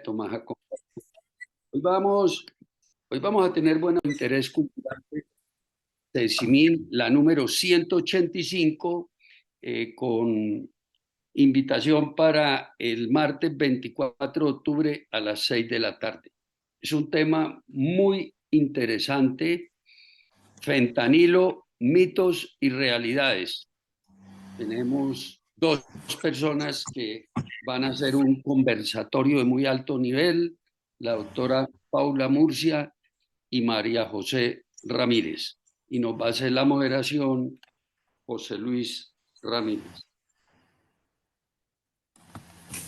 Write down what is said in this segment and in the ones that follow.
Tomás Jacob. Hoy vamos, hoy vamos a tener buen interés cultural de Simín, la número 185, con invitación para el martes 24 de octubre a las 6 de la tarde. Es un tema muy interesante: fentanilo, mitos y realidades. Tenemos dos personas que van a hacer un conversatorio de muy alto nivel, la doctora Paula Murcia y María José Ramírez. Y nos va a hacer la moderación José Luis Ramírez.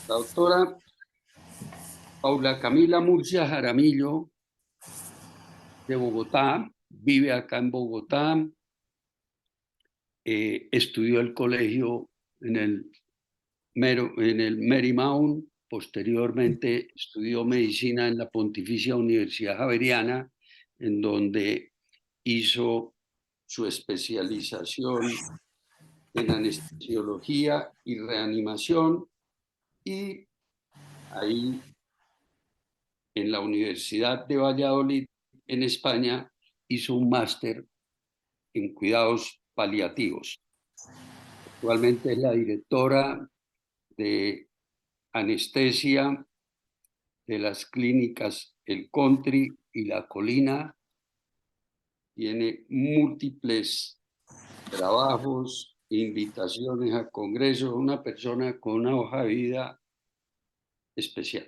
La doctora Paula Camila Murcia Jaramillo, de Bogotá, vive acá en Bogotá, estudió el colegio en el Marymount. Posteriormente estudió medicina en la Pontificia Universidad Javeriana, en donde hizo su especialización en anestesiología y reanimación, y ahí en la Universidad de Valladolid, en España, hizo un máster en cuidados paliativos. Actualmente es la directora de anestesia de las clínicas El Country y La Colina. Tiene múltiples trabajos, invitaciones a congresos, una persona con una hoja de vida especial.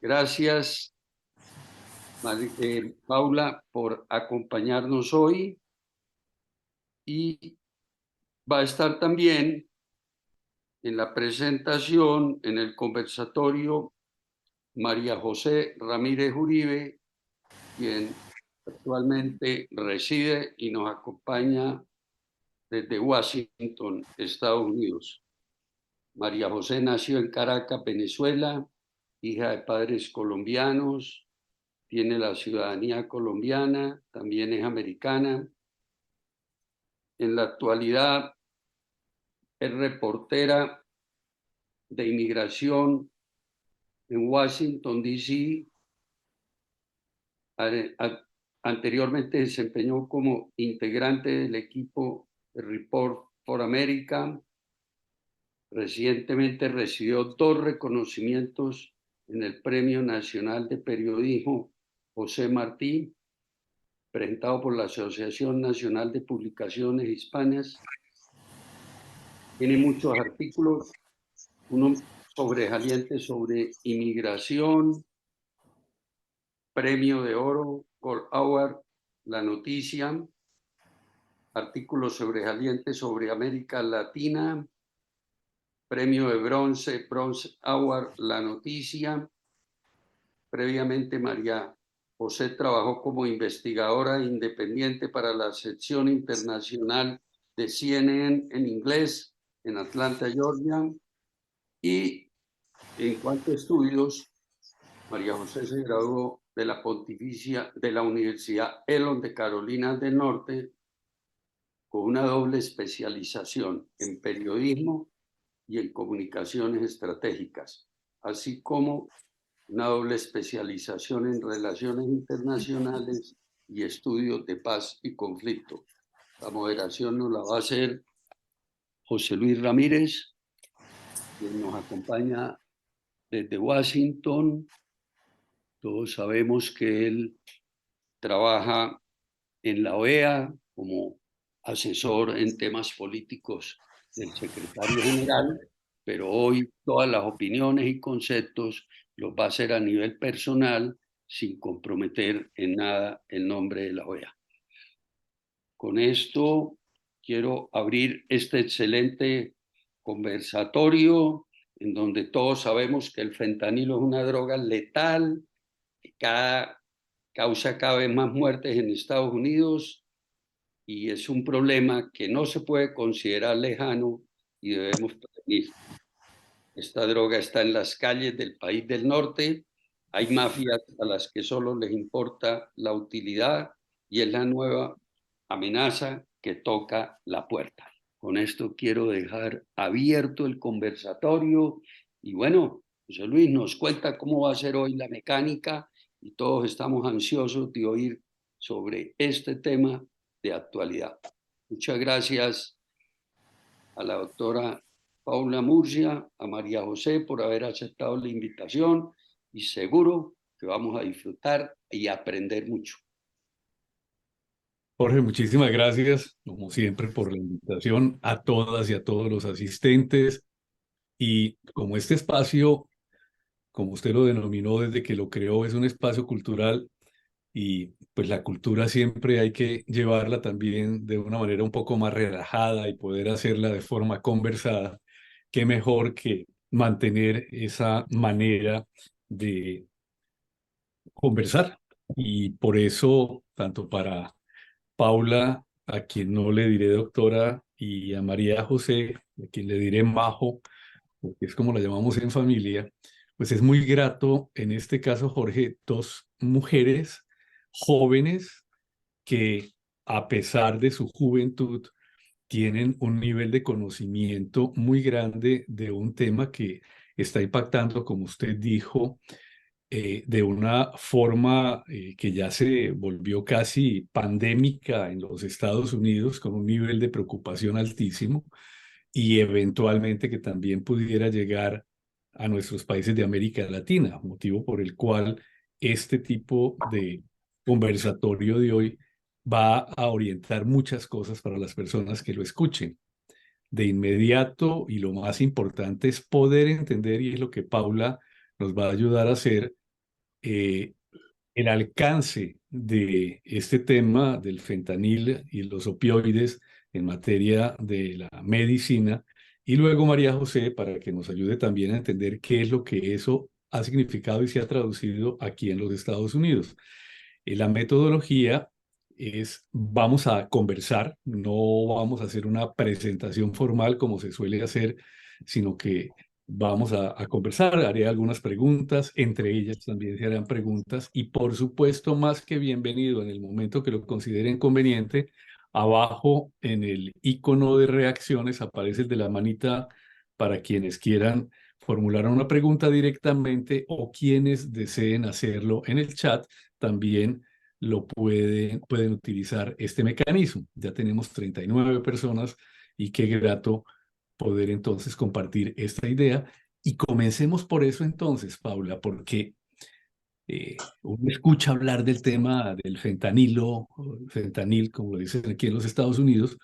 Gracias, Paula, por acompañarnos hoy, y va a estar también en la presentación, en el conversatorio, María José Ramírez Uribe, quien actualmente reside y nos acompaña desde Washington, Estados Unidos. María José nació en Caracas, Venezuela, hija de padres colombianos, tiene la ciudadanía colombiana, también es americana. En la actualidad es reportera de inmigración en Washington, D.C. Anteriormente desempeñó como integrante del equipo de Report for America. Recientemente recibió 2 reconocimientos en el Premio Nacional de Periodismo José Martí, presentado por la Asociación Nacional de Publicaciones Hispanas. Tiene muchos artículos, uno sobresaliente sobre inmigración, Premio de Oro, Gold Award, La Noticia, artículos sobresalientes sobre América Latina, Premio de Bronce, Bronze Award, La Noticia. Previamente, María José trabajó como investigadora independiente para la sección internacional de CNN en inglés en Atlanta, Georgia. Y en cuanto a estudios, María José se graduó de la Pontificia de la Universidad Elon de Carolina del Norte con una doble especialización en periodismo y en comunicaciones estratégicas, así como una doble especialización en relaciones internacionales y estudios de paz y conflicto. La moderación nos la va a hacer José Luis Ramírez, quien nos acompaña desde Washington. Todos sabemos que él trabaja en la OEA como asesor en temas políticos del secretario general, pero hoy todas las opiniones y conceptos los va a hacer a nivel personal, sin comprometer en nada el nombre de la OEA. Con esto quiero abrir este excelente conversatorio en donde todos sabemos que el fentanilo es una droga letal que causa cada vez más muertes en Estados Unidos, y es un problema que no se puede considerar lejano y debemos prevenir. Esta droga está en las calles del país del norte. Hay mafias a las que solo les importa la utilidad, y es la nueva amenaza que toca la puerta. Con esto quiero dejar abierto el conversatorio y bueno, José Luis nos cuenta cómo va a ser hoy la mecánica y todos estamos ansiosos de oír sobre este tema de actualidad. Muchas gracias a la doctora Paula Murcia, a María José por haber aceptado la invitación y seguro que vamos a disfrutar y aprender mucho. Jorge, muchísimas gracias, como siempre, por la invitación a todas y a todos los asistentes. Y como este espacio, como usted lo denominó desde que lo creó, es un espacio cultural y pues la cultura siempre hay que llevarla también de una manera un poco más relajada y poder hacerla de forma conversada, qué mejor que mantener esa manera de conversar. Y por eso, tanto para Paula, a quien no le diré doctora, y a María José, a quien le diré Majo, porque es como la llamamos en familia, pues es muy grato, en este caso, Jorge, dos mujeres jóvenes que a pesar de su juventud tienen un nivel de conocimiento muy grande de un tema que está impactando, como usted dijo, de una forma que ya se volvió casi pandémica en los Estados Unidos, con un nivel de preocupación altísimo y eventualmente que también pudiera llegar a nuestros países de América Latina, motivo por el cual este tipo de conversatorio de hoy va a orientar muchas cosas para las personas que lo escuchen. De inmediato, y lo más importante es poder entender, y es lo que Paula nos va a ayudar a hacer, eh, el alcance de este tema del fentanil y los opioides en materia de la medicina. Y luego María José, para que nos ayude también a entender qué es lo que eso ha significado y se ha traducido aquí en los Estados Unidos. La metodología es, vamos a conversar, no vamos a hacer una presentación formal como se suele hacer, sino que vamos a conversar, haré algunas preguntas, entre ellas también se harán preguntas y por supuesto, más que bienvenido en el momento que lo consideren conveniente, abajo en el icono de reacciones aparece el de la manita para quienes quieran formular una pregunta directamente o quienes deseen hacerlo en el chat también pueden utilizar este mecanismo. Ya tenemos 39 personas y qué grato poder entonces compartir esta idea. Y comencemos por eso entonces, Paula, porque uno escucha hablar del tema del fentanilo, o fentanil, como lo dicen aquí en los Estados Unidos,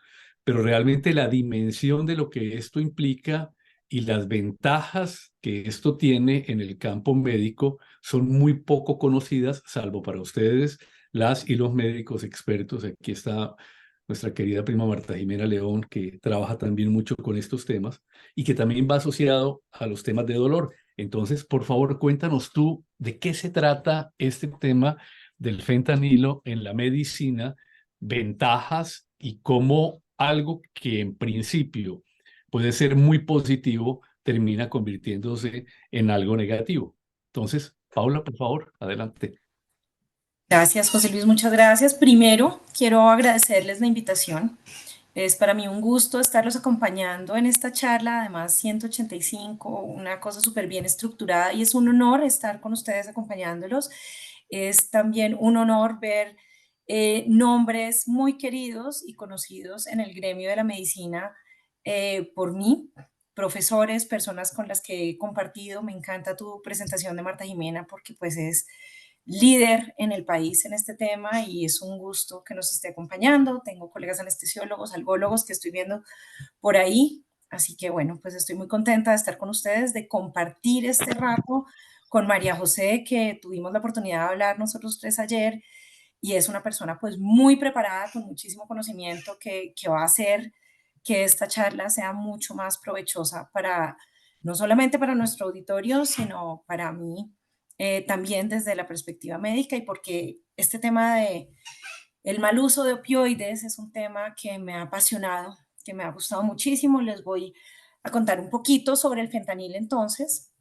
pero realmente la dimensión de lo que esto implica y las ventajas que esto tiene en el campo médico son muy poco conocidas, salvo para ustedes, las y los médicos expertos. Aquí está nuestra querida prima Marta Jimena León, que trabaja también mucho con estos temas y que también va asociado a los temas de dolor. Entonces, por favor, cuéntanos tú de qué se trata este tema del fentanilo en la medicina, ventajas y cómo algo que en principio puede ser muy positivo termina convirtiéndose en algo negativo. Entonces, Paula, por favor, adelante. Gracias, José Luis, muchas gracias. Primero, quiero agradecerles la invitación. Es para mí un gusto estarlos acompañando en esta charla, además 185, una cosa súper bien estructurada y es un honor estar con ustedes acompañándolos. Es también un honor ver nombres muy queridos y conocidos en el gremio de la medicina por mí, profesores, personas con las que he compartido. Me encanta tu presentación de Marta Jimena porque pues es líder en el país en este tema y es un gusto que nos esté acompañando. Tengo colegas anestesiólogos, algólogos que estoy viendo por ahí. Así que bueno, pues estoy muy contenta de estar con ustedes, de compartir este rato con María José, que tuvimos la oportunidad de hablar nosotros tres ayer y es una persona pues muy preparada, con muchísimo conocimiento que va a hacer que esta charla sea mucho más provechosa para, no solamente para nuestro auditorio, sino para mí también desde la perspectiva médica y porque este tema de el mal uso de opioides es un tema que me ha apasionado, que me ha gustado muchísimo. Les voy a contar un poquito sobre el fentanil entonces.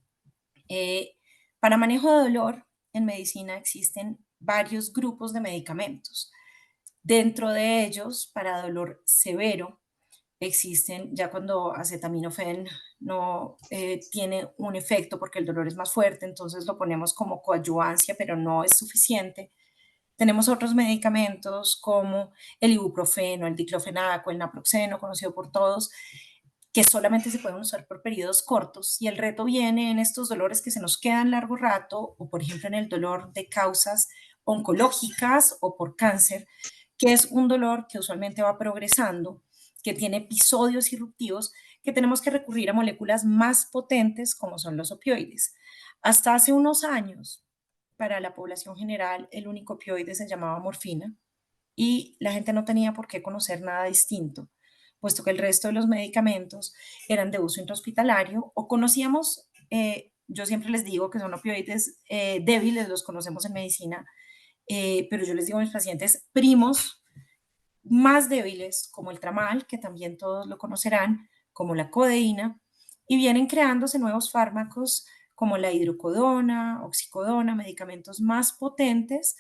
Eh, para manejo de dolor en medicina existen varios grupos de medicamentos. Dentro de ellos, para dolor severo, existen ya cuando acetaminofén no tiene un efecto porque el dolor es más fuerte, entonces lo ponemos como coadyuvancia, pero no es suficiente. Tenemos otros medicamentos como el ibuprofeno, el diclofenaco, el naproxeno, conocido por todos, que solamente se pueden usar por periodos cortos, y el reto viene en estos dolores que se nos quedan largo rato, o por ejemplo en el dolor de causas oncológicas o por cáncer, que es un dolor que usualmente va progresando, que tiene episodios irruptivos, que tenemos que recurrir a moléculas más potentes como son los opioides. Hasta hace unos años, para la población general, el único opioide se llamaba morfina y la gente no tenía por qué conocer nada distinto, puesto que el resto de los medicamentos eran de uso intrahospitalario o conocíamos, yo siempre les digo que son opioides débiles, los conocemos en medicina, pero yo les digo a mis pacientes primos más débiles, como el tramal, que también todos lo conocerán, como la codeína, y vienen creándose nuevos fármacos como la hidrocodona, oxicodona, medicamentos más potentes,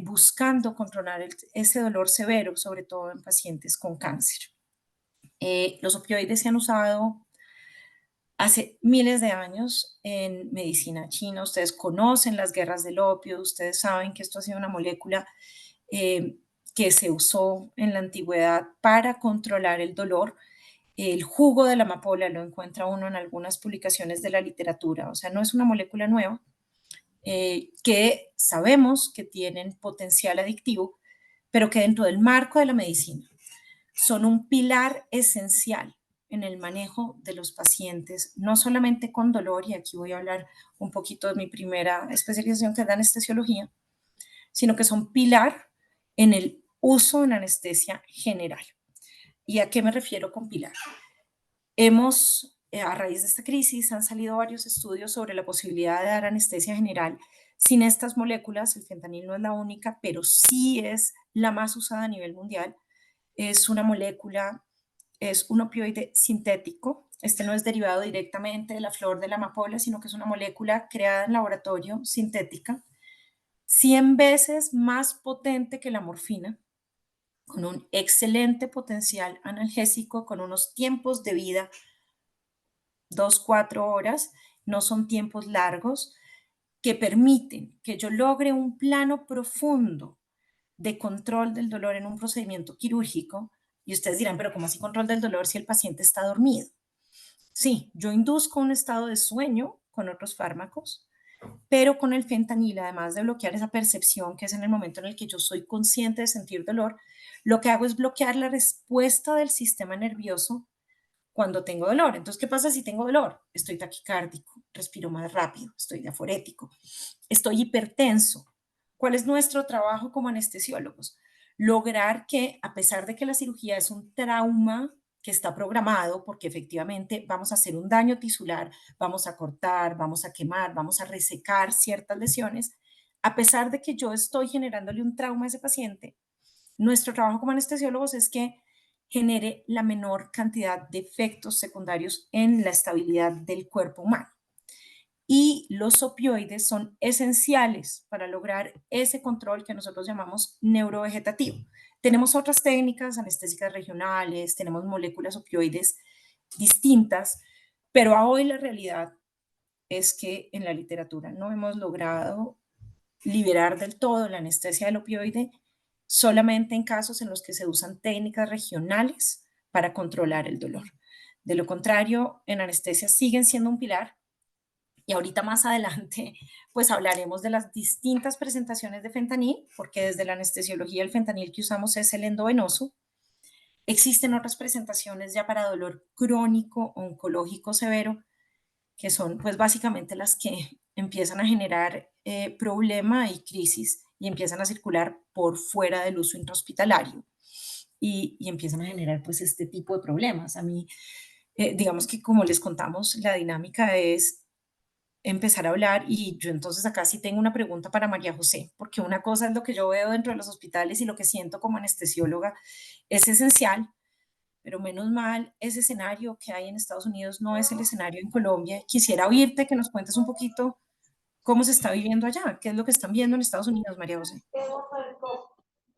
buscando controlar ese dolor severo, sobre todo en pacientes con cáncer. Los opioides se han usado hace miles de años en medicina china. Ustedes conocen las guerras del opio, ustedes saben que esto ha sido una molécula eh, que se usó en la antigüedad para controlar el dolor. El jugo de la amapola lo encuentra uno en algunas publicaciones de la literatura, o sea, no es una molécula nueva, que sabemos que tienen potencial adictivo, pero que dentro del marco de la medicina son un pilar esencial en el manejo de los pacientes, no solamente con dolor, y aquí voy a hablar un poquito de mi primera especialización, que es la anestesiología, sino que son pilar en el uso en anestesia general. ¿Y a qué me refiero con pilar? A raíz de esta crisis, han salido varios estudios sobre la posibilidad de dar anestesia general sin estas moléculas. El fentanil no es la única, pero sí es la más usada a nivel mundial. Es una molécula, es un opioide sintético. Este no es derivado directamente de la flor de la amapola, sino que es una molécula creada en laboratorio, sintética, 100 veces más potente que la morfina, con un excelente potencial analgésico, con unos tiempos de vida 2-4 horas, no son tiempos largos, que permiten que yo logre un plano profundo de control del dolor en un procedimiento quirúrgico. Y ustedes dirán, pero ¿cómo así control del dolor si el paciente está dormido? Sí, yo induzco un estado de sueño con otros fármacos, pero con el fentanil, además de bloquear esa percepción que es en el momento en el que yo soy consciente de sentir dolor, lo que hago es bloquear la respuesta del sistema nervioso cuando tengo dolor. Entonces, ¿qué pasa si tengo dolor? Estoy taquicárdico, respiro más rápido, estoy diaforético, estoy hipertenso. ¿Cuál es nuestro trabajo como anestesiólogos? Lograr que, a pesar de que la cirugía es un trauma que está programado, porque efectivamente vamos a hacer un daño tisular, vamos a cortar, vamos a quemar, vamos a resecar ciertas lesiones, a pesar de que yo estoy generándole un trauma a ese paciente, nuestro trabajo como anestesiólogos es que genere la menor cantidad de efectos secundarios en la estabilidad del cuerpo humano. Y los opioides son esenciales para lograr ese control que nosotros llamamos neurovegetativo. Tenemos otras técnicas anestésicas regionales, tenemos moléculas opioides distintas, pero a hoy la realidad es que en la literatura no hemos logrado liberar del todo la anestesia del opioide, solamente en casos en los que se usan técnicas regionales para controlar el dolor. De lo contrario, en anestesia siguen siendo un pilar, y ahorita más adelante pues hablaremos de las distintas presentaciones de fentanil, porque desde la anestesiología el fentanil que usamos es el endovenoso. Existen otras presentaciones ya para dolor crónico, oncológico severo, que son pues básicamente las que empiezan a generar problema y crisis y empiezan a circular por fuera del uso intrahospitalario y empiezan a generar pues este tipo de problemas. A mí, digamos que como les contamos, la dinámica es empezar a hablar, y yo entonces acá sí tengo una pregunta para María José, porque una cosa es lo que yo veo dentro de los hospitales y lo que siento como anestesióloga es esencial, pero menos mal, ese escenario que hay en Estados Unidos no es el escenario en Colombia. Quisiera oírte que nos cuentes un poquito cómo se está viviendo allá, qué es lo que están viendo en Estados Unidos, María José.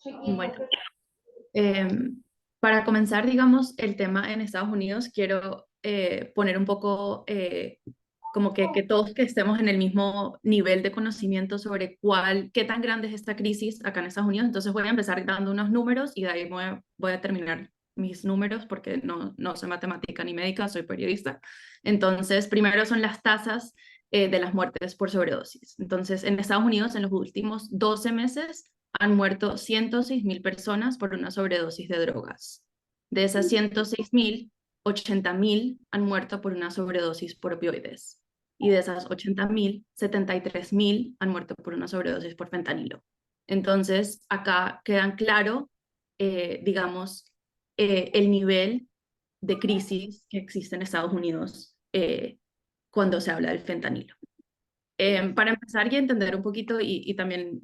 Bueno, eh, Para comenzar, digamos, el tema en Estados Unidos, quiero poner un poco como que todos que estemos en el mismo nivel de conocimiento sobre qué tan grande es esta crisis acá en Estados Unidos. Entonces voy a empezar dando unos números y de ahí voy a terminar mis números porque no soy matemática ni médica, soy periodista. Entonces, primero son las tasas de las muertes por sobredosis. Entonces, en Estados Unidos, en los últimos 12 meses, han muerto 106.000 personas por una sobredosis de drogas. De esas 106.000, 80.000 han muerto por una sobredosis por opioides. Y de esas 80.000, 73.000 han muerto por una sobredosis por fentanilo. Entonces, acá quedan claro, digamos, el nivel de crisis que existe en Estados Unidos cuando se habla del fentanilo. Para empezar y entender un poquito, y también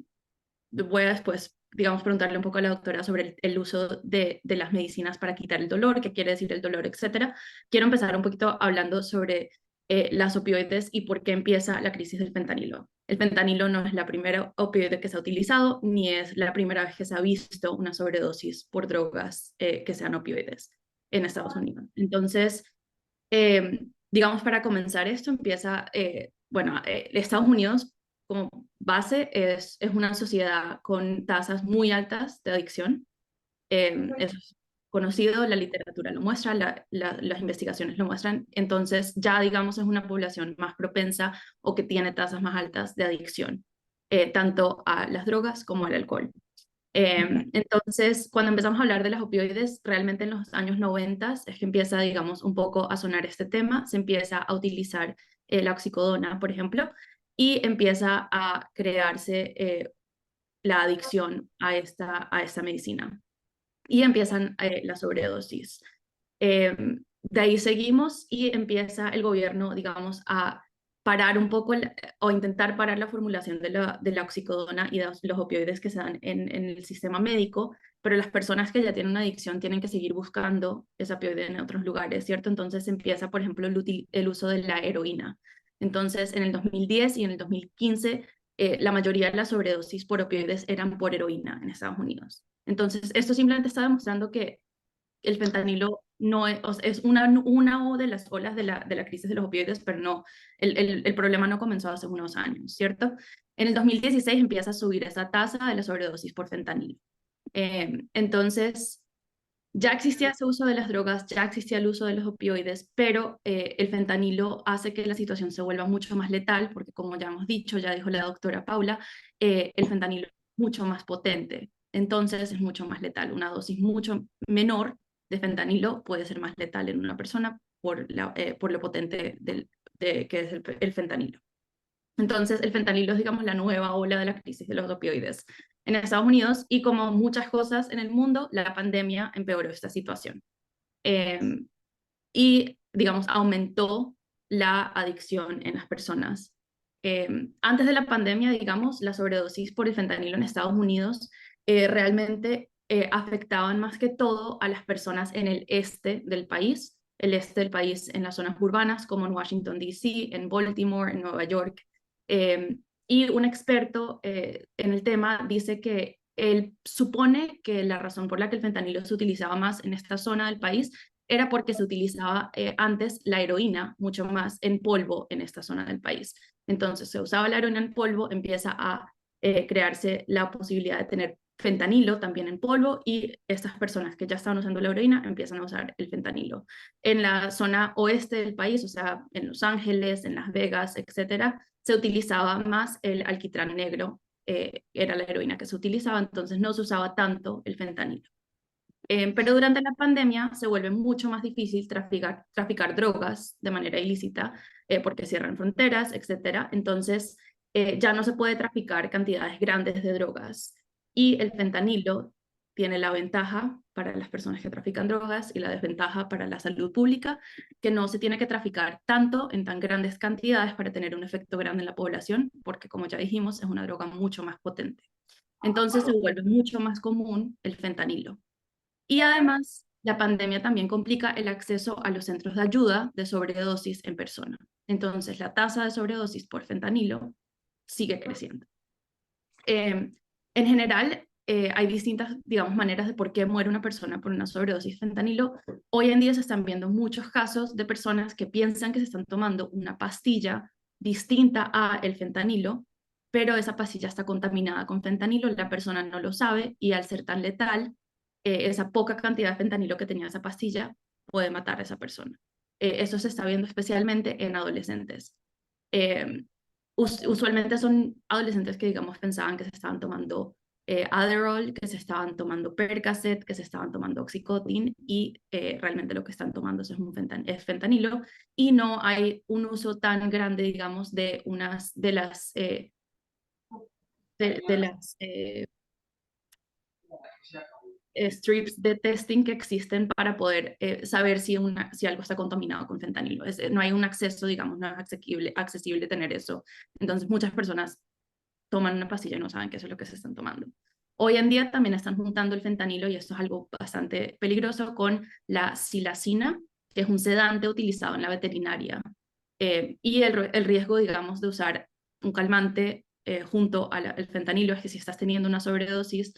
voy a después, digamos, preguntarle un poco a la doctora sobre el uso de las medicinas para quitar el dolor, qué quiere decir el dolor, etcétera. Quiero empezar un poquito hablando sobre las opioides y por qué empieza la crisis del fentanilo. El fentanilo no es la primera opioide que se ha utilizado, ni es la primera vez que se ha visto una sobredosis por drogas que sean opioides en Estados Unidos. Entonces, digamos, para comenzar esto empieza, Estados Unidos como base es una sociedad con tasas muy altas de adicción. Eso es conocido, la literatura lo muestra, las investigaciones lo muestran. Entonces ya, digamos, es una población más propensa o que tiene tasas más altas de adicción, tanto a las drogas como al alcohol. Entonces, cuando empezamos a hablar de las opioides, realmente en los años 90 es que empieza, digamos, un poco a sonar este tema, se empieza a utilizar la oxicodona, por ejemplo, y empieza a crearse la adicción a esta medicina. Y empiezan las sobredosis. De ahí seguimos y empieza el gobierno, digamos, a parar un poco o intentar parar la formulación de la oxicodona y de los opioides que se dan en el sistema médico, pero las personas que ya tienen una adicción tienen que seguir buscando esa opioide en otros lugares, ¿cierto? Entonces empieza, por ejemplo, el uso de la heroína. Entonces, en el 2010 y en el 2015, la mayoría de las sobredosis por opioides eran por heroína en Estados Unidos. Entonces, esto simplemente está demostrando que el fentanilo no es, o sea, es una de las olas de la crisis de los opioides, pero no, el problema no comenzó hace unos años, ¿cierto? En el 2016 empieza a subir esa tasa de la sobredosis por fentanilo. Entonces, ya existía ese uso de las drogas, ya existía el uso de los opioides, pero el fentanilo hace que la situación se vuelva mucho más letal, porque como ya hemos dicho, ya dijo la doctora Paula, el fentanilo es mucho más potente, entonces es mucho más letal. Una dosis mucho menor de fentanilo puede ser más letal en una persona por lo potente que es el fentanilo. Entonces, el fentanilo es, digamos, la nueva ola de la crisis de los opioides en Estados Unidos y como muchas cosas en el mundo, la pandemia empeoró esta situación. Y, digamos, aumentó la adicción en las personas. Antes de la pandemia, digamos, la sobredosis por el fentanilo en Estados Unidos realmente afectaban más que todo a las personas en el este del país, en las zonas urbanas como en Washington, D.C., en Baltimore, en Nueva York. Y un experto en el tema dice que él supone que la razón por la que el fentanilo se utilizaba más en esta zona del país era porque se utilizaba antes la heroína mucho más en polvo en esta zona del país. Entonces se usaba la heroína en polvo, empieza a crearse la posibilidad de tener fentanilo también en polvo y estas personas que ya estaban usando la heroína empiezan a usar el fentanilo. En la zona oeste del país, o sea, en Los Ángeles, en Las Vegas, etcétera, se utilizaba más el alquitrán negro, era la heroína que se utilizaba, entonces no se usaba tanto el fentanilo. Pero durante la pandemia se vuelve mucho más difícil traficar drogas de manera ilícita porque cierran fronteras, etc. Entonces ya no se puede traficar cantidades grandes de drogas. Y el fentanilo tiene la ventaja para las personas que trafican drogas y la desventaja para la salud pública, que no se tiene que traficar tanto en tan grandes cantidades para tener un efecto grande en la población, porque como ya dijimos, es una droga mucho más potente. Entonces se vuelve mucho más común el fentanilo. Y además, la pandemia también complica el acceso a los centros de ayuda de sobredosis en persona. Entonces, la tasa de sobredosis por fentanilo sigue creciendo. En general, hay distintas, digamos, maneras de por qué muere una persona por una sobredosis de fentanilo. Hoy en día se están viendo muchos casos de personas que piensan que se están tomando una pastilla distinta a el fentanilo, pero esa pastilla está contaminada con fentanilo, la persona no lo sabe y al ser tan letal, esa poca cantidad de fentanilo que tenía esa pastilla puede matar a esa persona. Eso se está viendo especialmente en adolescentes. Usualmente son adolescentes que, digamos, pensaban que se estaban tomando Adderall, que se estaban tomando Percocet, que se estaban tomando Oxycontin y realmente lo que están tomando es fentanilo y no hay un uso tan grande, digamos, de unas de las strips de testing que existen para poder saber si algo está contaminado con fentanilo. No hay un acceso, digamos, no es accesible tener eso. Entonces muchas personas toman una pastilla y no saben qué es lo que se están tomando. Hoy en día también están juntando el fentanilo, y esto es algo bastante peligroso, con la silacina, que es un sedante utilizado en la veterinaria. Y el riesgo, digamos, de usar un calmante junto al fentanilo es que si estás teniendo una sobredosis,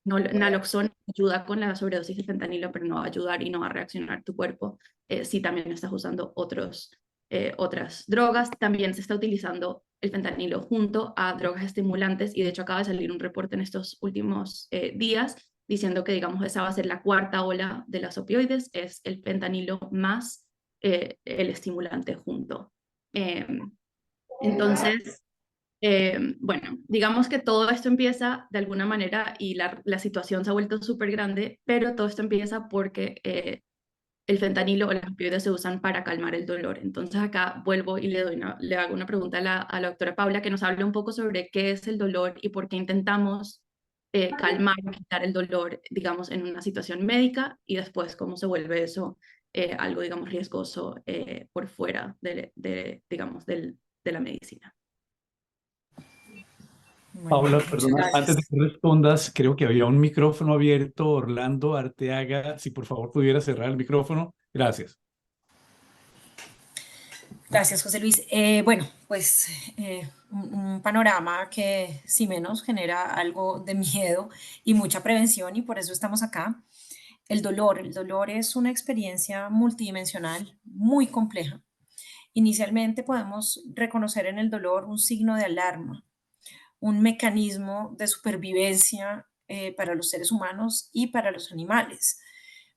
naloxona ayuda con la sobredosis de fentanilo, pero no va a ayudar y no va a reaccionar tu cuerpo si también estás usando otras drogas. También se está utilizando el fentanilo junto a drogas estimulantes, y de hecho acaba de salir un reporte en estos últimos días diciendo que, digamos, esa va a ser la cuarta ola de las opioides, es el fentanilo más el estimulante junto. Entonces, bueno, digamos que todo esto empieza de alguna manera y la situación se ha vuelto súper grande, pero todo esto empieza porque el fentanilo o las opioides se usan para calmar el dolor. Entonces acá vuelvo y le hago una pregunta a la doctora Paula, que nos hable un poco sobre qué es el dolor y por qué intentamos calmar o quitar el dolor, digamos, en una situación médica, y después cómo se vuelve eso algo, digamos, riesgoso por fuera digamos, de la medicina. Paula, Muchas perdona, antes de gracias. que respondas, creo que había un micrófono abierto. Orlando Arteaga, si por favor pudiera cerrar el micrófono. Gracias. Gracias, José Luis. Bueno, pues un panorama que sí menos genera algo de miedo y mucha prevención, y por eso estamos acá. El dolor es una experiencia multidimensional muy compleja. Inicialmente podemos reconocer en el dolor un signo de alarma, un mecanismo de supervivencia para los seres humanos y para los animales,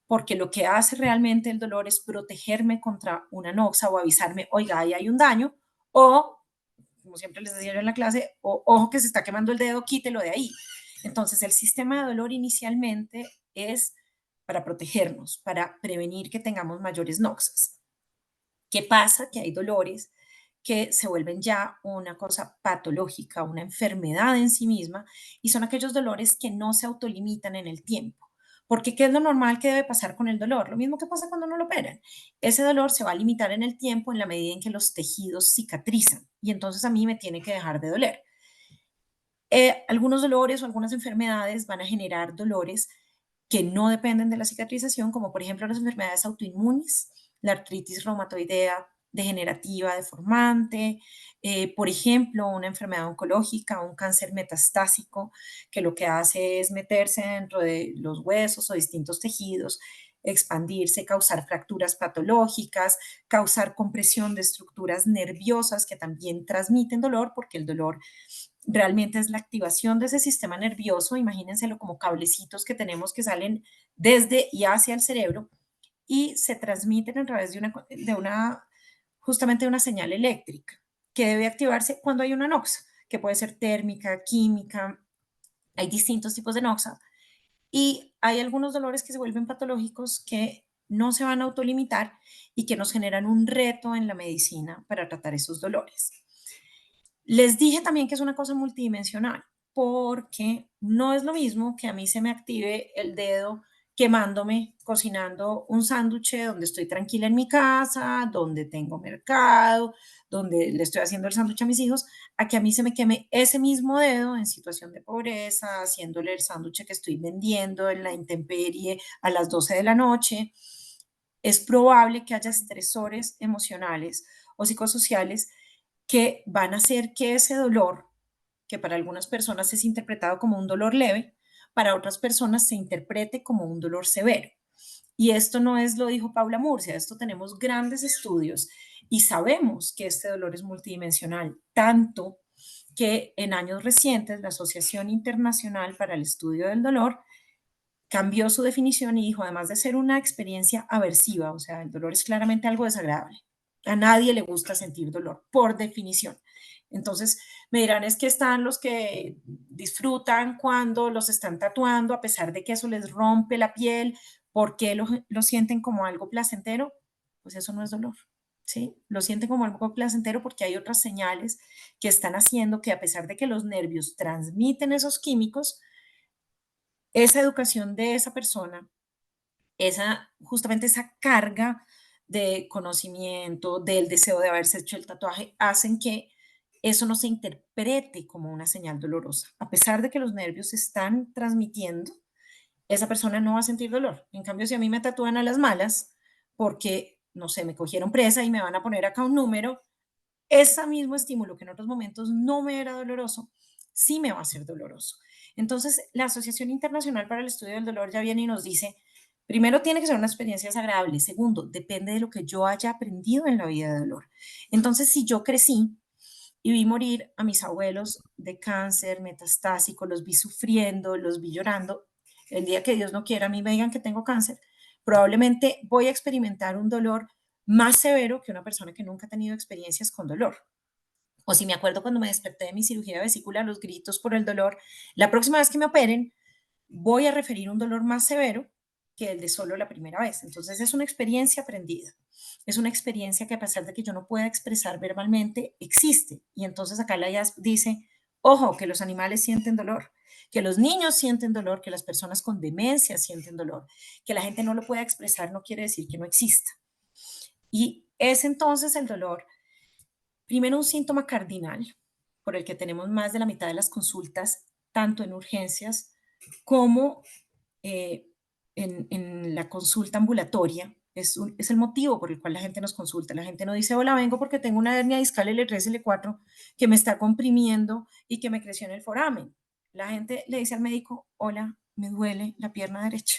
porque lo que hace realmente el dolor es protegerme contra una noxa o avisarme, oiga, ahí hay un daño, o, como siempre les decía yo en la clase, o ojo que se está quemando el dedo, quítelo de ahí. Entonces, el sistema de dolor inicialmente es para protegernos, para prevenir que tengamos mayores noxas. ¿Qué pasa? Que hay dolores que se vuelven ya una cosa patológica, una enfermedad en sí misma, y son aquellos dolores que no se autolimitan en el tiempo. Porque ¿qué es lo normal que debe pasar con el dolor? Lo mismo que pasa cuando no lo operan. Ese dolor se va a limitar en el tiempo en la medida en que los tejidos cicatrizan, y entonces a mí me tiene que dejar de doler. Algunos dolores o algunas enfermedades van a generar dolores que no dependen de la cicatrización, como por ejemplo las enfermedades autoinmunes, la artritis reumatoidea degenerativa deformante, por ejemplo, una enfermedad oncológica, un cáncer metastásico, que lo que hace es meterse dentro de los huesos o distintos tejidos, expandirse, causar fracturas patológicas, causar compresión de estructuras nerviosas que también transmiten dolor, porque el dolor realmente es la activación de ese sistema nervioso. Imagínenselo como cablecitos que tenemos que salen desde y hacia el cerebro y se transmiten a través justamente de una señal eléctrica que debe activarse cuando hay una noxa, que puede ser térmica, química. Hay distintos tipos de noxa y hay algunos dolores que se vuelven patológicos que no se van a autolimitar y que nos generan un reto en la medicina para tratar esos dolores. Les dije también que es una cosa multidimensional, porque no es lo mismo que a mí se me active el dedo quemándome cocinando un sándwich donde estoy tranquila en mi casa, donde tengo mercado, donde le estoy haciendo el sándwich a mis hijos, a que a mí se me queme ese mismo dedo en situación de pobreza, haciéndole el sándwich que estoy vendiendo en la intemperie a las 12 de la noche. Es probable que haya estresores emocionales o psicosociales que van a hacer que ese dolor que para algunas personas es interpretado como un dolor leve, para otras personas se interprete como un dolor severo. Y esto no es, lo dijo Paula Murcia, esto tenemos grandes estudios y sabemos que este dolor es multidimensional, tanto que en años recientes la Asociación Internacional para el Estudio del Dolor cambió su definición y dijo, además de ser una experiencia aversiva, o sea, el dolor es claramente algo desagradable. A nadie le gusta sentir dolor, por definición. Entonces, me dirán, es que están los que disfrutan cuando los están tatuando, a pesar de que eso les rompe la piel, ¿por qué lo sienten como algo placentero? Pues eso no es dolor, ¿sí? Lo sienten como algo placentero porque hay otras señales que están haciendo que a pesar de que los nervios transmiten esos químicos, esa educación de esa persona, justamente esa carga de conocimiento, del deseo de haberse hecho el tatuaje, hacen que eso no se interprete como una señal dolorosa. A pesar de que los nervios están transmitiendo, esa persona no va a sentir dolor. En cambio, si a mí me tatúan a las malas, porque, no sé, me cogieron presa y me van a poner acá un número, ese mismo estímulo que en otros momentos no me era doloroso, sí me va a ser doloroso. Entonces, la Asociación Internacional para el Estudio del Dolor ya viene y nos dice, primero, tiene que ser una experiencia desagradable. Segundo, depende de lo que yo haya aprendido en la vida de dolor. Entonces, si yo crecí y vi morir a mis abuelos de cáncer metastásico, los vi sufriendo, los vi llorando, el día que Dios no quiera a mí me digan que tengo cáncer, probablemente voy a experimentar un dolor más severo que una persona que nunca ha tenido experiencias con dolor. O si me acuerdo cuando me desperté de mi cirugía de vesícula, los gritos por el dolor, la próxima vez que me operen, voy a referir un dolor más severo que el de solo la primera vez. Entonces es una experiencia aprendida. Es una experiencia que a pesar de que yo no pueda expresar verbalmente, existe. Y entonces acá la IASP dice, ojo, que los animales sienten dolor, que los niños sienten dolor, que las personas con demencia sienten dolor, que la gente no lo pueda expresar no quiere decir que no exista. Y es entonces el dolor, primero un síntoma cardinal por el que tenemos más de la mitad de las consultas, tanto en urgencias como en la consulta ambulatoria. Es el motivo por el cual la gente nos consulta. La gente no dice, hola, vengo porque tengo una hernia discal L3, L4 que me está comprimiendo y que me creció en el foramen. La gente le dice al médico, hola, me duele la pierna derecha.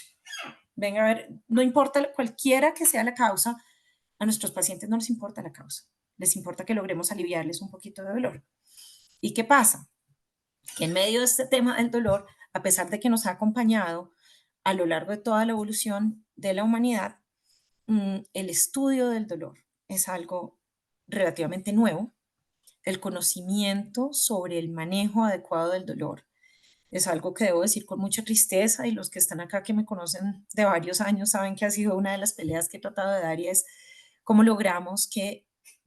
Venga a ver, no importa cualquiera que sea la causa, a nuestros pacientes no les importa la causa, les importa que logremos aliviarles un poquito de dolor. ¿Y qué pasa? Que en medio de este tema del dolor, a pesar de que nos ha acompañado a lo largo de toda la evolución de la humanidad, el estudio del dolor es algo relativamente nuevo. El conocimiento sobre el manejo adecuado del dolor es algo que debo decir con mucha tristeza, y los que están acá que me conocen de varios años saben que ha sido una de las peleas que he tratado de dar, y es cómo logramos que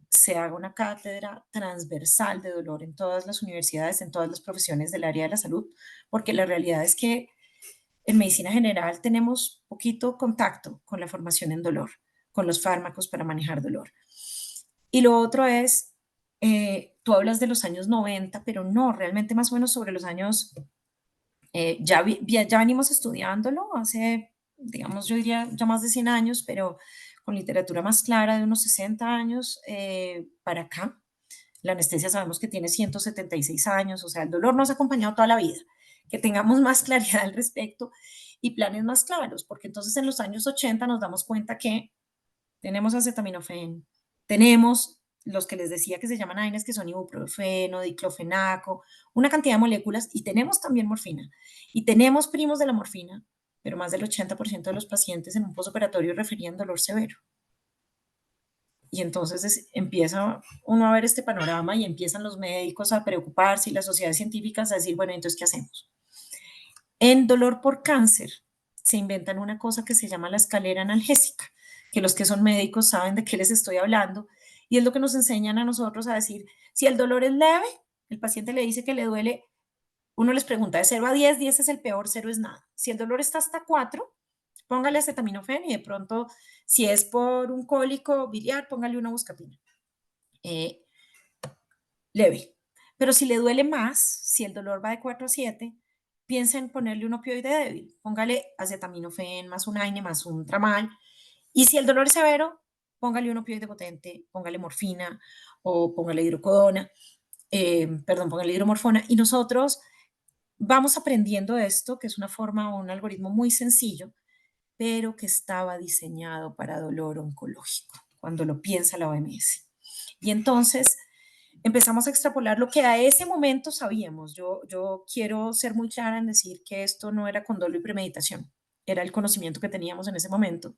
se haga una cátedra transversal de dolor en todas las universidades, en todas las profesiones del área de la salud, porque la realidad es que en medicina general tenemos poquito contacto con la formación en dolor, con los fármacos para manejar dolor. Y lo otro es, tú hablas de los años 90, pero no, realmente más o menos sobre los años, ya venimos estudiándolo hace, digamos, yo diría ya más de 100 años, pero con literatura más clara de unos 60 años para acá. La anestesia sabemos que tiene 176 años, o sea, el dolor nos ha acompañado toda la vida. Que tengamos más claridad al respecto y planes más claros, porque entonces en los años 80 nos damos cuenta que tenemos acetaminofén, tenemos los que les decía que se llaman AINES, que son ibuprofeno, diclofenaco, una cantidad de moléculas, y tenemos también morfina, y tenemos primos de la morfina, pero más del 80% de los pacientes en un postoperatorio referían dolor severo. Y entonces empieza uno a ver este panorama y empiezan los médicos a preocuparse y las sociedades científicas a decir, bueno, entonces, ¿qué hacemos? En dolor por cáncer se inventan una cosa que se llama la escalera analgésica, que los que son médicos saben de qué les estoy hablando, y es lo que nos enseñan a nosotros a decir, si el dolor es leve, el paciente le dice que le duele, uno les pregunta de 0 a 10, 10 es el peor, 0 es nada. Si el dolor está hasta 4, póngale acetaminofén, y de pronto, si es por un cólico biliar, póngale una buscapina. Leve. Pero si le duele más, si el dolor va de 4 a 7, piensa en ponerle un opioide débil. Póngale acetaminofén, más un AINE, más un tramal. Y si el dolor es severo, póngale un opioide potente, póngale morfina o póngale hidrocodona. perdón, pongan la hidromorfona, y nosotros vamos aprendiendo esto, que es una forma o un algoritmo muy sencillo, pero que estaba diseñado para dolor oncológico, cuando lo piensa la OMS. Y entonces empezamos a extrapolar lo que a ese momento sabíamos. Yo quiero ser muy clara en decir que esto no era con dolo y premeditación, era el conocimiento que teníamos en ese momento,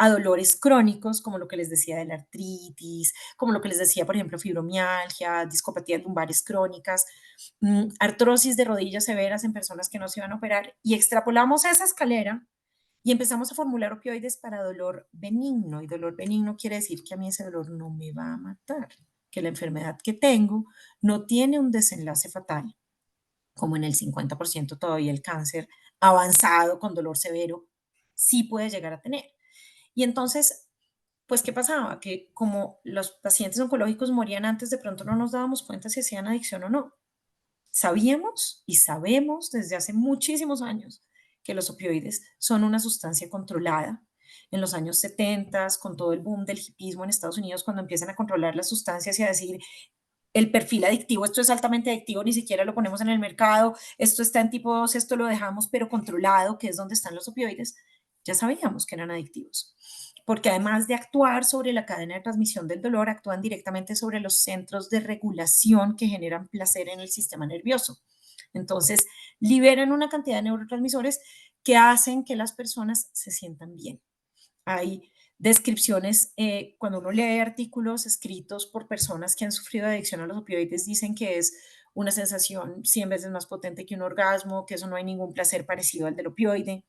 a dolores crónicos, como lo que les decía de la artritis, como lo que les decía, por ejemplo, fibromialgia, discopatías lumbares crónicas, artrosis de rodillas severas en personas que no se iban a operar, y extrapolamos esa escalera y empezamos a formular opioides para dolor benigno. Y dolor benigno quiere decir que a mí ese dolor no me va a matar, que la enfermedad que tengo no tiene un desenlace fatal, como en el 50% todavía el cáncer avanzado con dolor severo sí puede llegar a tener. Y entonces, pues, ¿qué pasaba? Que como los pacientes oncológicos morían antes, de pronto no nos dábamos cuenta si hacían adicción o no. Sabíamos y sabemos desde hace muchísimos años que los opioides son una sustancia controlada. En los años 70, con todo el boom del hipismo en Estados Unidos, cuando empiezan a controlar las sustancias y a decir el perfil adictivo, esto es altamente adictivo, ni siquiera lo ponemos en el mercado, esto está en tipo 2, esto lo dejamos pero controlado, que es donde están los opioides, ya sabíamos que eran adictivos. Porque además de actuar sobre la cadena de transmisión del dolor, actúan directamente sobre los centros de regulación que generan placer en el sistema nervioso. Entonces, liberan una cantidad de neurotransmisores que hacen que las personas se sientan bien. Hay descripciones, cuando uno lee artículos escritos por personas que han sufrido adicción a los opioides, dicen que es una sensación 100 veces más potente que un orgasmo, que eso no hay ningún placer parecido al del opioide.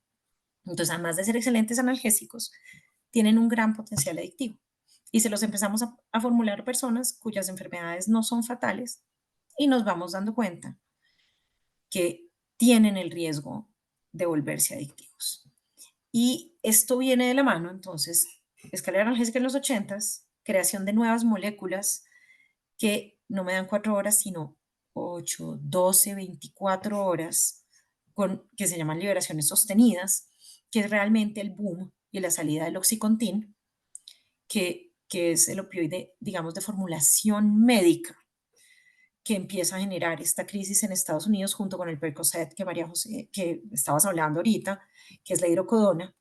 Entonces, además de ser excelentes analgésicos, tienen un gran potencial adictivo. Y se los empezamos a formular a personas cuyas enfermedades no son fatales y nos vamos dando cuenta que tienen el riesgo de volverse adictivos. Y esto viene de la mano, entonces, escalera analgésica en los 80s, creación de nuevas moléculas que no me dan 4 horas, sino 8, 12, 24 horas, que se llaman liberaciones sostenidas, que es realmente el boom y la salida del Oxycontin, que es el opioide, digamos, de formulación médica, que empieza a generar esta crisis en Estados Unidos junto con el Percocet que María José, que estabas hablando ahorita, que es la hidrocodona.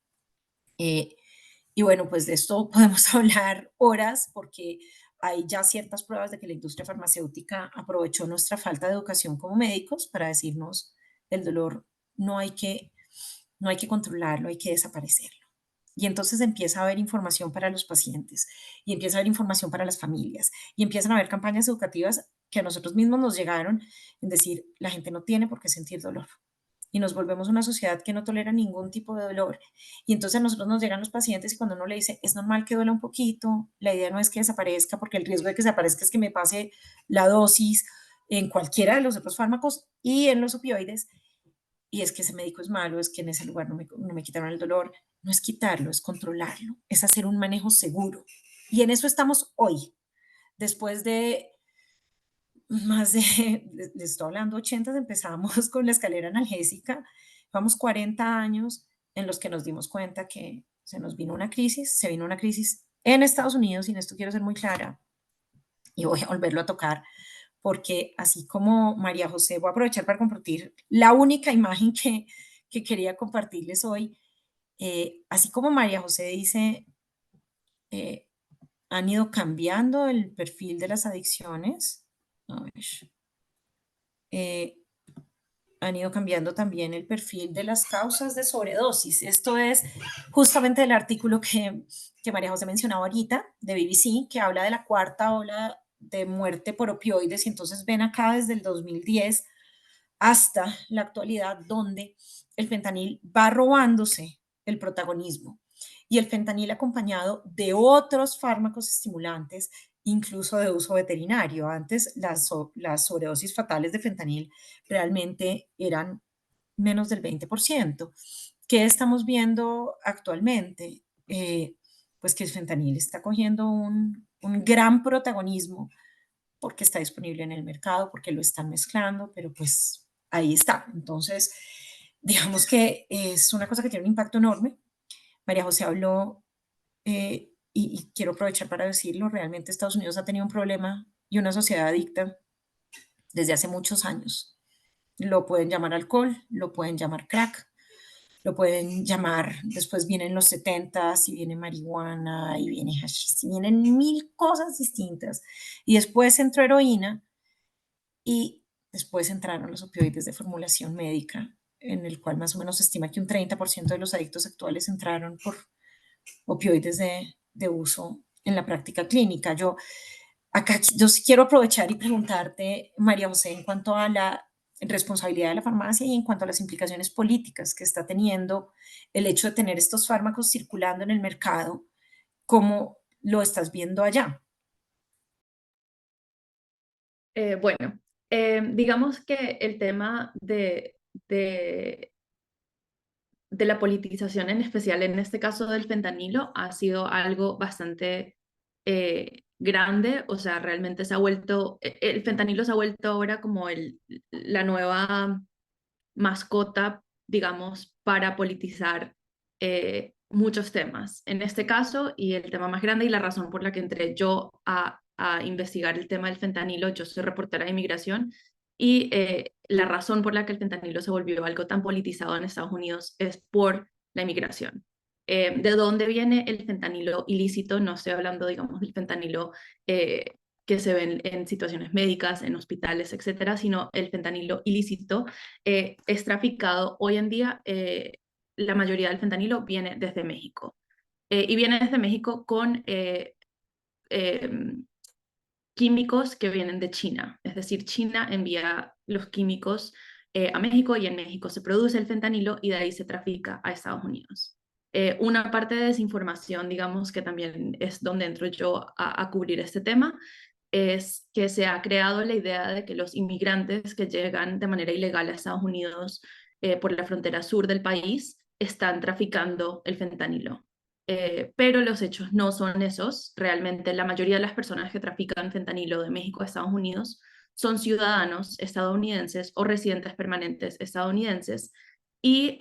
Y bueno, pues de esto podemos hablar horas porque hay ya ciertas pruebas de que la industria farmacéutica aprovechó nuestra falta de educación como médicos para decirnos el dolor no hay que controlarlo, hay que desaparecerlo. Y entonces empieza a haber información para los pacientes y empieza a haber información para las familias y empiezan a haber campañas educativas que a nosotros mismos nos llegaron en decir, la gente no tiene por qué sentir dolor. Y nos volvemos una sociedad que no tolera ningún tipo de dolor. Y entonces a nosotros nos llegan los pacientes y cuando uno le dice, es normal que duela un poquito, la idea no es que desaparezca, porque el riesgo de que desaparezca es que me pase la dosis en cualquiera de los otros fármacos y en los opioides, y es que ese médico es malo, es que en ese lugar no me quitaron el dolor. No es quitarlo, es controlarlo, es hacer un manejo seguro. Y en eso estamos hoy, después de más de, les estoy hablando, 80, empezamos con la escalera analgésica, vamos 40 años en los que nos dimos cuenta que se nos vino una crisis, se vino una crisis en Estados Unidos, y en esto quiero ser muy clara, y voy a volverlo a tocar, porque así como María José, voy a aprovechar para compartir la única imagen que quería compartirles hoy. Así como María José dice, eh, han ido cambiando el perfil de las adicciones. A ver, han ido cambiando también el perfil de las causas de sobredosis. Esto es justamente el artículo que María José mencionaba ahorita, de BBC, que habla de la cuarta ola de muerte por opioides. Y entonces ven acá desde el 2010 hasta la actualidad, donde el fentanil va robándose el protagonismo. Y el fentanil acompañado de otros fármacos estimulantes, incluso de uso veterinario. Antes las sobredosis fatales de fentanil realmente eran menos del 20%. ¿Qué estamos viendo actualmente? Pues que el fentanil está cogiendo un gran protagonismo porque está disponible en el mercado, porque lo están mezclando, pero pues ahí está. Entonces, digamos que es una cosa que tiene un impacto enorme. María José habló, y quiero aprovechar para decirlo, realmente Estados Unidos ha tenido un problema y una sociedad adicta desde hace muchos años. Lo pueden llamar alcohol, lo pueden llamar crack, lo pueden llamar, después vienen los 70s y viene marihuana y viene hashish, y vienen mil cosas distintas. Y después entró heroína y después entraron los opioides de formulación médica, en el cual más o menos se estima que un 30% de los adictos actuales entraron por opioides de uso en la práctica clínica. Yo sí quiero aprovechar y preguntarte, María José, en cuanto a la responsabilidad de la farmacia y en cuanto a las implicaciones políticas que está teniendo el hecho de tener estos fármacos circulando en el mercado, ¿cómo lo estás viendo allá? Bueno, digamos que el tema de la politización, en especial en este caso del fentanilo, ha sido algo bastante grande. O sea, realmente se ha vuelto, el fentanilo se ha vuelto ahora como la nueva mascota, digamos, para politizar muchos temas. En este caso, y el tema más grande y la razón por la que entré yo a investigar el tema del fentanilo, yo soy reportera de inmigración, y la razón por la que el fentanilo se volvió algo tan politizado en Estados Unidos es por la inmigración. ¿De dónde viene el fentanilo ilícito? No estoy hablando, digamos, del fentanilo que se ven en situaciones médicas, en hospitales, etcétera, sino el fentanilo ilícito es traficado. Hoy en día, la mayoría del fentanilo viene desde México. Y viene desde México con químicos que vienen de China. Es decir, China envía los químicos a México y en México se produce el fentanilo y de ahí se trafica a Estados Unidos. Una parte de desinformación, digamos, que también es donde entro yo a cubrir este tema, es que se ha creado la idea de que los inmigrantes que llegan de manera ilegal a Estados Unidos por la frontera sur del país están traficando el fentanilo. Pero los hechos no son esos. Realmente la mayoría de las personas que trafican fentanilo de México a Estados Unidos son ciudadanos estadounidenses o residentes permanentes estadounidenses y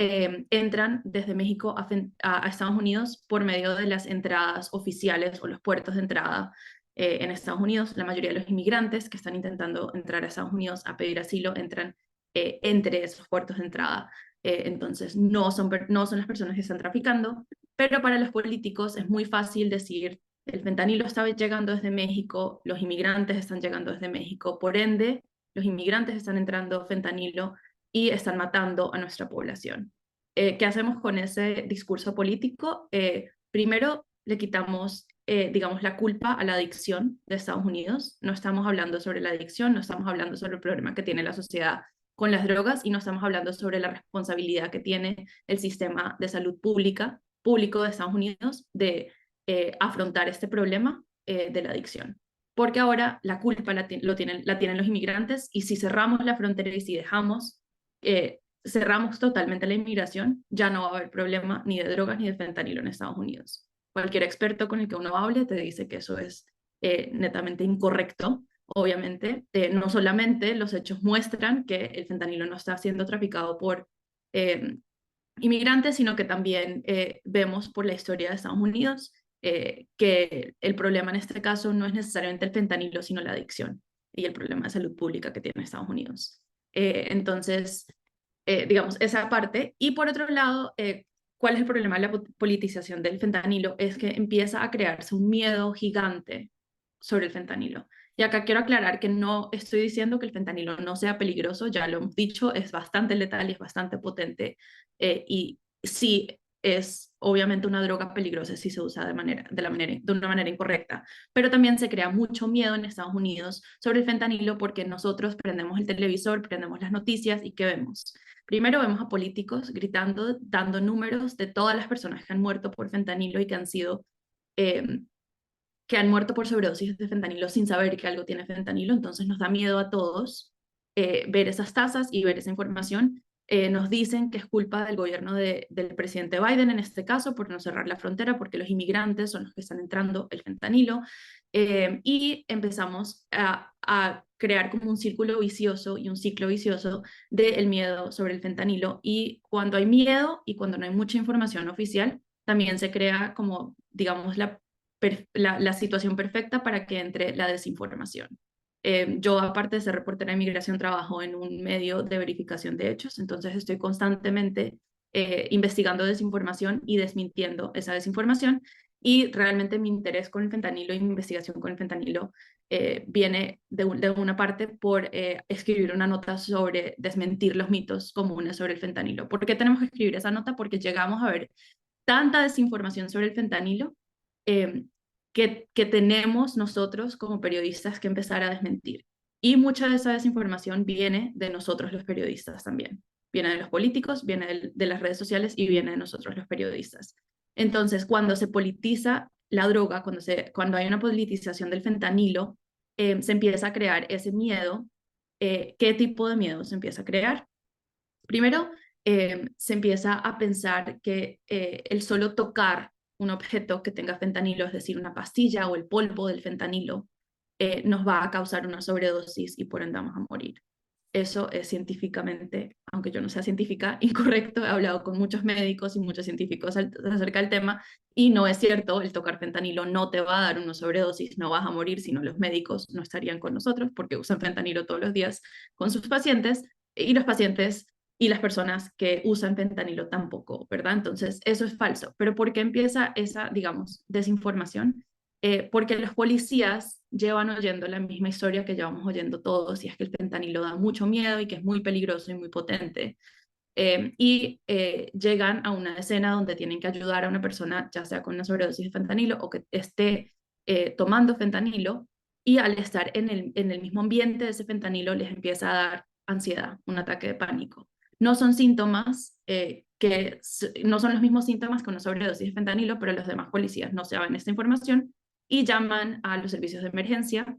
entran desde México a Estados Unidos por medio de las entradas oficiales o los puertos de entrada en Estados Unidos. La mayoría de los inmigrantes que están intentando entrar a Estados Unidos a pedir asilo entran entre esos puertos de entrada. Entonces, no son las personas que están traficando, pero para los políticos es muy fácil decir, el fentanilo está llegando desde México, los inmigrantes están llegando desde México, por ende, los inmigrantes están entrando fentanilo y están matando a nuestra población. ¿Qué hacemos con ese discurso político? Primero, le quitamos, digamos, la culpa a la adicción de Estados Unidos. No estamos hablando sobre la adicción, no estamos hablando sobre el problema que tiene la sociedad con las drogas y no estamos hablando sobre la responsabilidad que tiene el sistema de salud público de Estados Unidos de afrontar este problema de la adicción. Porque ahora la culpa la tienen los inmigrantes y si cerramos la frontera y si cerramos totalmente la inmigración, ya no va a haber problema ni de drogas ni de fentanilo en Estados Unidos. Cualquier experto con el que uno hable te dice que eso es netamente incorrecto. Obviamente, no solamente los hechos muestran que el fentanilo no está siendo traficado por inmigrantes, sino que también vemos por la historia de Estados Unidos que el problema en este caso no es necesariamente el fentanilo, sino la adicción y el problema de salud pública que tiene Estados Unidos. Entonces, digamos, esa parte. Y por otro lado, ¿cuál es el problema de la politización del fentanilo? Es que empieza a crearse un miedo gigante sobre el fentanilo. Y acá quiero aclarar que no estoy diciendo que el fentanilo no sea peligroso, ya lo hemos dicho, es bastante letal y es bastante potente, y sí es obviamente una droga peligrosa si se usa de una manera incorrecta, pero también se crea mucho miedo en Estados Unidos sobre el fentanilo porque nosotros prendemos el televisor, prendemos las noticias y ¿qué vemos? Primero vemos a políticos gritando, dando números de todas las personas que han muerto por fentanilo y que han muerto por sobredosis de fentanilo sin saber que algo tiene fentanilo. Entonces nos da miedo a todos ver esas tasas y ver esa información. Nos dicen que es culpa del gobierno del presidente Biden en este caso por no cerrar la frontera, porque los inmigrantes son los que están entrando el fentanilo, y empezamos a crear como un círculo vicioso y un ciclo vicioso del miedo sobre el fentanilo, y cuando hay miedo y cuando no hay mucha información oficial, también se crea como, digamos, la situación perfecta para que entre la desinformación. Yo, aparte de ser reportera de migración, trabajo en un medio de verificación de hechos, entonces estoy constantemente investigando desinformación y desmintiendo esa desinformación. Y realmente mi interés con el fentanilo y mi investigación con el fentanilo viene de una parte por escribir una nota sobre desmentir los mitos comunes sobre el fentanilo. ¿Por qué tenemos que escribir esa nota? Porque llegamos a ver tanta desinformación sobre el fentanilo eh, que tenemos nosotros como periodistas que empezar a desmentir. Y mucha de esa desinformación viene de nosotros los periodistas también. Viene de los políticos, viene de las redes sociales y viene de nosotros los periodistas. Entonces, cuando se politiza la droga, cuando hay una politización del fentanilo, se empieza a crear ese miedo. ¿Qué tipo de miedo se empieza a crear? Primero, se empieza a pensar que el solo tocar un objeto que tenga fentanilo, es decir, una pastilla o el polvo del fentanilo, nos va a causar una sobredosis y por ende vamos a morir. Eso es científicamente, aunque yo no sea científica, incorrecto. He hablado con muchos médicos y muchos científicos acerca del tema y no es cierto, el tocar fentanilo no te va a dar una sobredosis, no vas a morir, sino los médicos no estarían con nosotros porque usan fentanilo todos los días con sus pacientes y los pacientes y las personas que usan fentanilo tampoco, ¿verdad? Entonces, eso es falso. Pero ¿por qué empieza esa, digamos, desinformación? Porque los policías llevan oyendo la misma historia que llevamos oyendo todos, y es que el fentanilo da mucho miedo y que es muy peligroso y muy potente. Llegan a una escena donde tienen que ayudar a una persona, ya sea con una sobredosis de fentanilo o que esté tomando fentanilo, y al estar en el mismo ambiente de ese fentanilo les empieza a dar ansiedad, un ataque de pánico. No son síntomas no son los mismos síntomas que una sobredosis de fentanilo, pero los demás policías no saben esta información y llaman a los servicios de emergencia.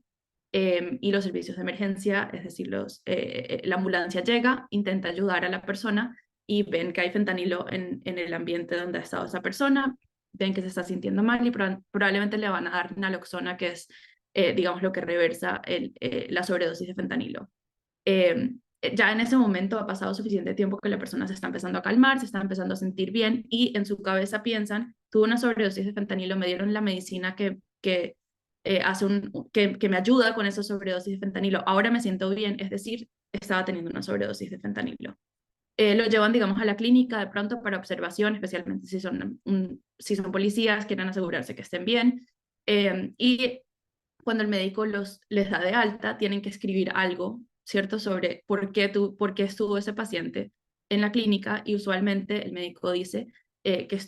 Y los servicios de emergencia, es decir, la ambulancia llega, intenta ayudar a la persona y ven que hay fentanilo en el ambiente donde ha estado esa persona, ven que se está sintiendo mal y probablemente le van a dar naloxona, que es, digamos, lo que reversa la sobredosis de fentanilo. Ya en ese momento ha pasado suficiente tiempo que la persona se está empezando a calmar, se está empezando a sentir bien y en su cabeza piensan, tuve una sobredosis de fentanilo, me dieron la medicina que me ayuda con esa sobredosis de fentanilo, ahora me siento bien, es decir, estaba teniendo una sobredosis de fentanilo. Lo llevan, digamos, a la clínica de pronto para observación, especialmente si son policías, quieren asegurarse que estén bien. Y cuando el médico les da de alta, tienen que escribir algo, ¿cierto?, sobre por qué estuvo ese paciente en la clínica, y usualmente el médico dice que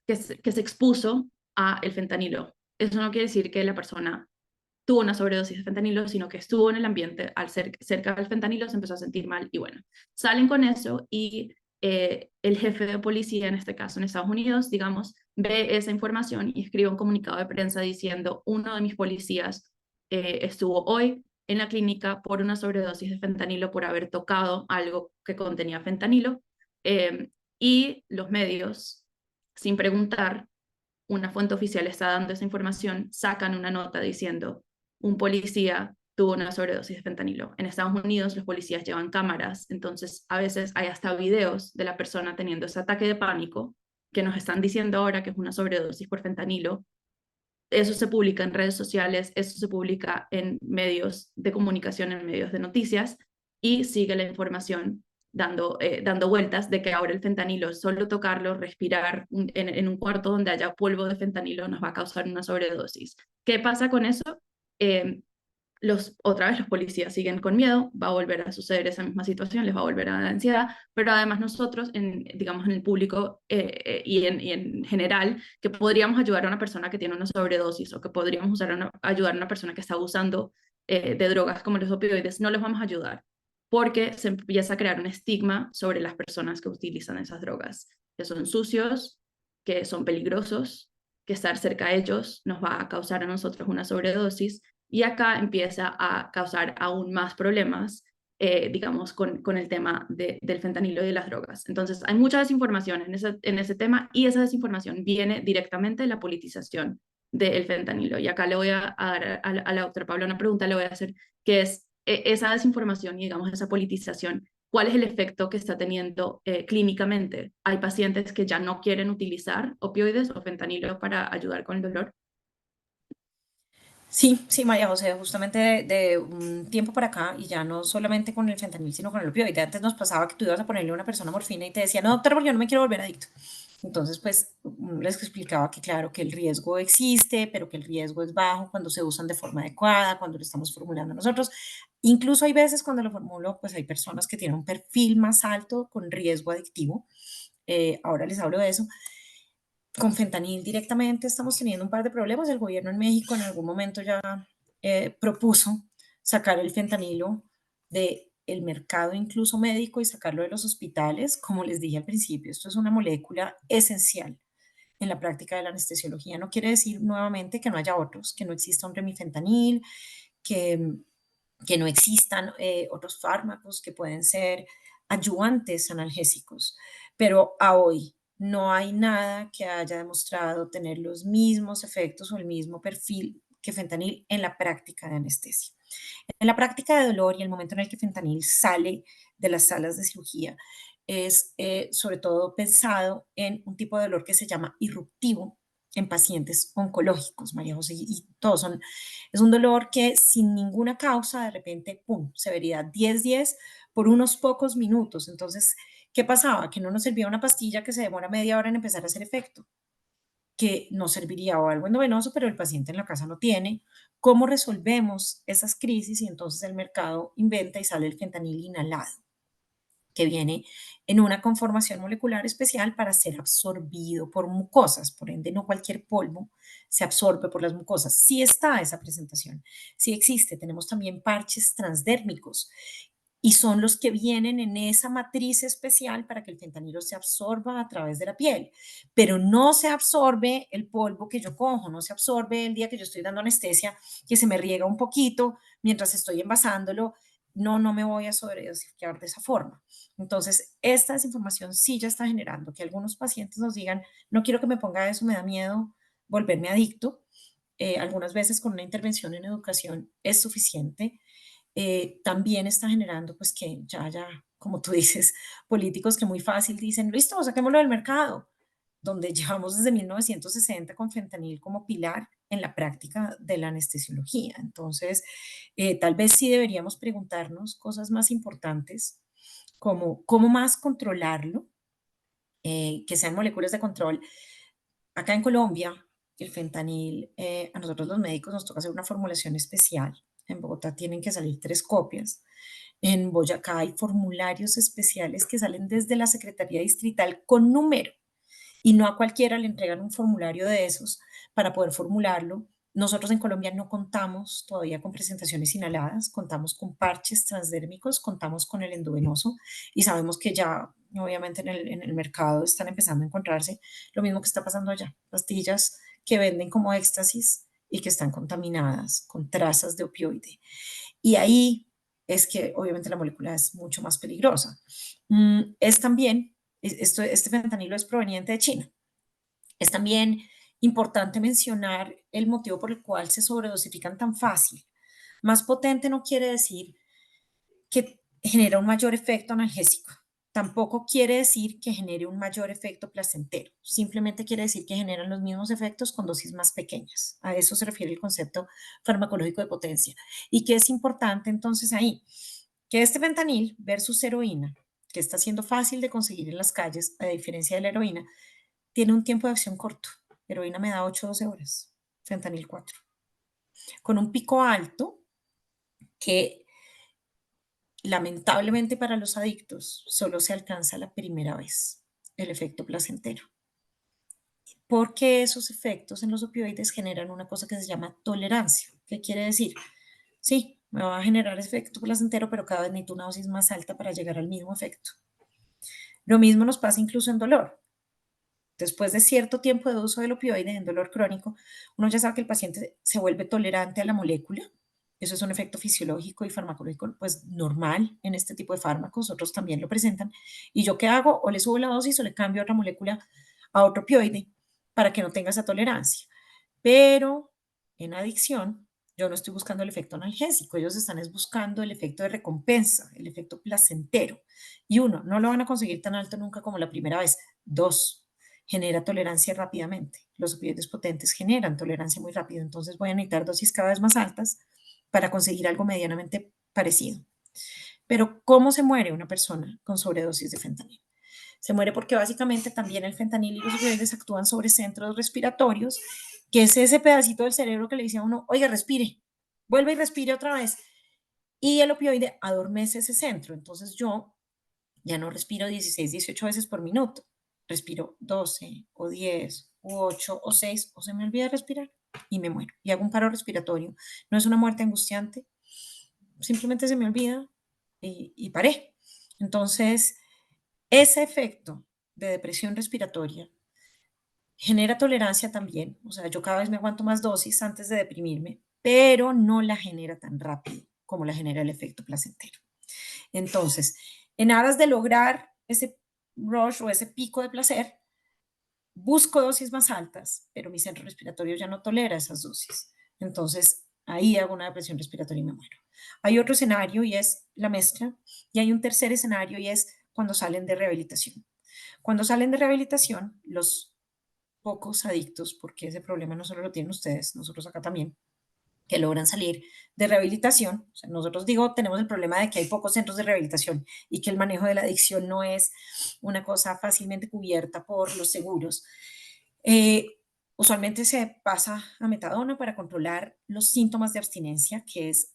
se expuso a el fentanilo. Eso no quiere decir que la persona tuvo una sobredosis de fentanilo, sino que estuvo en el ambiente, al ser cerca del fentanilo se empezó a sentir mal y bueno, salen con eso y el jefe de policía, en este caso en Estados Unidos, digamos, ve esa información y escribe un comunicado de prensa diciendo: uno de mis policías estuvo hoy en la clínica por una sobredosis de fentanilo, por haber tocado algo que contenía fentanilo, y los medios, sin preguntar, una fuente oficial está dando esa información, sacan una nota diciendo: un policía tuvo una sobredosis de fentanilo. En Estados Unidos los policías llevan cámaras, entonces a veces hay hasta videos de la persona teniendo ese ataque de pánico que nos están diciendo ahora que es una sobredosis por fentanilo. Eso se publica en redes sociales, eso se publica en medios de comunicación, en medios de noticias, y sigue la información dando vueltas de que ahora el fentanilo, solo tocarlo, respirar en un cuarto donde haya polvo de fentanilo nos va a causar una sobredosis. ¿Qué pasa con eso? Otra vez los policías siguen con miedo, va a volver a suceder esa misma situación, les va a volver a dar ansiedad, pero además nosotros, digamos, en el público y en general, que podríamos ayudar a una persona que tiene una sobredosis o que podríamos ayudar a una persona que está abusando de drogas como los opioides, no les vamos a ayudar porque se empieza a crear un estigma sobre las personas que utilizan esas drogas, que son sucios, que son peligrosos, que estar cerca de ellos nos va a causar a nosotros una sobredosis. Y acá empieza a causar aún más problemas, digamos, con el tema del fentanilo y de las drogas. Entonces, hay mucha desinformación en ese tema, y esa desinformación viene directamente de la politización del fentanilo. Y acá le voy a dar a la doctora Paula una pregunta, le voy a hacer, que es esa desinformación y, digamos, esa politización, ¿cuál es el efecto que está teniendo clínicamente? ¿Hay pacientes que ya no quieren utilizar opioides o fentanilo para ayudar con el dolor? Sí, sí, María José, justamente de un tiempo para acá, y ya no solamente con el fentanil, sino con el opioide. Antes nos pasaba que tú ibas a ponerle a una persona morfina y te decía, no, doctor, porque yo no me quiero volver adicto. Entonces, pues les explicaba que claro, que el riesgo existe, pero que el riesgo es bajo cuando se usan de forma adecuada, cuando lo estamos formulando nosotros. Incluso hay veces cuando lo formulo, pues hay personas que tienen un perfil más alto con riesgo adictivo. Ahora les hablo de eso. Con fentanil directamente estamos teniendo un par de problemas. El gobierno en México en algún momento ya propuso sacar el fentanilo del mercado incluso médico y sacarlo de los hospitales. Como les dije al principio, esto es una molécula esencial en la práctica de la anestesiología. No quiere decir nuevamente que no haya otros, que no exista un remifentanil, que, que no existan otros fármacos que pueden ser ayudantes analgésicos, pero a hoy no hay nada que haya demostrado tener los mismos efectos o el mismo perfil que fentanil en la práctica de anestesia. En la práctica de dolor y el momento en el que fentanil sale de las salas de cirugía es sobre todo pensado en un tipo de dolor que se llama irruptivo en pacientes oncológicos, María José, y todos son, es un dolor que sin ninguna causa de repente, ¡pum!, severidad 10-10 por unos pocos minutos. Entonces, ¿qué pasaba? Que no nos servía una pastilla que se demora media hora en empezar a hacer efecto, que nos serviría o algo endovenoso, pero el paciente en la casa no tiene. ¿Cómo resolvemos esas crisis? Y entonces el mercado inventa y sale el fentanil inhalado, que viene en una conformación molecular especial para ser absorbido por mucosas, por ende no cualquier polvo se absorbe por las mucosas. Sí está esa presentación, sí existe. Tenemos también parches transdérmicos y son los que vienen en esa matriz especial para que el fentanilo se absorba a través de la piel, pero no se absorbe el polvo que yo cojo, no se absorbe el día que yo estoy dando anestesia, que se me riega un poquito mientras estoy envasándolo. No, no me voy a sobredosificar de esa forma. Entonces, esta desinformación sí ya está generando que algunos pacientes nos digan, no quiero que me ponga eso, me da miedo volverme adicto. Algunas veces con una intervención en educación es suficiente. También está generando pues que ya haya, como tú dices, políticos que muy fácil dicen, listo, saquémoslo del mercado, donde llevamos desde 1960 con fentanil como pilar en la práctica de la anestesiología. Entonces, tal vez sí deberíamos preguntarnos cosas más importantes, como cómo más controlarlo, que sean moléculas de control. Acá en Colombia, el fentanil, a nosotros los médicos nos toca hacer una formulación especial. En Bogotá tienen que salir 3 copias. En Boyacá hay formularios especiales que salen desde la Secretaría Distrital con número y no a cualquiera le entregan un formulario de esos para poder formularlo. Nosotros en Colombia no contamos todavía con presentaciones inhaladas, contamos con parches transdérmicos, contamos con el endovenoso y sabemos que ya obviamente en el mercado están empezando a encontrarse lo mismo que está pasando allá, pastillas que venden como éxtasis y que están contaminadas con trazas de opioide. Y ahí es que obviamente la molécula es mucho más peligrosa. Es también, este fentanilo es proveniente de China. Es también importante mencionar el motivo por el cual se sobredosifican tan fácil. Más potente no quiere decir que genera un mayor efecto analgésico. Tampoco quiere decir que genere un mayor efecto placentero. Simplemente quiere decir que generan los mismos efectos con dosis más pequeñas. A eso se refiere el concepto farmacológico de potencia. ¿Y qué es importante entonces ahí? Que este fentanil versus heroína, que está siendo fácil de conseguir en las calles, a diferencia de la heroína, tiene un tiempo de acción corto. Heroína me da 8-12 horas, fentanil 4. Con un pico alto que lamentablemente para los adictos solo se alcanza la primera vez, el efecto placentero. Porque esos efectos en los opioides generan una cosa que se llama tolerancia. ¿Qué quiere decir? Sí, me va a generar efecto placentero, pero cada vez necesito una dosis más alta para llegar al mismo efecto. Lo mismo nos pasa incluso en dolor. Después de cierto tiempo de uso del opioide en dolor crónico, uno ya sabe que el paciente se vuelve tolerante a la molécula. Eso es un efecto fisiológico y farmacológico pues normal en este tipo de fármacos, otros también lo presentan. ¿Y yo qué hago? O le subo la dosis o le cambio otra molécula a otro opioide para que no tenga esa tolerancia. Pero en adicción, yo no estoy buscando el efecto analgésico, ellos están buscando el efecto de recompensa, el efecto placentero. Y uno, no lo van a conseguir tan alto nunca como la primera vez. Dos, genera tolerancia rápidamente. Los opioides potentes generan tolerancia muy rápido, entonces voy a necesitar dosis cada vez más altas para conseguir algo medianamente parecido. Pero ¿cómo se muere una persona con sobredosis de fentanilo? Se muere porque básicamente también el fentanilo y los opioides actúan sobre centros respiratorios, que es ese pedacito del cerebro que le dice a uno, oiga, respire, vuelve y respire otra vez. Y el opioide adormece ese centro. Entonces yo ya no respiro 16, 18 veces por minuto. Respiro 12 o 10 u 8 o 6 o se me olvida respirar y me muero. Y hago un paro respiratorio. No es una muerte angustiante, simplemente se me olvida y paré. Entonces, ese efecto de depresión respiratoria genera tolerancia también. O sea, yo cada vez me aguanto más dosis antes de deprimirme, pero no la genera tan rápido como la genera el efecto placentero. Entonces, en aras de lograr ese rush o ese pico de placer, busco dosis más altas, pero mi centro respiratorio ya no tolera esas dosis. Entonces, ahí hago una depresión respiratoria y me muero. Hay otro escenario y es la mezcla, y hay un tercer escenario y es cuando salen de rehabilitación. Cuando salen de rehabilitación, los pocos adictos, porque ese problema no solo lo tienen ustedes, nosotros acá también, que logran salir de rehabilitación. O sea, nosotros tenemos el problema de que hay pocos centros de rehabilitación y que el manejo de la adicción no es una cosa fácilmente cubierta por los seguros. Eh, Usualmente se pasa a metadona para controlar los síntomas de abstinencia, que es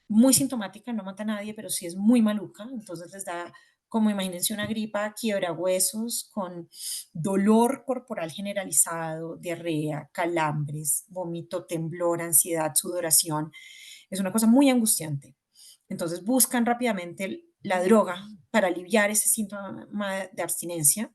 muy sintomática, no mata a nadie, pero sí es muy maluca. Entonces les da, como imagínense, una gripa, quiebra huesos, con dolor corporal generalizado, diarrea, calambres, vómito, temblor, ansiedad, sudoración. Es una cosa muy angustiante. Entonces buscan rápidamente la droga para aliviar ese síntoma de abstinencia.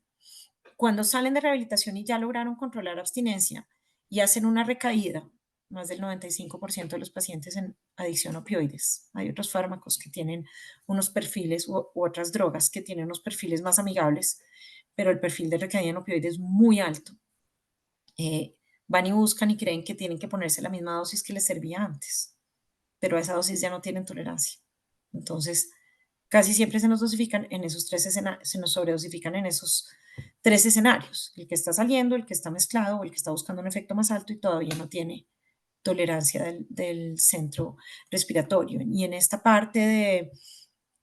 Cuando salen de rehabilitación y ya lograron controlar la abstinencia y hacen una recaída, más del 95% de los pacientes en adicción a opioides. Hay otros fármacos que tienen unos perfiles u otras drogas que tienen unos perfiles más amigables, pero el perfil de recaída en opioides es muy alto. Van y buscan y creen que tienen que ponerse la misma dosis que les servía antes, pero a esa dosis ya no tienen tolerancia. Entonces, casi siempre se nos dosifican en esos se nos sobredosifican en esos tres escenarios: el que está saliendo, el que está mezclado o el que está buscando un efecto más alto y todavía no tiene tolerancia del centro respiratorio. Y en esta parte de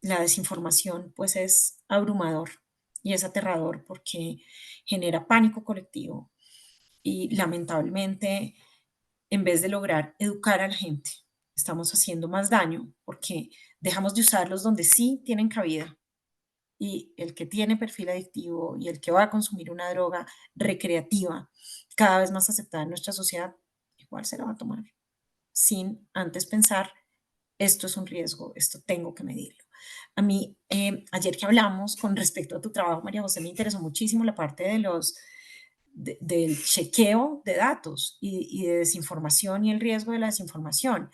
la desinformación, pues es abrumador y es aterrador porque genera pánico colectivo y lamentablemente, en vez de lograr educar a la gente, estamos haciendo más daño porque dejamos de usarlos donde sí tienen cabida. Y el que tiene perfil adictivo y el que va a consumir una droga recreativa, cada vez más aceptada en nuestra sociedad, igual se la va a tomar sin antes pensar, esto es un riesgo, esto tengo que medirlo. A mí, ayer que hablamos con respecto a tu trabajo, María José, me interesó muchísimo la parte del chequeo de datos y de desinformación y el riesgo de la desinformación.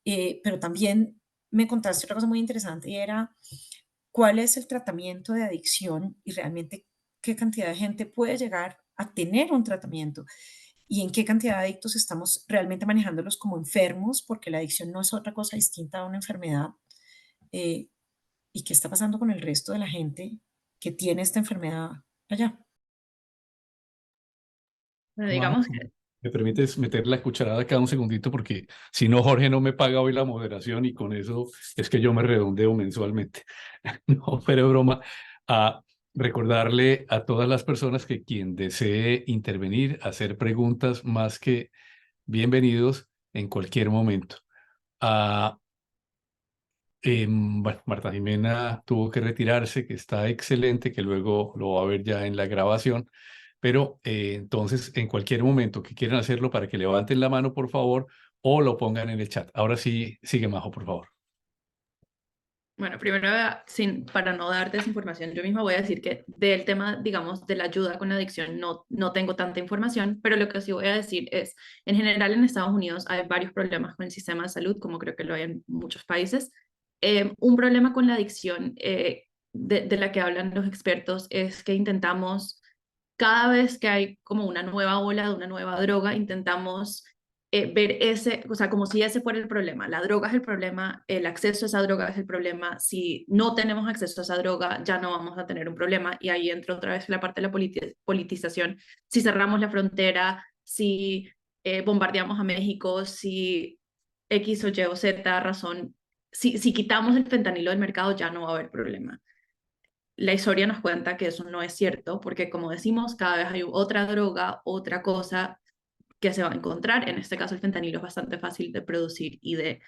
Pero también me contaste otra cosa muy interesante y era cuál es el tratamiento de adicción y realmente qué cantidad de gente puede llegar a tener un tratamiento y en qué cantidad de adictos estamos realmente manejándolos como enfermos, porque la adicción no es otra cosa distinta a una enfermedad. eh, y qué está pasando con el resto de la gente que tiene esta enfermedad allá. Bueno, Juan, digamos que ¿me permites meter la cucharada acá un segundito? Porque si no, Jorge no me paga hoy la moderación y con eso es que yo me redondeo mensualmente. No, pero broma. A recordarle a todas las personas que quien desee intervenir, hacer preguntas, más que bienvenidos en cualquier momento. Ah, bueno, Marta Jimena tuvo que retirarse, que está excelente, que luego lo va a ver ya en la grabación. Pero entonces, en cualquier momento que quieran hacerlo, para que levanten la mano, por favor, o lo pongan en el chat. Ahora sí, sigue Majo, por favor. bueno, primero, para no dar desinformación, yo misma voy a decir que del tema, digamos, de la ayuda con la adicción, no tengo tanta información, pero lo que sí voy a decir es, en general en Estados Unidos hay varios problemas con el sistema de salud, como creo que lo hay en muchos países. Un problema con la adicción de la que hablan los expertos es que intentamos, cada vez que hay como una nueva ola de una nueva droga, intentamos ver ese, o sea, como si ese fuera el problema. La droga es el problema, el acceso a esa droga es el problema. Si no tenemos acceso a esa droga, ya no vamos a tener un problema. Y ahí entra otra vez la parte de la politización. Si cerramos la frontera, si bombardeamos a México, si X o Y o Z razón, si quitamos el fentanilo del mercado, ya no va a haber problema. La historia nos cuenta que eso no es cierto, porque como decimos, cada vez hay otra droga, otra cosa que se va a encontrar. En este caso, el fentanilo es bastante fácil de producir y de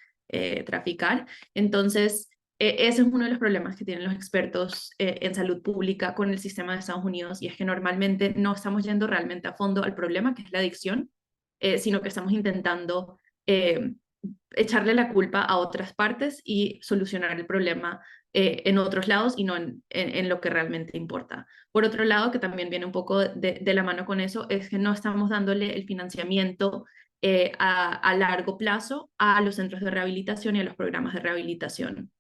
traficar. Entonces, ese es uno de los problemas que tienen los expertos en salud pública con el sistema de Estados Unidos, y es que normalmente no estamos yendo realmente a fondo al problema, que es la adicción, sino que estamos intentando echarle la culpa a otras partes y solucionar el problema en otros lados y no en lo que realmente importa. Por otro lado, que también viene un poco de la mano con eso, es que no estamos dándole el financiamiento a largo plazo a los centros de rehabilitación y a los programas de rehabilitación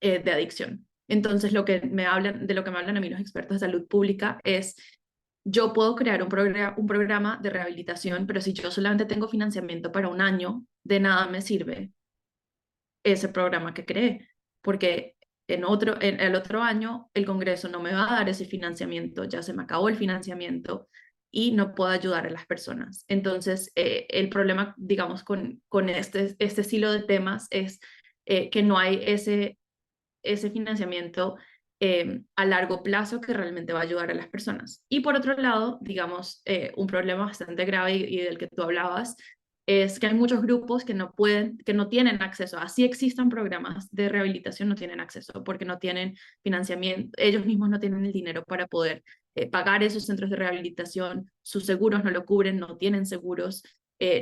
de adicción. Entonces, de lo que me hablan a mí los expertos de salud pública es: yo puedo crear un programa de rehabilitación, pero si yo solamente tengo financiamiento para un año, de nada me sirve ese programa que creé, porque en el otro año el Congreso no me va a dar ese financiamiento, ya se me acabó el financiamiento y no puedo ayudar a las personas. Entonces, el problema, digamos, con este estilo de temas es que no hay ese financiamiento a largo plazo que realmente va a ayudar a las personas. Y por otro lado, digamos, un problema bastante grave y del que tú hablabas, es que hay muchos grupos que no pueden, que no tienen acceso, así existan programas de rehabilitación, no tienen acceso porque no tienen financiamiento, ellos mismos no tienen el dinero para poder pagar esos centros de rehabilitación, sus seguros no lo cubren, no tienen seguros,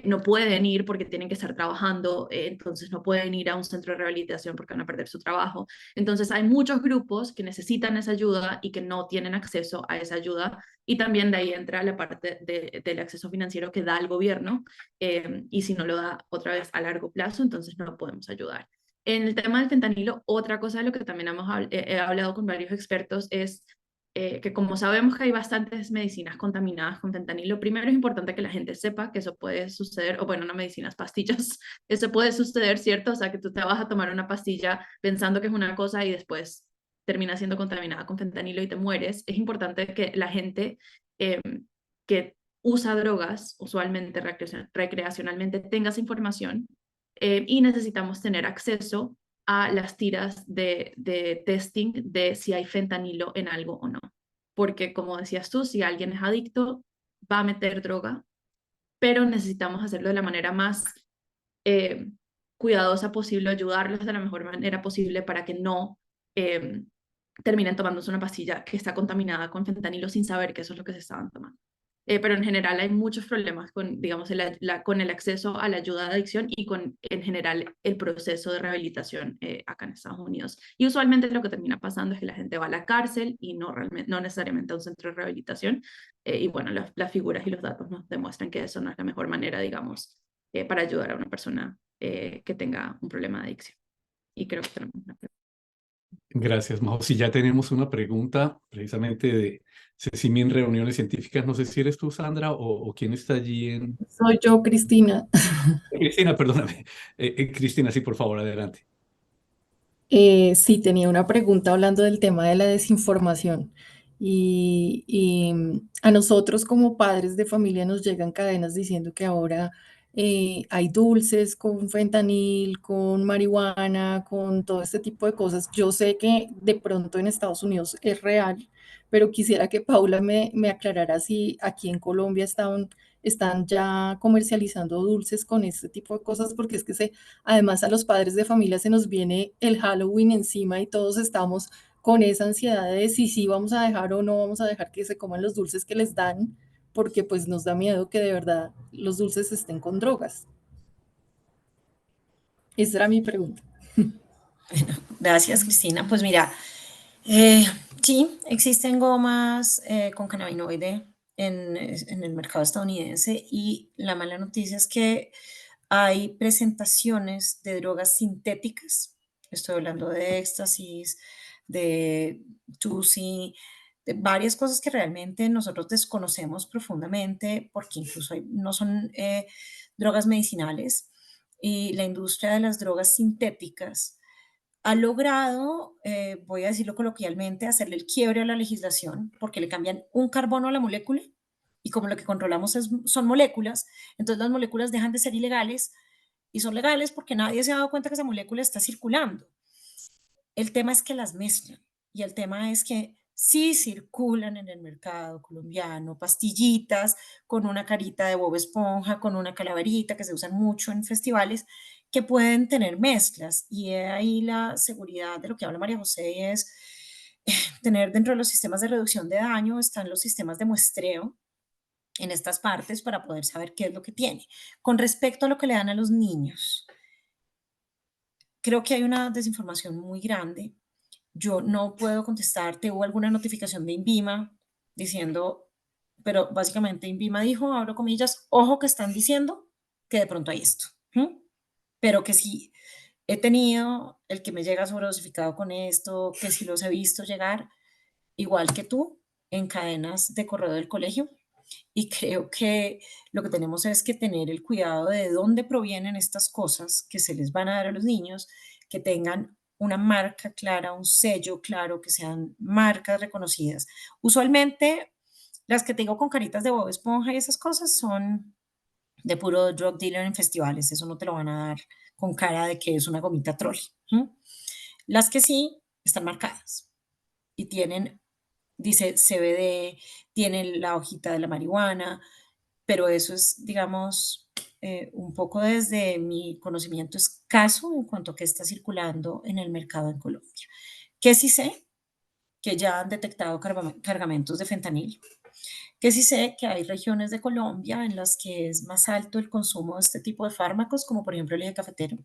no pueden ir porque tienen que estar trabajando, entonces no pueden ir a un centro de rehabilitación porque van a perder su trabajo. Entonces hay muchos grupos que necesitan esa ayuda y que no tienen acceso a esa ayuda, y también de ahí entra la parte del acceso financiero que da el gobierno, y si no lo da otra vez a largo plazo, entonces no podemos ayudar. En el tema del fentanilo, otra cosa de lo que también he hablado con varios expertos es que como sabemos que hay bastantes medicinas contaminadas con fentanilo, primero es importante que la gente sepa que eso puede suceder, o bueno, no medicinas, pastillas, eso puede suceder, ¿cierto? O sea, que tú te vas a tomar una pastilla pensando que es una cosa y después termina siendo contaminada con fentanilo y te mueres. Es importante que la gente que usa drogas, usualmente recreacionalmente, tenga esa información, y necesitamos tener acceso a las tiras de testing de si hay fentanilo en algo o no. Porque como decías tú, si alguien es adicto, va a meter droga, pero necesitamos hacerlo de la manera más eh, cuidadosa posible, ayudarlos de la mejor manera posible para que no terminen tomándose una pastilla que está contaminada con fentanilo sin saber que eso es lo que se estaban tomando. Pero en general hay muchos problemas con, digamos, con el acceso a la ayuda de adicción y con, en general, el proceso de rehabilitación acá en Estados Unidos. Y usualmente lo que termina pasando es que la gente va a la cárcel y no necesariamente a un centro de rehabilitación. Y bueno, las figuras y los datos nos demuestran que eso no es la mejor manera, digamos, para ayudar a una persona que tenga un problema de adicción. Y creo que tenemos una pregunta. Gracias, Majo. Si ya tenemos una pregunta precisamente de Cecimi en reuniones científicas, no sé si eres tú, Sandra, o quién está allí en... Soy yo, Cristina. Cristina, perdóname. Cristina, sí, por favor, adelante. Sí, tenía una pregunta hablando del tema de la desinformación. Y a nosotros como padres de familia nos llegan cadenas diciendo que ahora hay dulces con fentanil, con marihuana, con todo este tipo de cosas. Yo sé que de pronto en Estados Unidos es real, pero quisiera que Paula me aclarara si aquí en Colombia están ya comercializando dulces con este tipo de cosas, porque es que además a los padres de familia se nos viene el Halloween encima y todos estamos con esa ansiedad de si sí vamos a dejar o no vamos a dejar que se coman los dulces que les dan, porque pues nos da miedo que de verdad los dulces estén con drogas. Esa era mi pregunta. Gracias, Cristina. Pues mira, sí, existen gomas con cannabinoide en el mercado estadounidense, y la mala noticia es que hay presentaciones de drogas sintéticas. Estoy hablando de éxtasis, de tusi, varias cosas que realmente nosotros desconocemos profundamente, porque incluso no son drogas medicinales, y la industria de las drogas sintéticas ha logrado, voy a decirlo coloquialmente, hacerle el quiebre a la legislación, porque le cambian un carbono a la molécula, y como lo que controlamos son moléculas, entonces las moléculas dejan de ser ilegales y son legales porque nadie se ha dado cuenta que esa molécula está circulando. El tema es que las mezclan, y el tema es que sí circulan en el mercado colombiano pastillitas con una carita de Bob Esponja, con una calaverita, que se usan mucho en festivales, que pueden tener mezclas, y ahí la seguridad de lo que habla María José es tener dentro de los sistemas de reducción de daño, están los sistemas de muestreo en estas partes para poder saber qué es lo que tiene. Con respecto a lo que le dan a los niños, creo que hay una desinformación muy grande. Yo no puedo contestarte, hubo alguna notificación de INVIMA diciendo, pero básicamente INVIMA dijo, abro comillas, ojo que están diciendo que de pronto hay esto, pero que sí he tenido el que me llega sobredosificado con esto, que sí los he visto llegar, igual que tú, en cadenas de correo del colegio, y creo que lo que tenemos es que tener el cuidado de dónde provienen estas cosas que se les van a dar a los niños, que tengan una marca clara, un sello claro, que sean marcas reconocidas. Usualmente, las que tengo con caritas de Bob Esponja y esas cosas son de puro drug dealer en festivales. Eso no te lo van a dar con cara de que es una gomita troll. Las que sí están marcadas y tienen, dice CBD, tienen la hojita de la marihuana, pero eso es, digamos, un poco desde mi conocimiento escaso en cuanto a qué está circulando en el mercado en Colombia. Que sí sé que ya han detectado cargamentos de fentanil, que sí sé que hay regiones de Colombia en las que es más alto el consumo de este tipo de fármacos, como por ejemplo el eje cafetero,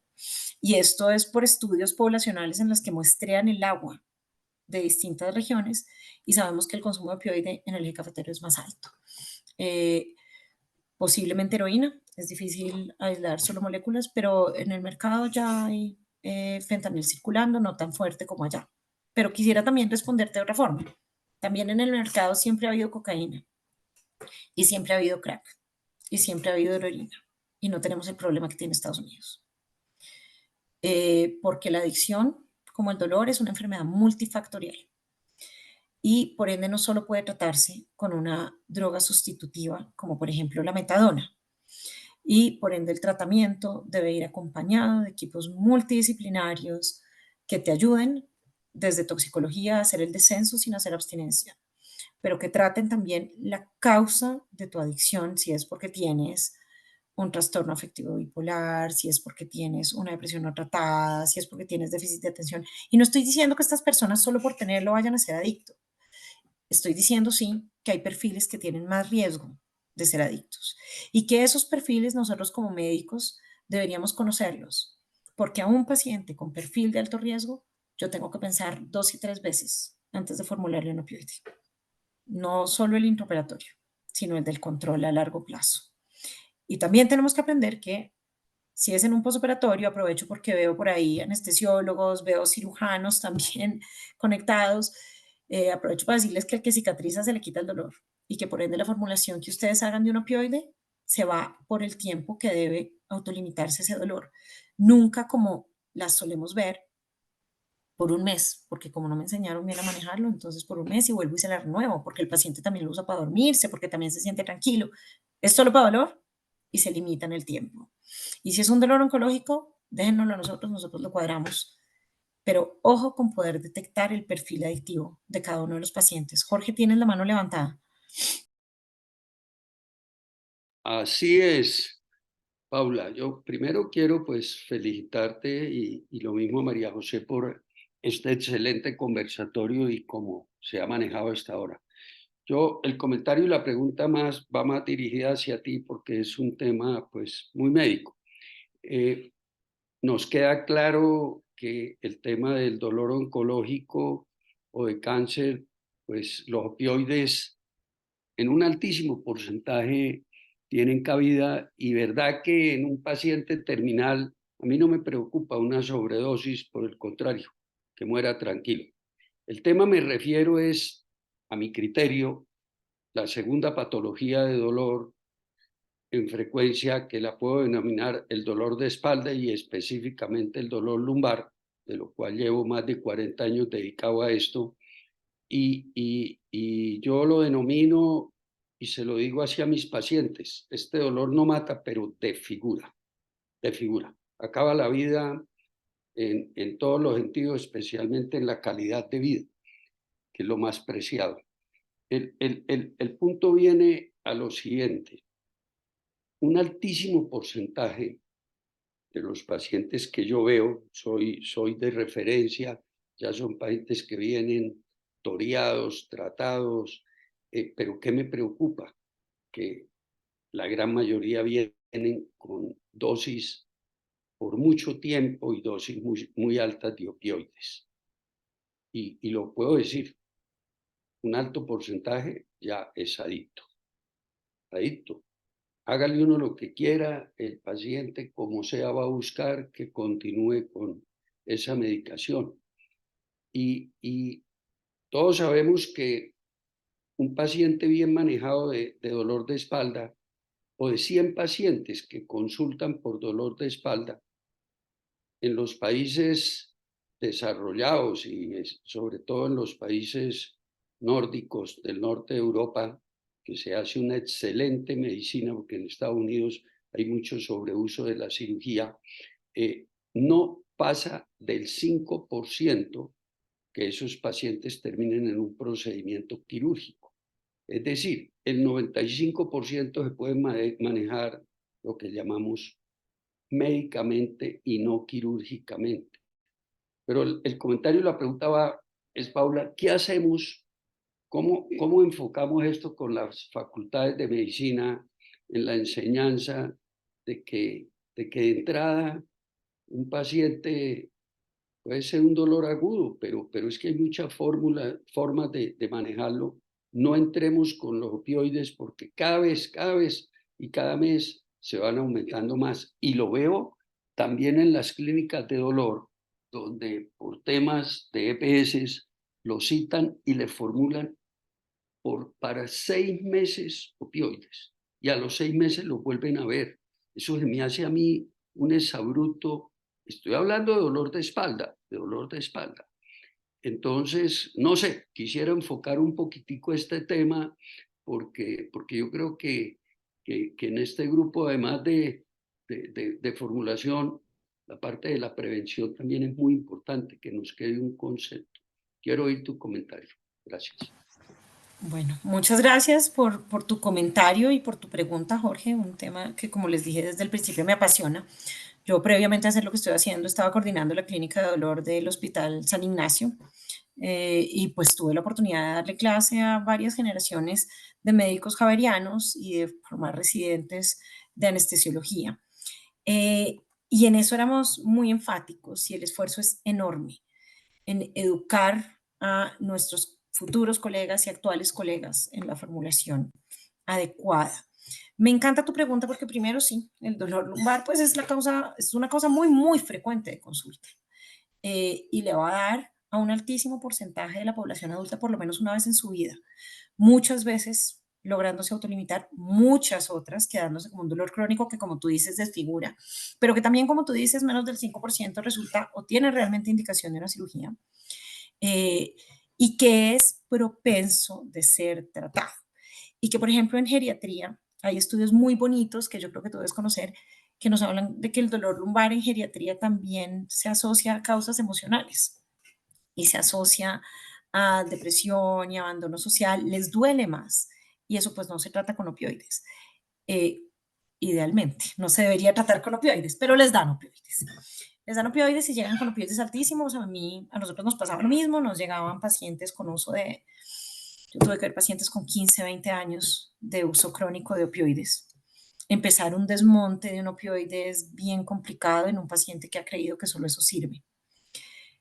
y esto es por estudios poblacionales en los que muestrean el agua de distintas regiones, y sabemos que el consumo de opioide en el eje cafetero es más alto. Posiblemente heroína, es difícil aislar solo moléculas, pero en el mercado ya hay fentanil circulando, no tan fuerte como allá. Pero quisiera también responderte de otra forma. También en el mercado siempre ha habido cocaína, y siempre ha habido crack, y siempre ha habido heroína, y no tenemos el problema que tiene Estados Unidos. Porque la adicción, como el dolor, es una enfermedad multifactorial, y por ende no solo puede tratarse con una droga sustitutiva, como por ejemplo la metadona, y por ende el tratamiento debe ir acompañado de equipos multidisciplinarios que te ayuden desde toxicología a hacer el descenso sin hacer abstinencia, pero que traten también la causa de tu adicción, si es porque tienes un trastorno afectivo bipolar, si es porque tienes una depresión no tratada, si es porque tienes déficit de atención. Y no estoy diciendo que estas personas solo por tenerlo vayan a ser adictos. Estoy diciendo sí que hay perfiles que tienen más riesgo de ser adictos, y que esos perfiles nosotros como médicos deberíamos conocerlos, porque a un paciente con perfil de alto riesgo yo tengo que pensar 2 y 3 veces antes de formularle un opioide. No solo el intraoperatorio, sino el del control a largo plazo. Y también tenemos que aprender que si es en un postoperatorio, aprovecho porque veo por ahí anestesiólogos, veo cirujanos también conectados, aprovecho para decirles que el que cicatriza se le quita el dolor, y que por ende la formulación que ustedes hagan de un opioide se va por el tiempo que debe autolimitarse ese dolor. Nunca como las solemos ver por un mes, porque como no me enseñaron bien a manejarlo, entonces por un mes y vuelvo y se la renuevo, porque el paciente también lo usa para dormirse, porque también se siente tranquilo. Es solo para dolor y se limita en el tiempo. Y si es un dolor oncológico, déjennoslo a nosotros, nosotros lo cuadramos. Pero ojo con poder detectar el perfil adictivo de cada uno de los pacientes. Jorge, tienes la mano levantada. Así es, Paula. Yo primero quiero pues felicitarte y lo mismo María José por este excelente conversatorio y cómo se ha manejado hasta ahora. Yo, el comentario y la pregunta va más dirigida hacia ti porque es un tema pues muy médico. Nos queda claro que el tema del dolor oncológico o de cáncer, pues los opioides en un altísimo porcentaje tienen cabida, y verdad que en un paciente terminal a mí no me preocupa una sobredosis, por el contrario, que muera tranquilo. El tema me refiero es a mi criterio, la segunda patología de dolor en frecuencia que la puedo denominar el dolor de espalda y específicamente el dolor lumbar, de lo cual llevo más de 40 años dedicado a esto. Y yo lo denomino, y se lo digo así a mis pacientes, este dolor no mata, pero desfigura, desfigura. Acaba la vida en todos los sentidos, especialmente en la calidad de vida, que es lo más preciado. El punto viene a lo siguiente. Un altísimo porcentaje de los pacientes que yo veo, soy de referencia, ya son pacientes que vienen toreados, tratados, pero ¿qué me preocupa? Que la gran mayoría vienen con dosis por mucho tiempo y dosis muy altas de opioides. Y lo puedo decir, un alto porcentaje ya es adicto. Adicto. Hágale uno lo que quiera, el paciente como sea va a buscar que continúe con esa medicación. Y todos sabemos que un paciente bien manejado de dolor de espalda o de 100 pacientes que consultan por dolor de espalda, en los países desarrollados y sobre todo en los países nórdicos del norte de Europa, que se hace una excelente medicina, porque en Estados Unidos hay mucho sobreuso de la cirugía, no pasa del 5% que esos pacientes terminen en un procedimiento quirúrgico. Es decir, el 95% se puede manejar lo que llamamos médicamente y no quirúrgicamente. Pero el comentario y la pregunta es, Paula, ¿qué hacemos? ¿Cómo enfocamos esto con las facultades de medicina en la enseñanza de que de entrada un paciente puede ser un dolor agudo, pero es que hay muchas formas de manejarlo? No entremos con los opioides porque cada vez y cada mes se van aumentando más. Y lo veo también en las clínicas de dolor, donde por temas de EPS lo citan y le formulan para 6 meses opioides. Y a los 6 meses lo vuelven a ver. Eso se me hace a mí un exabrupto. Estoy hablando de dolor de espalda, Entonces, no sé, quisiera enfocar un poquitico este tema porque yo creo que en este grupo, además de formulación, la parte de la prevención también es muy importante, que nos quede un concepto. Quiero oír tu comentario. Gracias. Bueno, muchas gracias por tu comentario y por tu pregunta, Jorge, un tema que, como les dije desde el principio, me apasiona. Yo, previamente a hacer lo que estoy haciendo, estaba coordinando la clínica de dolor del Hospital San Ignacio y pues tuve la oportunidad de darle clase a varias generaciones de médicos javerianos y de formar residentes de anestesiología. Y en eso éramos muy enfáticos y el esfuerzo es enorme en educar a nuestros futuros colegas y actuales colegas en la formulación adecuada. Me encanta tu pregunta porque primero sí, el dolor lumbar pues es una causa muy frecuente de consulta y le va a dar a un altísimo porcentaje de la población adulta por lo menos una vez en su vida. Muchas veces lográndose autolimitar, muchas otras quedándose como un dolor crónico que, como tú dices, desfigura, pero que también, como tú dices, menos del 5% resulta o tiene realmente indicación de una cirugía y que es propenso de ser tratado. Y que, por ejemplo, en geriatría hay estudios muy bonitos que yo creo que tú debes conocer, que nos hablan de que el dolor lumbar en geriatría también se asocia a causas emocionales y se asocia a depresión y abandono social, les duele más y eso pues no se trata con opioides. Idealmente, no se debería tratar con opioides, pero les dan opioides. Les dan opioides y llegan con opioides altísimos. A nosotros nos pasaba lo mismo, nos llegaban pacientes con uso de, yo tuve que ver pacientes con 15, 20 años de uso crónico de opioides. Empezar un desmonte de un opioide es bien complicado en un paciente que ha creído que solo eso sirve.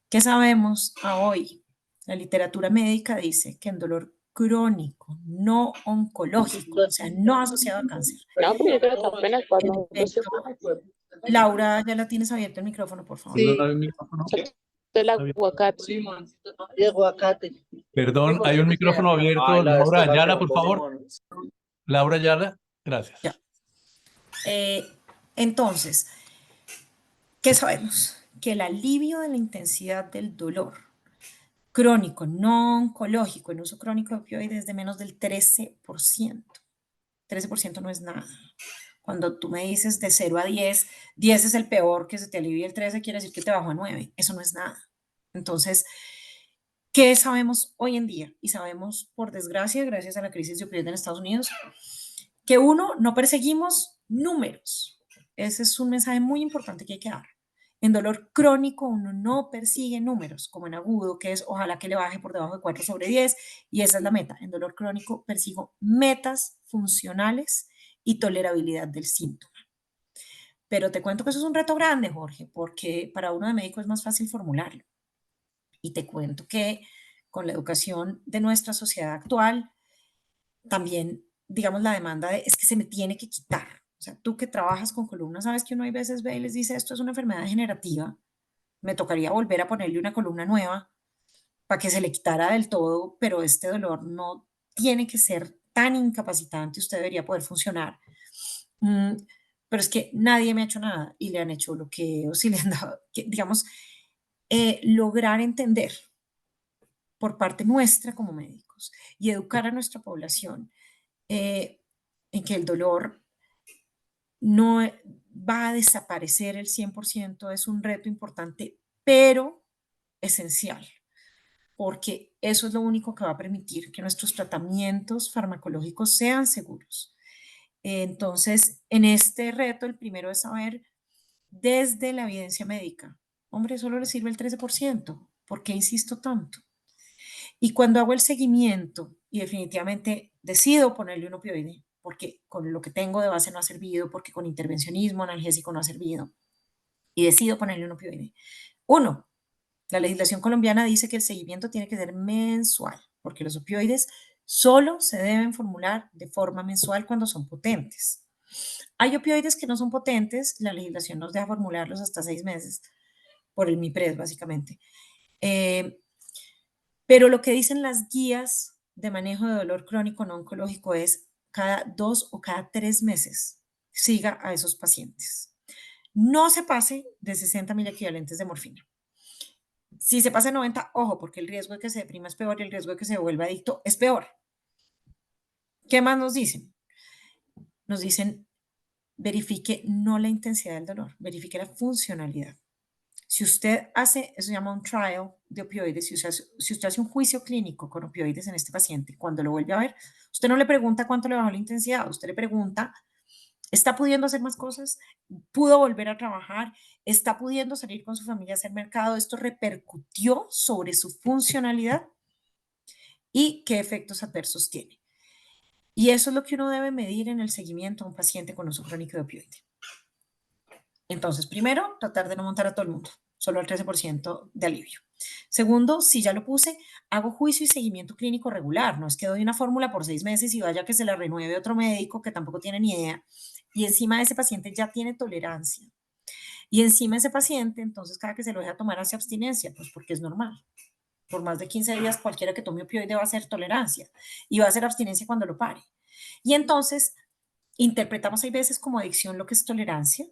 ¿Qué sabemos a hoy? La literatura médica dice que en dolor crónico, no oncológico, o sea, no asociado a cáncer. No, pero yo creo que apenas cuando Laura, ya la tienes abierto el micrófono, por favor. sí, el aguacate. De aguacate. Perdón, hay un micrófono abierto. Ay, la Laura descarga Ayala, quedó por un favor. poco- Laura Ayala, gracias. Ya. Entonces, ¿qué sabemos? Que el alivio de la intensidad del dolor crónico, no oncológico, en uso crónico de opioides es de menos del 13%. 13% no es nada. Cuando tú me dices de 0 a 10, 10 es el peor, que se te alivie el 13 quiere decir que te bajó a 9. Eso no es nada. Entonces, ¿qué sabemos hoy en día? Y sabemos, por desgracia, gracias a la crisis de opioides en Estados Unidos, que uno, no perseguimos números. Ese es un mensaje muy importante que hay que dar. En dolor crónico uno no persigue números, como en agudo, que es ojalá que le baje por debajo de 4/10, y esa es la meta. En dolor crónico persigo metas funcionales y tolerabilidad del síntoma. Pero te cuento que eso es un reto grande, Jorge, porque para uno de médico es más fácil formularlo. Y te cuento que con la educación de nuestra sociedad actual, también, digamos, la demanda es que se me tiene que quitar. O sea, tú que trabajas con columnas, sabes que uno hay veces ve y les dice, esto es una enfermedad degenerativa, me tocaría volver a ponerle una columna nueva para que se le quitara del todo, pero este dolor no tiene que ser tan incapacitante, usted debería poder funcionar. Pero es que nadie me ha hecho nada y le han hecho lo que, o si le han dado, que, digamos, lograr entender por parte nuestra como médicos y educar a nuestra población en que el dolor no va a desaparecer el 100%, es un reto importante, pero esencial, porque eso es lo único que va a permitir que nuestros tratamientos farmacológicos sean seguros. Entonces, en este reto, el primero es saber desde la evidencia médica, hombre, solo le sirve el 13%, ¿por qué insisto tanto? Y cuando hago el seguimiento y definitivamente decido ponerle un opioide, porque con lo que tengo de base no ha servido, porque con intervencionismo analgésico no ha servido, y decido ponerle un opioide. Uno, la legislación colombiana dice que el seguimiento tiene que ser mensual, porque los opioides solo se deben formular de forma mensual cuando son potentes. Hay opioides que no son potentes, la legislación nos deja formularlos hasta 6 meses, por el MIPRES básicamente. Pero lo que dicen las guías de manejo de dolor crónico no oncológico es cada 2 o cada 3 meses siga a esos pacientes. No se pase de 60.000 equivalentes de morfina. Si se pasa de 90, ojo, porque el riesgo de que se deprima es peor y el riesgo de que se vuelva adicto es peor. ¿Qué más nos dicen? Nos dicen, verifique no la intensidad del dolor, verifique la funcionalidad. Si usted hace, eso se llama un trial de opioides, si usted hace un juicio clínico con opioides en este paciente, cuando lo vuelve a ver, usted no le pregunta cuánto le bajó la intensidad, usted le pregunta, ¿está pudiendo hacer más cosas? ¿Pudo volver a trabajar? ¿Está pudiendo salir con su familia a hacer mercado? ¿Esto repercutió sobre su funcionalidad? ¿Y qué efectos adversos tiene? Y eso es lo que uno debe medir en el seguimiento a un paciente con uso crónico de opioide. Entonces, primero, tratar de no montar a todo el mundo, solo el 13% de alivio. Segundo, si ya lo puse, hago juicio y seguimiento clínico regular. No es que doy una fórmula por 6 meses y vaya que se la renueve otro médico que tampoco tiene ni idea. Y encima de ese paciente ya tiene tolerancia. Y encima de ese paciente, entonces cada que se lo deja tomar hace abstinencia, pues porque es normal. Por más de 15 días, cualquiera que tome opioide va a hacer tolerancia y va a hacer abstinencia cuando lo pare. Y entonces, interpretamos hay veces como adicción lo que es tolerancia.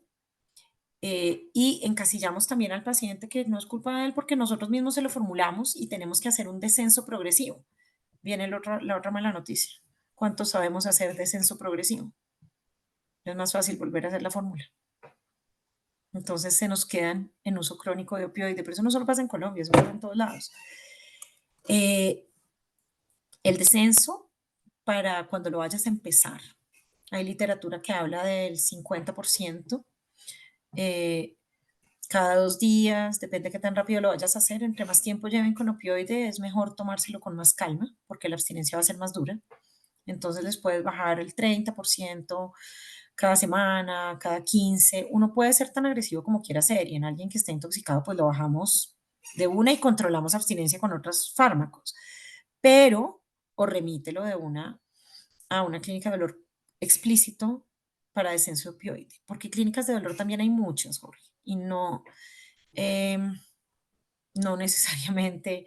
Y encasillamos también al paciente que no es culpa de él porque nosotros mismos se lo formulamos y tenemos que hacer un descenso progresivo. Viene la otra mala noticia. ¿Cuánto sabemos hacer descenso progresivo? Es más fácil volver a hacer la fórmula. Entonces se nos quedan en uso crónico de opioide, pero eso no solo pasa en Colombia, eso pasa en todos lados. El descenso para cuando lo vayas a empezar. Hay literatura que habla del 50%. Cada 2 días, depende de qué tan rápido lo vayas a hacer, entre más tiempo lleven con opioide, es mejor tomárselo con más calma, porque la abstinencia va a ser más dura. Entonces les puedes bajar el 30% cada semana, cada 15. Uno puede ser tan agresivo como quiera ser, y en alguien que esté intoxicado, pues lo bajamos de una y controlamos abstinencia con otros fármacos. Pero, o remítelo de una a una clínica de dolor explícito para descenso de opioide, porque clínicas de dolor también hay muchas, Jorge, y no necesariamente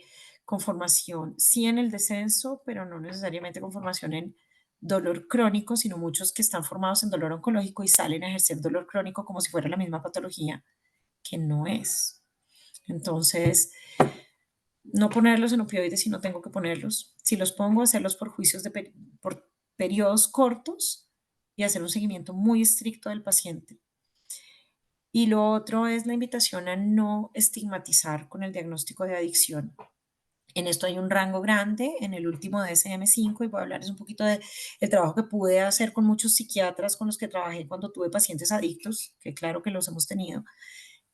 con formación, sí en el descenso, pero no necesariamente con formación en dolor crónico, sino muchos que están formados en dolor oncológico y salen a ejercer dolor crónico como si fuera la misma patología, que no es. Entonces, no ponerlos en opioides si no tengo que ponerlos. Si los pongo, hacerlos por juicios por periodos cortos y hacer un seguimiento muy estricto del paciente. Y lo otro es la invitación a no estigmatizar con el diagnóstico de adicción. En esto hay un rango grande, en el último DSM-5, y voy a hablarles un poquito del trabajo que pude hacer con muchos psiquiatras con los que trabajé cuando tuve pacientes adictos, que claro que los hemos tenido.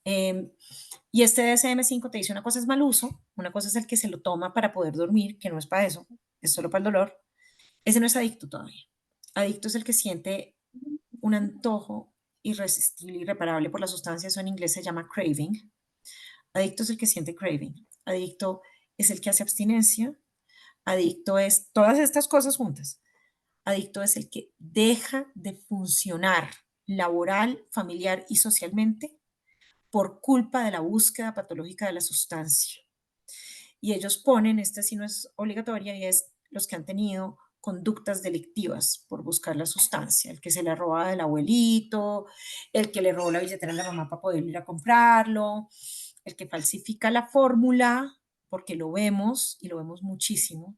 Y este DSM-5 te dice una cosa es mal uso, una cosa es el que se lo toma para poder dormir, que no es para eso, es solo para el dolor. Ese no es adicto todavía. Adicto es el que siente un antojo irresistible, irreparable por la sustancia, eso en inglés se llama craving. Adicto es el que siente craving. Adicto es el que hace abstinencia. Adicto es todas estas cosas juntas. Adicto es el que deja de funcionar laboral, familiar y socialmente por culpa de la búsqueda patológica de la sustancia. Y ellos ponen, esta sí no es obligatoria, y es los que han tenido conductas delictivas por buscar la sustancia, el que se la roba del abuelito, el que le robó la billetera a la mamá para poder ir a comprarlo, el que falsifica la fórmula, porque lo vemos y lo vemos muchísimo.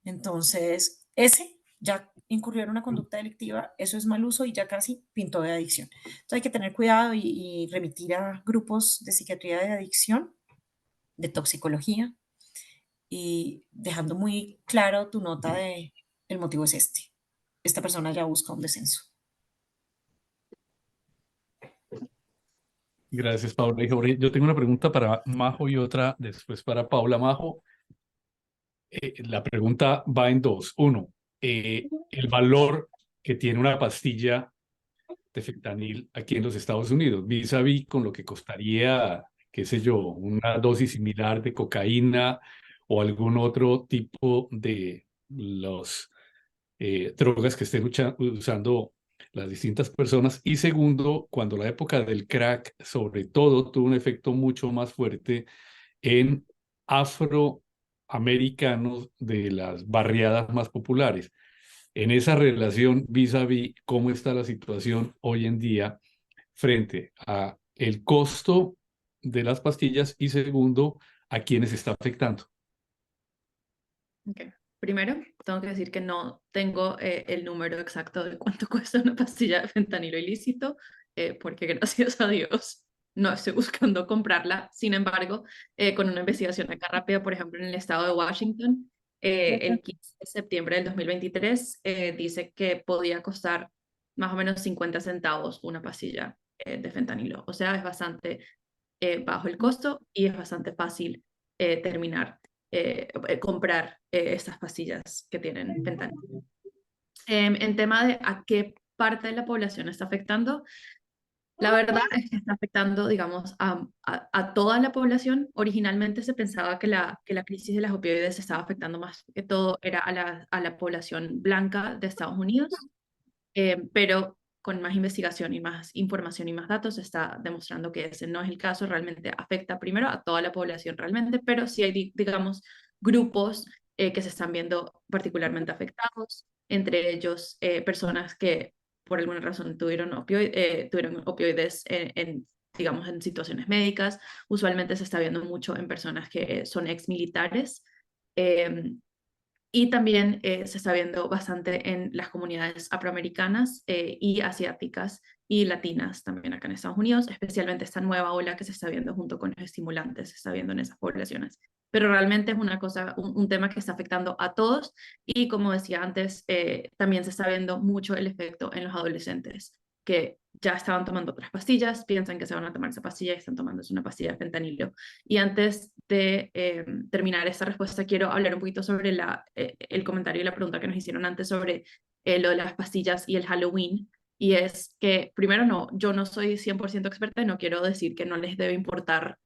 Entonces, ese ya incurrió en una conducta delictiva, eso es mal uso y ya casi pintó de adicción. Entonces hay que tener cuidado y remitir a grupos de psiquiatría de adicción, de toxicología, y dejando muy claro tu nota de el motivo es este. Esta persona ya busca un descenso. Gracias, Paula. Y Jorge, yo tengo una pregunta para Majo y otra después para Paula. Majo, la pregunta va en dos. Uno, el valor que tiene una pastilla de fentanil aquí en los Estados Unidos, vis a vis con lo que costaría, qué sé yo, una dosis similar de cocaína o algún otro tipo de los drogas que estén usando las distintas personas. Y segundo, cuando la época del crack, sobre todo, tuvo un efecto mucho más fuerte en afroamericanos de las barriadas más populares. En esa relación vis a vis, ¿cómo está la situación hoy en día frente a el costo de las pastillas y segundo, a quienes está afectando? Okay. Primero, tengo que decir que no tengo el número exacto de cuánto cuesta una pastilla de fentanilo ilícito, porque gracias a Dios no estoy buscando comprarla. Sin embargo, con una investigación acá rápida, por ejemplo, en el estado de Washington, el 15 de septiembre del 2023, dice que podía costar más o menos 50 centavos una pastilla de fentanilo. O sea, es bastante bajo el costo y es bastante fácil comprar estas pastillas que tienen fentanilo. En tema de a qué parte de la población está afectando, la verdad es que está afectando, digamos, a toda la población. Originalmente se pensaba que la crisis de las opioides estaba afectando más que todo era a la población blanca de Estados Unidos, pero con más investigación y más información y más datos se está demostrando que ese no es el caso, realmente afecta primero a toda la población realmente, pero sí hay, digamos, grupos que se están viendo particularmente afectados, entre ellos personas que por alguna razón tuvieron opioides digamos, en situaciones médicas. Usualmente se está viendo mucho en personas que son exmilitares. Y también se está viendo bastante en las comunidades afroamericanas y asiáticas y latinas también acá en Estados Unidos, especialmente esta nueva ola que se está viendo junto con los estimulantes, se está viendo en esas poblaciones. Pero realmente es una cosa, un tema que está afectando a todos y como decía antes, también se está viendo mucho el efecto en los adolescentes que ya estaban tomando otras pastillas, piensan que se van a tomar esa pastilla y están tomándose una pastilla de fentanilo. Y antes de terminar esta respuesta, quiero hablar un poquito sobre el comentario y la pregunta que nos hicieron antes sobre lo de las pastillas y el Halloween. Y es que, primero, no, yo no soy 100% experta y no quiero decir que no les debe importar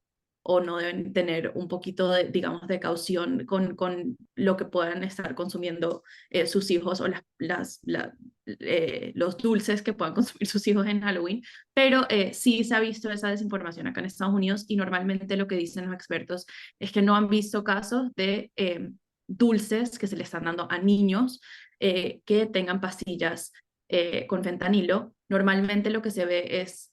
o no deben tener un poquito de, digamos, de caución con lo que puedan estar consumiendo sus hijos o los dulces que puedan consumir sus hijos en Halloween. Pero sí se ha visto esa desinformación acá en Estados Unidos y normalmente lo que dicen los expertos es que no han visto casos de dulces que se le están dando a niños que tengan pastillas con fentanilo. Normalmente lo que se ve es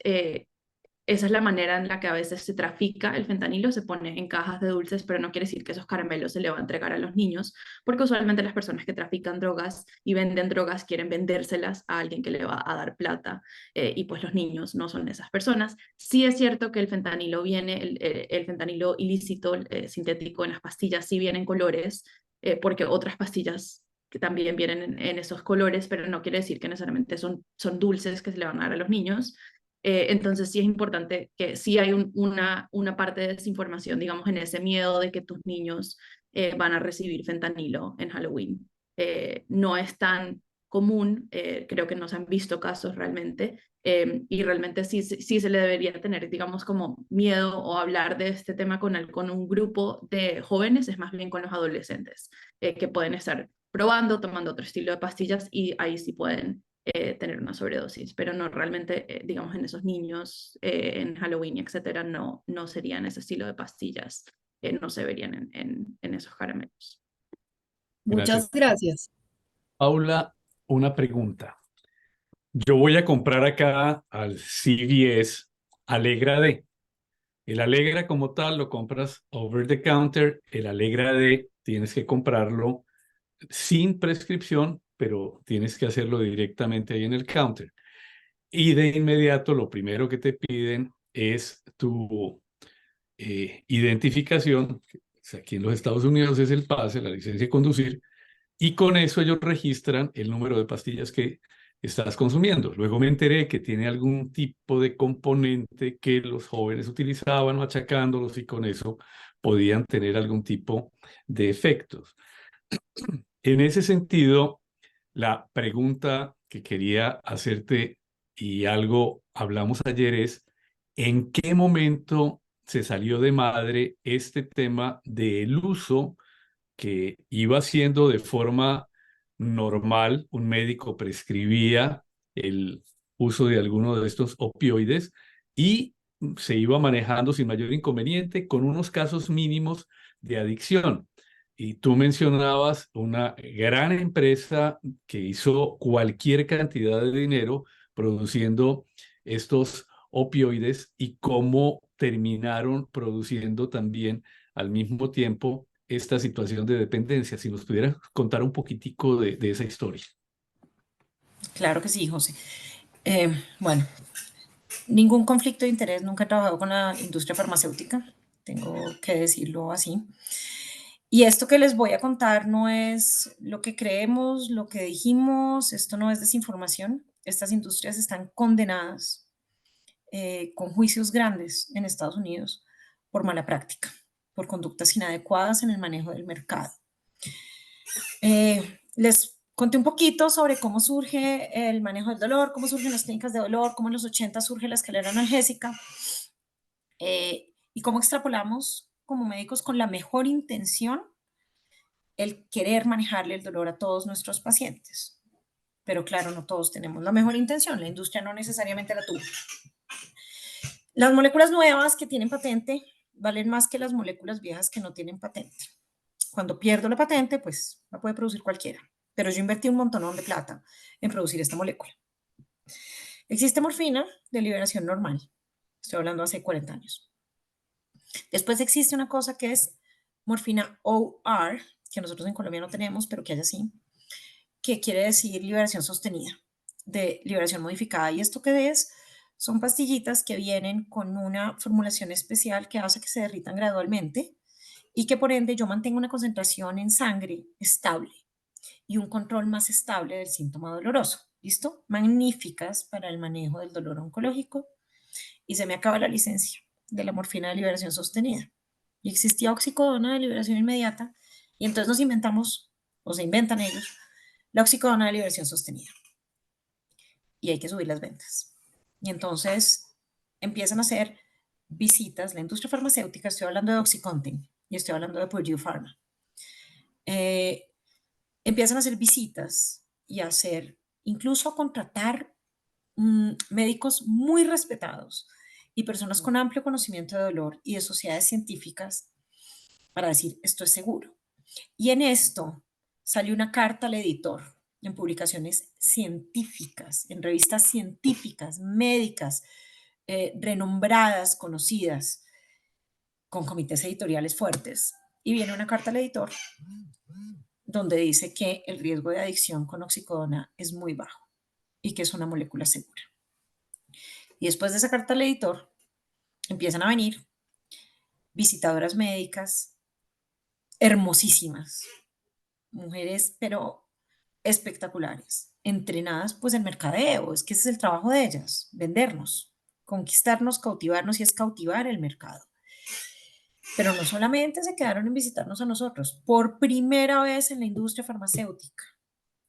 esa es la manera en la que a veces se trafica el fentanilo, se pone en cajas de dulces, pero no quiere decir que esos caramelos se le va a entregar a los niños, porque usualmente las personas que trafican drogas y venden drogas quieren vendérselas a alguien que le va a dar plata, y pues los niños no son esas personas. Sí es cierto que el fentanilo viene, el fentanilo ilícito, sintético en las pastillas, sí viene en colores, porque otras pastillas que también vienen en esos colores, pero no quiere decir que necesariamente son dulces que se le van a dar a los niños. Entonces sí es importante que sí hay una parte de desinformación, digamos, en ese miedo de que tus niños van a recibir fentanilo en Halloween. No es tan común, creo que no se han visto casos realmente, y realmente sí se le debería tener, digamos, como miedo o hablar de este tema con un grupo de jóvenes, es más bien con los adolescentes, que pueden estar probando, tomando otro estilo de pastillas y ahí sí pueden tener una sobredosis, pero no realmente, digamos, en esos niños, en Halloween, etcétera, no serían ese estilo de pastillas, no se verían en esos caramelos. Gracias. Muchas gracias. Paula, una pregunta. Yo voy a comprar acá al CVS Alegra D. El Alegra como tal lo compras over the counter. El Alegra D tienes que comprarlo sin prescripción, pero tienes que hacerlo directamente ahí en el counter. Y de inmediato lo primero que te piden es tu identificación. Aquí en los Estados Unidos es el pase, la licencia de conducir, y con eso ellos registran el número de pastillas que estás consumiendo. Luego me enteré que tiene algún tipo de componente que los jóvenes utilizaban machacándolos y con eso podían tener algún tipo de efectos. En ese sentido, la pregunta que quería hacerte y algo hablamos ayer es, ¿en qué momento se salió de madre este tema del uso que iba haciendo de forma normal? Un médico prescribía el uso de alguno de estos opioides y se iba manejando sin mayor inconveniente con unos casos mínimos de adicción. Y tú mencionabas una gran empresa que hizo cualquier cantidad de dinero produciendo estos opioides y cómo terminaron produciendo también al mismo tiempo esta situación de dependencia. Si nos pudieras contar un poquitico de esa historia. Claro que sí, José. Bueno, ningún conflicto de interés, nunca he trabajado con la industria farmacéutica, tengo que decirlo así. Y esto que les voy a contar no es lo que creemos, lo que dijimos, esto no es desinformación. Estas industrias están condenadas con juicios grandes en Estados Unidos por mala práctica, por conductas inadecuadas en el manejo del mercado. Les conté un poquito sobre cómo surge el manejo del dolor, cómo surgen las clínicas de dolor, cómo en los 80 surge la escalera analgésica, y cómo extrapolamos como médicos con la mejor intención el querer manejarle el dolor a todos nuestros pacientes. Pero claro, no todos tenemos la mejor intención, la industria no necesariamente la tuvo. Las moléculas nuevas que tienen patente valen más que las moléculas viejas que no tienen patente. Cuando pierdo la patente, pues la puede producir cualquiera. Pero yo invertí un montonón de plata en producir esta molécula. Existe morfina de liberación normal. Estoy hablando hace 40 años. Después existe una cosa que es morfina OR, que nosotros en Colombia no tenemos, pero que hay así, que quiere decir liberación sostenida, de liberación modificada. ¿Y esto qué es? Son pastillitas que vienen con una formulación especial que hace que se derritan gradualmente y que por ende yo mantengo una concentración en sangre estable y un control más estable del síntoma doloroso. ¿Listo? Magníficas para el manejo del dolor oncológico. Y se me acaba la licencia de la morfina de liberación sostenida. Y existía oxicodona de liberación inmediata. Y entonces nos inventamos, o se inventan ellos, la oxicodona de liberación sostenida. Y hay que subir las ventas. Y entonces empiezan a hacer visitas, la industria farmacéutica, estoy hablando de OxyContin y estoy hablando de Purdue Pharma, empiezan a hacer visitas y a hacer, incluso a contratar médicos muy respetados y personas con amplio conocimiento de dolor y de sociedades científicas para decir esto es seguro. Y en esto salió una carta al editor en publicaciones científicas, en revistas científicas, médicas, renombradas, conocidas, con comités editoriales fuertes. Y viene una carta al editor donde dice que el riesgo de adicción con oxicodona es muy bajo y que es una molécula segura. Y después de esa carta al editor, empiezan a venir visitadoras médicas hermosísimas, mujeres, pero espectaculares, entrenadas pues en mercadeo, es que ese es el trabajo de ellas, vendernos, conquistarnos, cautivarnos y es cautivar el mercado. Pero no solamente se quedaron en visitarnos a nosotros, por primera vez en la industria farmacéutica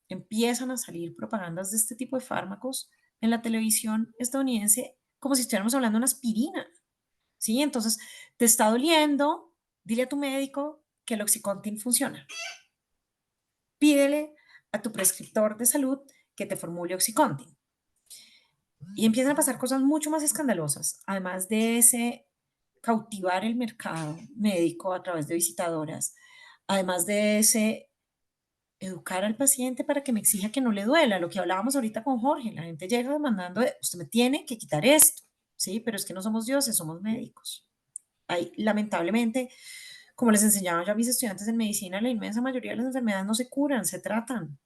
empiezan a salir propagandas de este tipo de fármacos en la televisión estadounidense como si estuviéramos hablando de una aspirina, ¿sí? Entonces, te está doliendo, dile a tu médico que el OxyContin funciona. Pídele a tu prescriptor de salud que te formule OxyContin. Y empiezan a pasar cosas mucho más escandalosas, además de ese cautivar el mercado médico a través de visitadoras, además de ese educar al paciente para que me exija que no le duela, lo que hablábamos ahorita con Jorge, la gente llega demandando, usted me tiene que quitar esto, ¿sí? Pero es que no somos dioses, somos médicos. Hay, lamentablemente, como les enseñaba yo a mis estudiantes en medicina, la inmensa mayoría de las enfermedades no se curan, se tratan.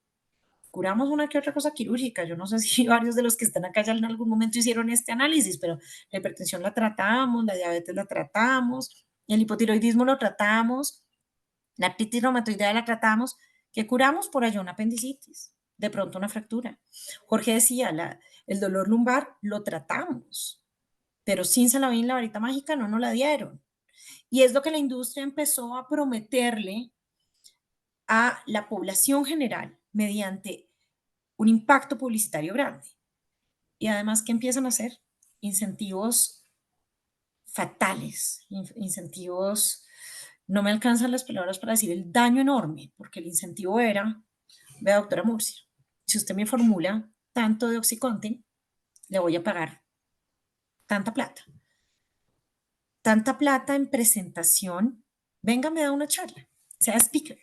Curamos una que otra cosa quirúrgica. Yo no sé si varios de los que están acá ya en algún momento hicieron este análisis, pero la hipertensión la tratamos, la diabetes la tratamos, el hipotiroidismo lo tratamos, la artritis reumatoidea la tratamos, que curamos por allá una apendicitis, de pronto una fractura. Jorge decía, el dolor lumbar lo tratamos, pero sin Salavin, la varita mágica, no nos la dieron. Y es lo que la industria empezó a prometerle a la población general mediante un impacto publicitario grande. Y además, ¿qué empiezan a hacer? Incentivos fatales, incentivos, no me alcanzan las palabras para decir el daño enorme, porque el incentivo era, vea doctora Murcia, si usted me formula tanto de OxyContin, le voy a pagar tanta plata. Tanta plata en presentación, venga, me da una charla, sea speaker.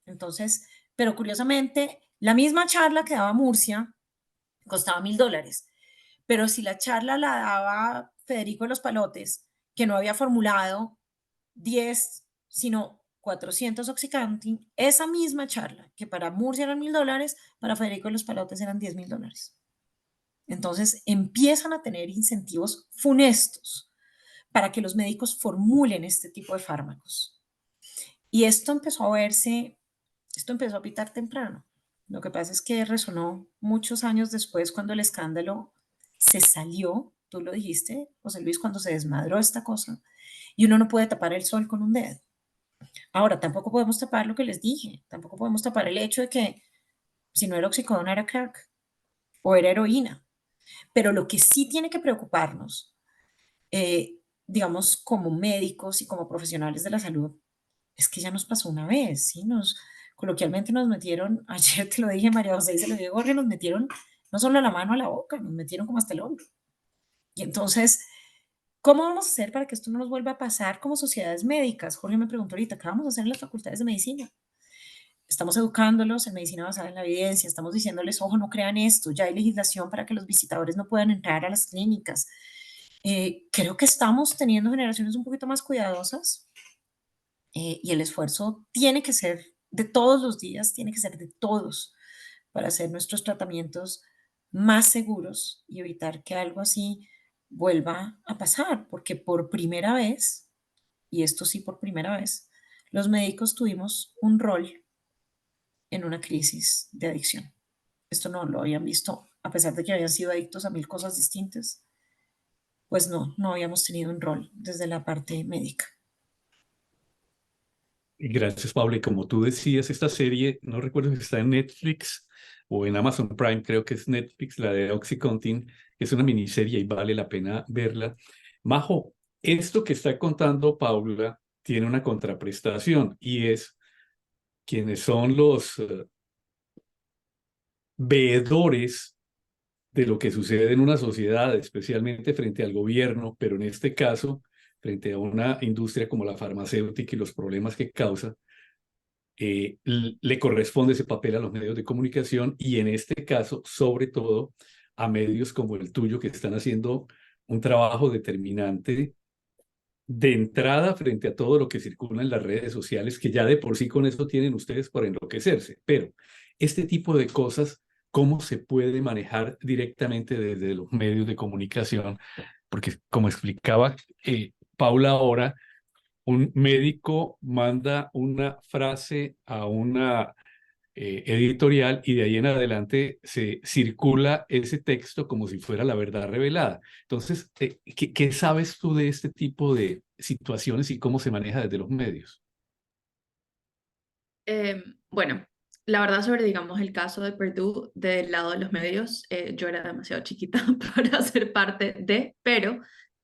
Entonces, pero curiosamente, la misma charla que daba Murcia costaba $1,000, pero si la charla la daba Federico de los Palotes, que no había formulado 10, sino 400 OxyContin, esa misma charla, que para Murcia eran $1,000, para Federico de los Palotes eran $10,000. Entonces empiezan a tener incentivos funestos para que los médicos formulen este tipo de fármacos. Y esto empezó a verse, esto empezó a pitar temprano. Lo que pasa es que resonó muchos años después cuando el escándalo se salió, tú lo dijiste, José Luis, cuando se desmadró esta cosa, y uno no puede tapar el sol con un dedo. Ahora, tampoco podemos tapar lo que les dije, tampoco podemos tapar el hecho de que si no era oxicodona era crack o era heroína. Pero lo que sí tiene que preocuparnos, digamos, como médicos y como profesionales de la salud, es que ya nos pasó una vez, ¿sí? Coloquialmente nos metieron, ayer te lo dije María José y se lo digo Jorge, nos metieron no solo la mano a la boca, nos metieron como hasta el hombro. Y entonces, ¿cómo vamos a hacer para que esto no nos vuelva a pasar como sociedades médicas? Jorge me preguntó ahorita, ¿qué vamos a hacer en las facultades de medicina? Estamos educándolos en medicina basada en la evidencia, estamos diciéndoles, ojo, no crean esto, ya hay legislación para que los visitadores no puedan entrar a las clínicas. Creo que estamos teniendo generaciones un poquito más cuidadosas y el esfuerzo tiene que ser de todos los días, tiene que ser de todos para hacer nuestros tratamientos más seguros y evitar que algo así vuelva a pasar, porque por primera vez, y esto sí por primera vez, los médicos tuvimos un rol en una crisis de adicción. Esto no lo habían visto, a pesar de que habían sido adictos a 1000 cosas distintas, pues no habíamos tenido un rol desde la parte médica. Gracias, Pablo. Y como tú decías, esta serie, no recuerdo si está en Netflix o en Amazon Prime, creo que es Netflix, la de OxyContin, que es una miniserie y vale la pena verla. Majo, esto que está contando Paula tiene una contraprestación y es quienes son los veedores de lo que sucede en una sociedad, especialmente frente al gobierno, pero en este caso, frente a una industria como la farmacéutica y los problemas que causa, le corresponde ese papel a los medios de comunicación y en este caso, sobre todo, a medios como el tuyo que están haciendo un trabajo determinante de entrada frente a todo lo que circula en las redes sociales, que ya de por sí con eso tienen ustedes para enloquecerse. Pero este tipo de cosas, ¿cómo se puede manejar directamente desde los medios de comunicación? Porque como explicaba Paula ahora, un médico manda una frase a una editorial y de ahí en adelante se circula ese texto como si fuera la verdad revelada. Entonces, ¿qué sabes tú de este tipo de situaciones y cómo se maneja desde los medios? Bueno, la verdad sobre, digamos, el caso de Purdue del lado de los medios, yo era demasiado chiquita para ser parte de, pero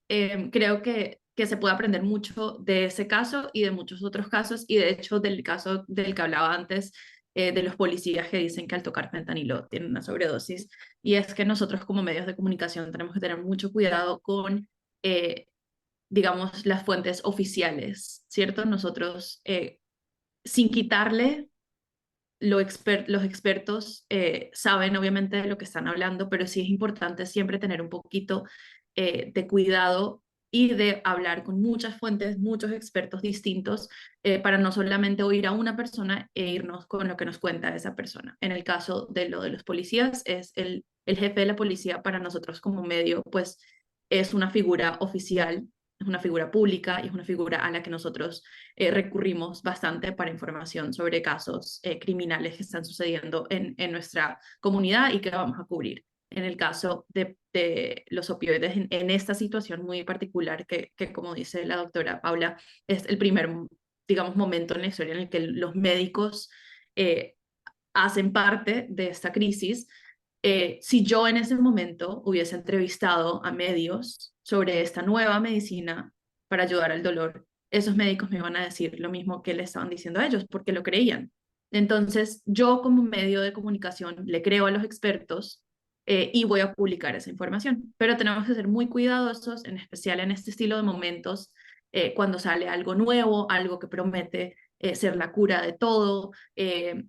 creo que se puede aprender mucho de ese caso y de muchos otros casos, y de hecho del caso del que hablaba antes, de los policías que dicen que al tocar fentanilo tienen una sobredosis, y es que nosotros como medios de comunicación tenemos que tener mucho cuidado con, digamos, las fuentes oficiales, ¿cierto? Nosotros, sin quitarle los expertos saben obviamente de lo que están hablando, pero sí es importante siempre tener un poquito de cuidado y de hablar con muchas fuentes, muchos expertos distintos, para no solamente oír a una persona e irnos con lo que nos cuenta esa persona. En el caso de lo de los policías, es el jefe de la policía para nosotros como medio, pues es una figura oficial, es una figura pública y es una figura a la que nosotros recurrimos bastante para información sobre casos criminales que están sucediendo en nuestra comunidad y que vamos a cubrir. En el caso de los opioides, en esta situación muy particular que, como dice la doctora Paula, es el primer, digamos, momento en la historia en el que los médicos hacen parte de esta crisis. Si yo en ese momento hubiese entrevistado a medios sobre esta nueva medicina para ayudar al dolor, esos médicos me iban a decir lo mismo que le estaban diciendo a ellos, porque lo creían. Entonces, yo como medio de comunicación le creo a los expertos y voy a publicar esa información. Pero tenemos que ser muy cuidadosos, en especial en este estilo de momentos, cuando sale algo nuevo, algo que promete ser la cura de todo,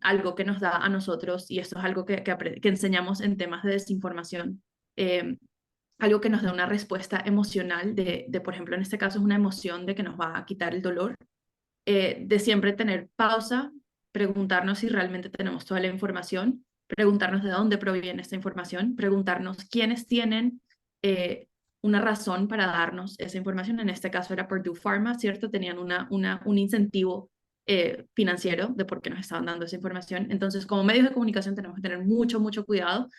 algo que nos da a nosotros, y esto es algo que enseñamos en temas de desinformación, eh, algo que nos da una respuesta emocional por ejemplo, en este caso es una emoción de que nos va a quitar el dolor, de siempre tener pausa, preguntarnos si realmente tenemos toda la información, preguntarnos de dónde proviene esta información, preguntarnos quiénes tienen una razón para darnos esa información. En este caso era Purdue Pharma, ¿cierto? Tenían un incentivo financiero de por qué nos estaban dando esa información. Entonces, como medios de comunicación tenemos que tener mucho, mucho cuidado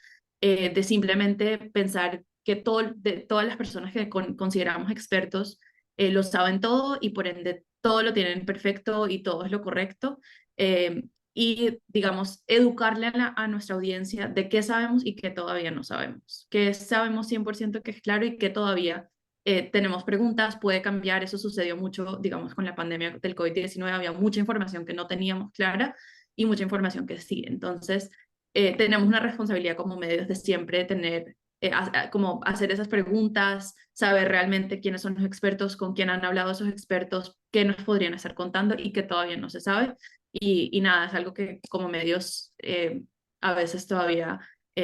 de simplemente pensar que todas las personas que consideramos expertos lo saben todo y por ende todo lo tienen perfecto y todo es lo correcto. Y, digamos, educarle a nuestra audiencia de qué sabemos y qué todavía no sabemos. Que sabemos 100% que es claro y que todavía tenemos preguntas, puede cambiar. Eso sucedió mucho, digamos, con la pandemia del COVID-19. Había mucha información que no teníamos clara y mucha información que sí. Entonces, tenemos una responsabilidad como medios de siempre tener como hacer esas preguntas, saber realmente quiénes son los expertos, con quién han hablado esos expertos, qué nos podrían estar contando y qué todavía no se sabe. Y nada, es algo que como medios a veces todavía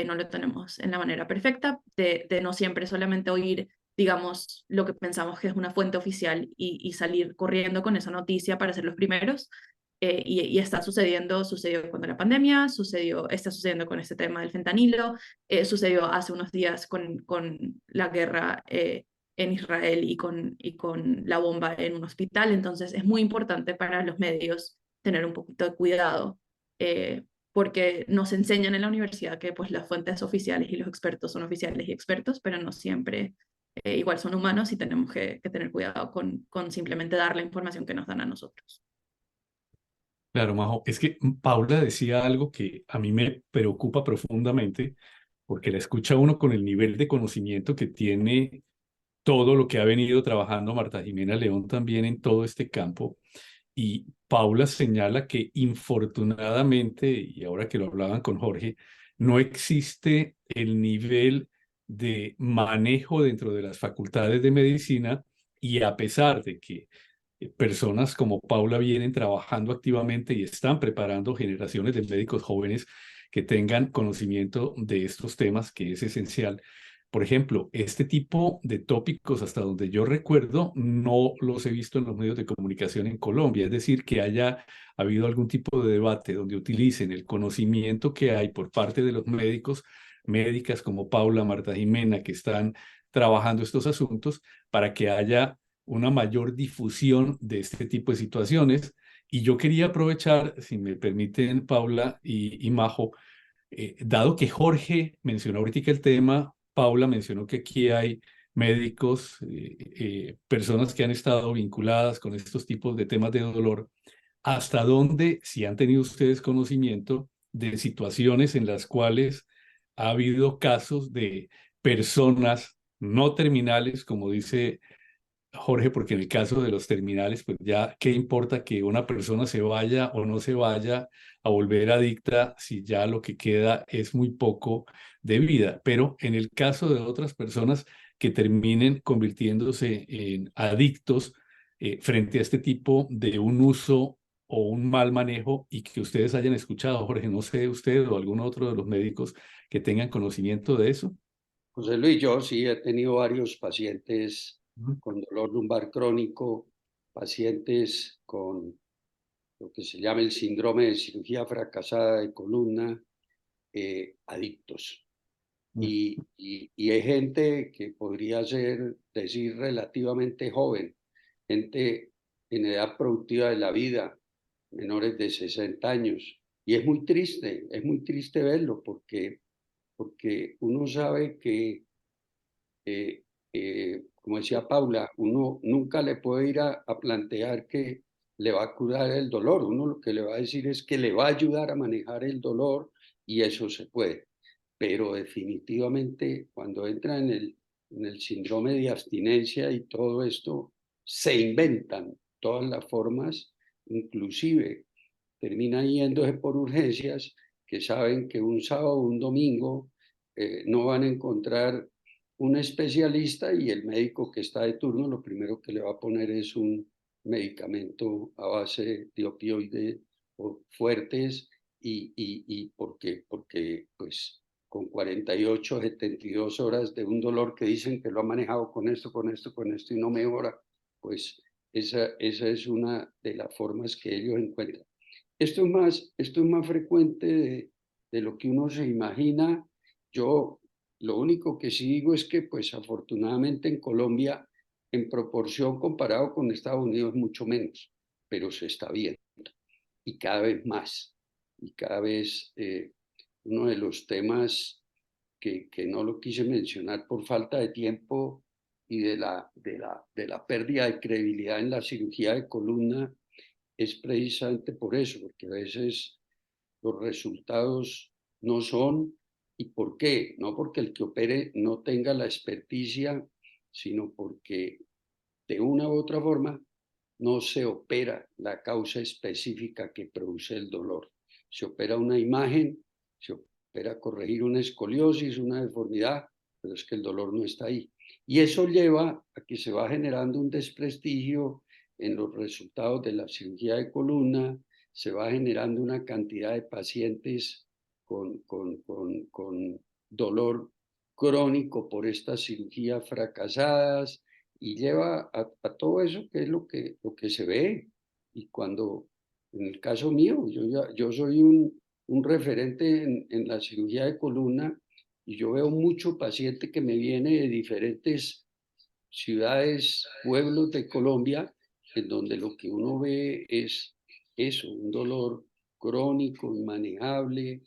no lo tenemos en la manera perfecta, de no siempre solamente oír, digamos, lo que pensamos que es una fuente oficial y salir corriendo con esa noticia para ser los primeros. Y está sucedió cuando la pandemia, está sucediendo con este tema del fentanilo, sucedió hace unos días con la guerra en Israel y con la bomba en un hospital. Entonces es muy importante para los medios tener un poquito de cuidado, porque nos enseñan en la universidad que pues las fuentes oficiales y los expertos son oficiales y expertos, pero no siempre igual son humanos y tenemos que tener cuidado con simplemente dar la información que nos dan a nosotros. Claro, Majo, es que Paula decía algo que a mí me preocupa profundamente, porque la escucha uno con el nivel de conocimiento que tiene todo lo que ha venido trabajando Marta Jimena León también en todo este campo. Y Paula señala que infortunadamente, y ahora que lo hablaban con Jorge, no existe el nivel de manejo dentro de las facultades de medicina, y a pesar de que personas como Paula vienen trabajando activamente y están preparando generaciones de médicos jóvenes que tengan conocimiento de estos temas, que es esencial. Por ejemplo, este tipo de tópicos, hasta donde yo recuerdo, no los he visto en los medios de comunicación en Colombia. Es decir, que haya habido algún tipo de debate donde utilicen el conocimiento que hay por parte de los médicos, médicas como Paula, Marta Jimena, que están trabajando estos asuntos para que haya una mayor difusión de este tipo de situaciones. Y yo quería aprovechar, si me permiten, Paula y Majo, dado que Jorge mencionó ahorita el tema, Paula mencionó que aquí hay médicos, personas que han estado vinculadas con estos tipos de temas de dolor. ¿Hasta dónde, si han tenido ustedes conocimiento de situaciones en las cuales ha habido casos de personas no terminales, como dice Jorge, porque en el caso de los terminales, pues ya qué importa que una persona se vaya o no se vaya a volver adicta si ya lo que queda es muy poco de vida? Pero en el caso de otras personas que terminen convirtiéndose en adictos frente a este tipo de un uso o un mal manejo, y que ustedes hayan escuchado, Jorge, no sé usted o algún otro de los médicos que tengan conocimiento de eso. José Luis, yo sí he tenido varios pacientes Ujú. con dolor lumbar crónico, pacientes con lo que se llama el síndrome de cirugía fracasada de columna, adictos. Y hay gente que podría decir, relativamente joven, gente en edad productiva de la vida, menores de 60 años. Y es muy triste verlo porque uno sabe que, como decía Paula, uno nunca le puede ir a plantear que le va a curar el dolor. Uno lo que le va a decir es que le va a ayudar a manejar el dolor, y eso se puede. Pero definitivamente cuando entra en el síndrome de abstinencia y todo esto, se inventan todas las formas, inclusive termina yéndose por urgencias, que saben que un sábado o un domingo no van a encontrar un especialista, y el médico que está de turno lo primero que le va a poner es un medicamento a base de opioides fuertes. ¿Y por qué? Porque pues con 48, 72 horas de un dolor que dicen que lo ha manejado con esto, con esto, con esto y no mejora, pues esa es una de las formas que ellos encuentran. Esto es más frecuente de lo que uno se imagina. Yo lo único que sí digo es que, pues afortunadamente en Colombia, en proporción comparado con Estados Unidos, mucho menos, pero se está viendo y cada vez más. Y cada vez uno de los temas que no lo quise mencionar por falta de tiempo y de la pérdida de credibilidad en la cirugía de columna es precisamente por eso, porque a veces los resultados no son. ¿Y por qué? No porque el que opere no tenga la experticia, sino porque de una u otra forma no se opera la causa específica que produce el dolor. Se opera una imagen, se opera corregir una escoliosis, una deformidad, pero es que el dolor no está ahí. Y eso lleva a que se va generando un desprestigio en los resultados de la cirugía de columna, se va generando una cantidad de pacientes con dolor crónico por estas cirugías fracasadas, y lleva a todo eso que es lo que se ve. Y cuando, en el caso mío, yo soy un referente en la cirugía de columna, y yo veo mucho paciente que me viene de diferentes ciudades, pueblos de Colombia, en donde lo que uno ve es eso, un dolor crónico, inmanejable,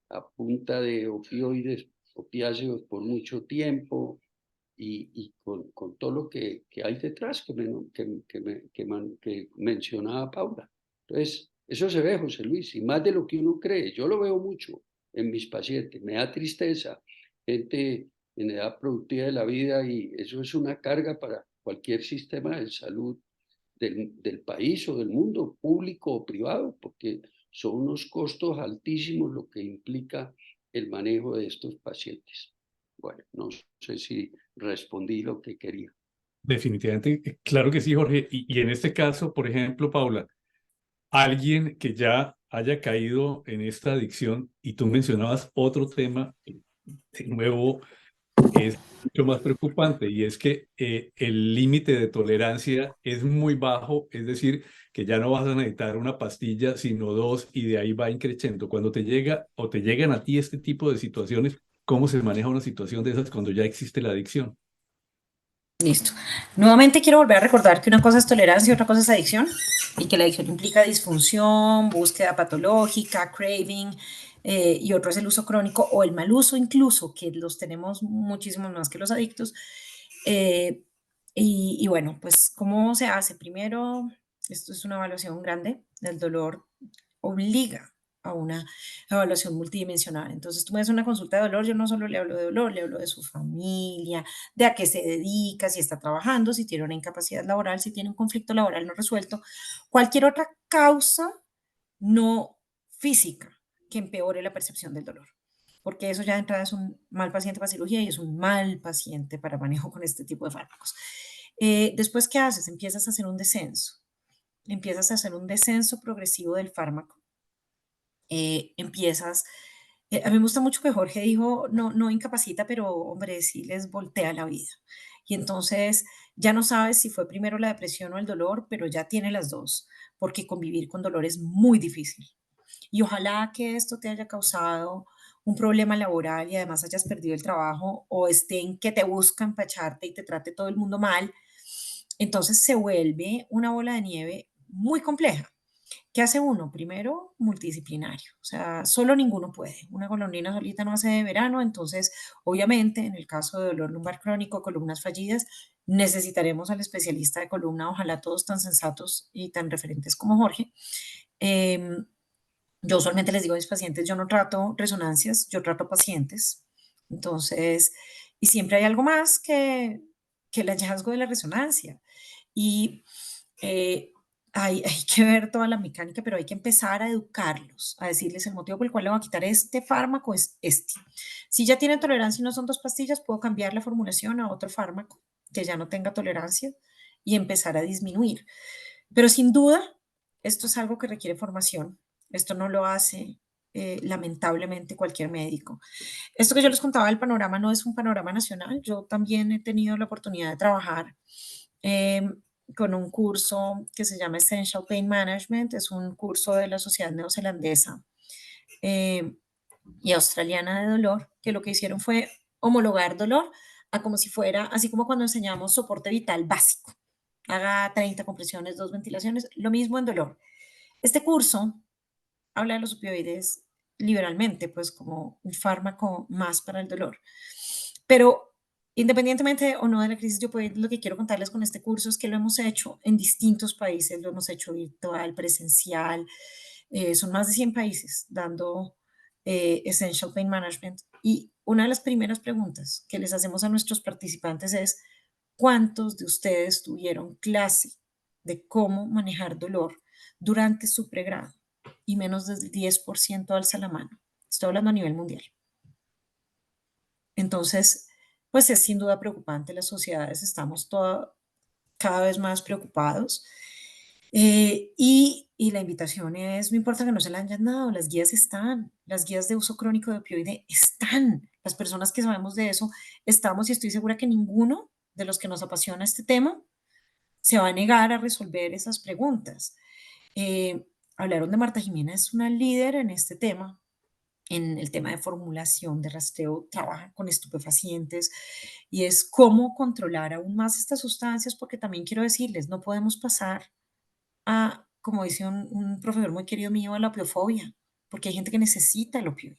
a punta de opioides, opiáceos por mucho tiempo, y con todo lo que hay detrás que mencionaba Paula. Entonces, eso se ve, José Luis, y más de lo que uno cree. Yo lo veo mucho en mis pacientes, me da tristeza. Gente en edad productiva de la vida, y eso es una carga para cualquier sistema de salud del país o del mundo, público o privado, porque son unos costos altísimos lo que implica el manejo de estos pacientes. Bueno, no sé si respondí lo que quería. Definitivamente, claro que sí, Jorge. Y en este caso, por ejemplo, Paula, alguien que ya haya caído en esta adicción, y tú mencionabas otro tema, de nuevo, es mucho más preocupante, y es que el límite de tolerancia es muy bajo, es decir, que ya no vas a necesitar una pastilla, sino dos, y de ahí va increciendo. Cuando te llega o te llegan a ti este tipo de situaciones, ¿cómo se maneja una situación de esas cuando ya existe la adicción? Listo. Nuevamente quiero volver a recordar que una cosa es tolerancia y otra cosa es adicción, y que la adicción implica disfunción, búsqueda patológica, craving, y otro es el uso crónico o el mal uso incluso, que los tenemos muchísimo más que los adictos. Eh, y bueno, pues, ¿cómo se hace? Primero, esto es una evaluación grande. El dolor obliga a una evaluación multidimensional. Entonces, tú me das una consulta de dolor, yo no solo le hablo de dolor, le hablo de su familia, de a qué se dedica, si está trabajando, si tiene una incapacidad laboral, si tiene un conflicto laboral no resuelto, cualquier otra causa no física que empeore la percepción del dolor. Porque eso ya de entrada es un mal paciente para cirugía y es un mal paciente para manejo con este tipo de fármacos. Después, ¿qué haces? Empiezas a hacer un descenso. Empiezas a hacer un descenso progresivo del fármaco. Empiezas, a mí me gusta mucho que Jorge dijo, no, no incapacita, pero hombre, sí les voltea la vida. Y entonces ya no sabes si fue primero la depresión o el dolor, pero ya tiene las dos, porque convivir con dolor es muy difícil. Y ojalá que esto te haya causado un problema laboral y además hayas perdido el trabajo o estén que te buscan para echarte y te trate todo el mundo mal. Entonces se vuelve una bola de nieve muy compleja. ¿Qué hace uno? Primero, multidisciplinario. O sea, solo ninguno puede. Una golondrina solita no hace de verano. Entonces, obviamente, en el caso de dolor lumbar crónico, columnas fallidas, necesitaremos al especialista de columna, ojalá todos tan sensatos y tan referentes como Jorge. Eh, yo usualmente les digo a mis pacientes, yo no trato resonancias, yo trato pacientes. Entonces, y siempre hay algo más que el hallazgo de la resonancia. Y hay que ver toda la mecánica, pero hay que empezar a educarlos, a decirles el motivo por el cual le voy a quitar este fármaco es este. Si ya tienen tolerancia y no son 2 pastillas, puedo cambiar la formulación a otro fármaco que ya no tenga tolerancia y empezar a disminuir. Pero sin duda, esto es algo que requiere formación. Esto no lo hace lamentablemente cualquier médico. Esto que yo les contaba del panorama no es un panorama nacional. Yo también he tenido la oportunidad de trabajar eh, con un curso que se llama Essential Pain Management. Es un curso de la Sociedad Neozelandesa eh, y Australiana de Dolor, que lo que hicieron fue homologar dolor a como si fuera, así como cuando enseñamos soporte vital básico. Haga 30 compresiones, 2 ventilaciones, lo mismo en dolor. Este curso habla de los opioides liberalmente, pues como un fármaco más para el dolor. Pero independientemente o no de la crisis, yo lo que quiero contarles con este curso es que lo hemos hecho en distintos países, lo hemos hecho virtual, presencial, son más de 100 países dando Essential Pain Management. Y una de las primeras preguntas que les hacemos a nuestros participantes es, ¿cuántos de ustedes tuvieron clase de cómo manejar dolor durante su pregrado? Y menos del 10% alza la mano. Estoy hablando a nivel mundial. Entonces, pues es sin duda preocupante. Las sociedades estamos cada vez más preocupados. Y la invitación es, no importa que no se la hayan dado, las guías están, las guías de uso crónico de opioide están. Las personas que sabemos de eso estamos y estoy segura que ninguno de los que nos apasiona este tema se va a negar a resolver esas preguntas. Hablaron de Marta Jimena, es una líder en este tema, en el tema de formulación, de rastreo, trabaja con estupefacientes y es cómo controlar aún más estas sustancias, porque también quiero decirles, no podemos pasar a, como dice un profesor muy querido mío, a la opiofobia, porque hay gente que necesita el opioide.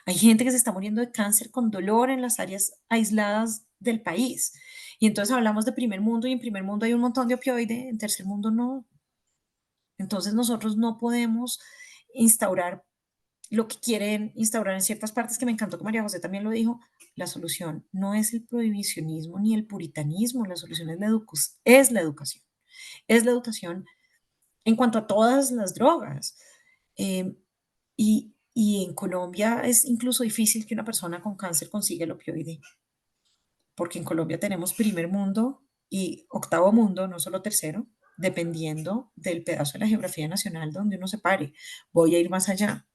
Hay gente que se está muriendo de cáncer con dolor en las áreas aisladas del país. Y entonces hablamos de primer mundo y en primer mundo hay un montón de opioide, en tercer mundo no. Entonces nosotros no podemos instaurar lo que quieren instaurar en ciertas partes, que me encantó que María José también lo dijo, la solución no es el prohibicionismo ni el puritanismo, la solución es es la educación. Es la educación en cuanto a todas las drogas. Eh, y en Colombia es incluso difícil que una persona con cáncer consiga el opioide, porque en Colombia tenemos primer mundo y octavo mundo, no solo tercero, dependiendo del pedazo de la geografía nacional donde uno se pare. Voy a ir más allá,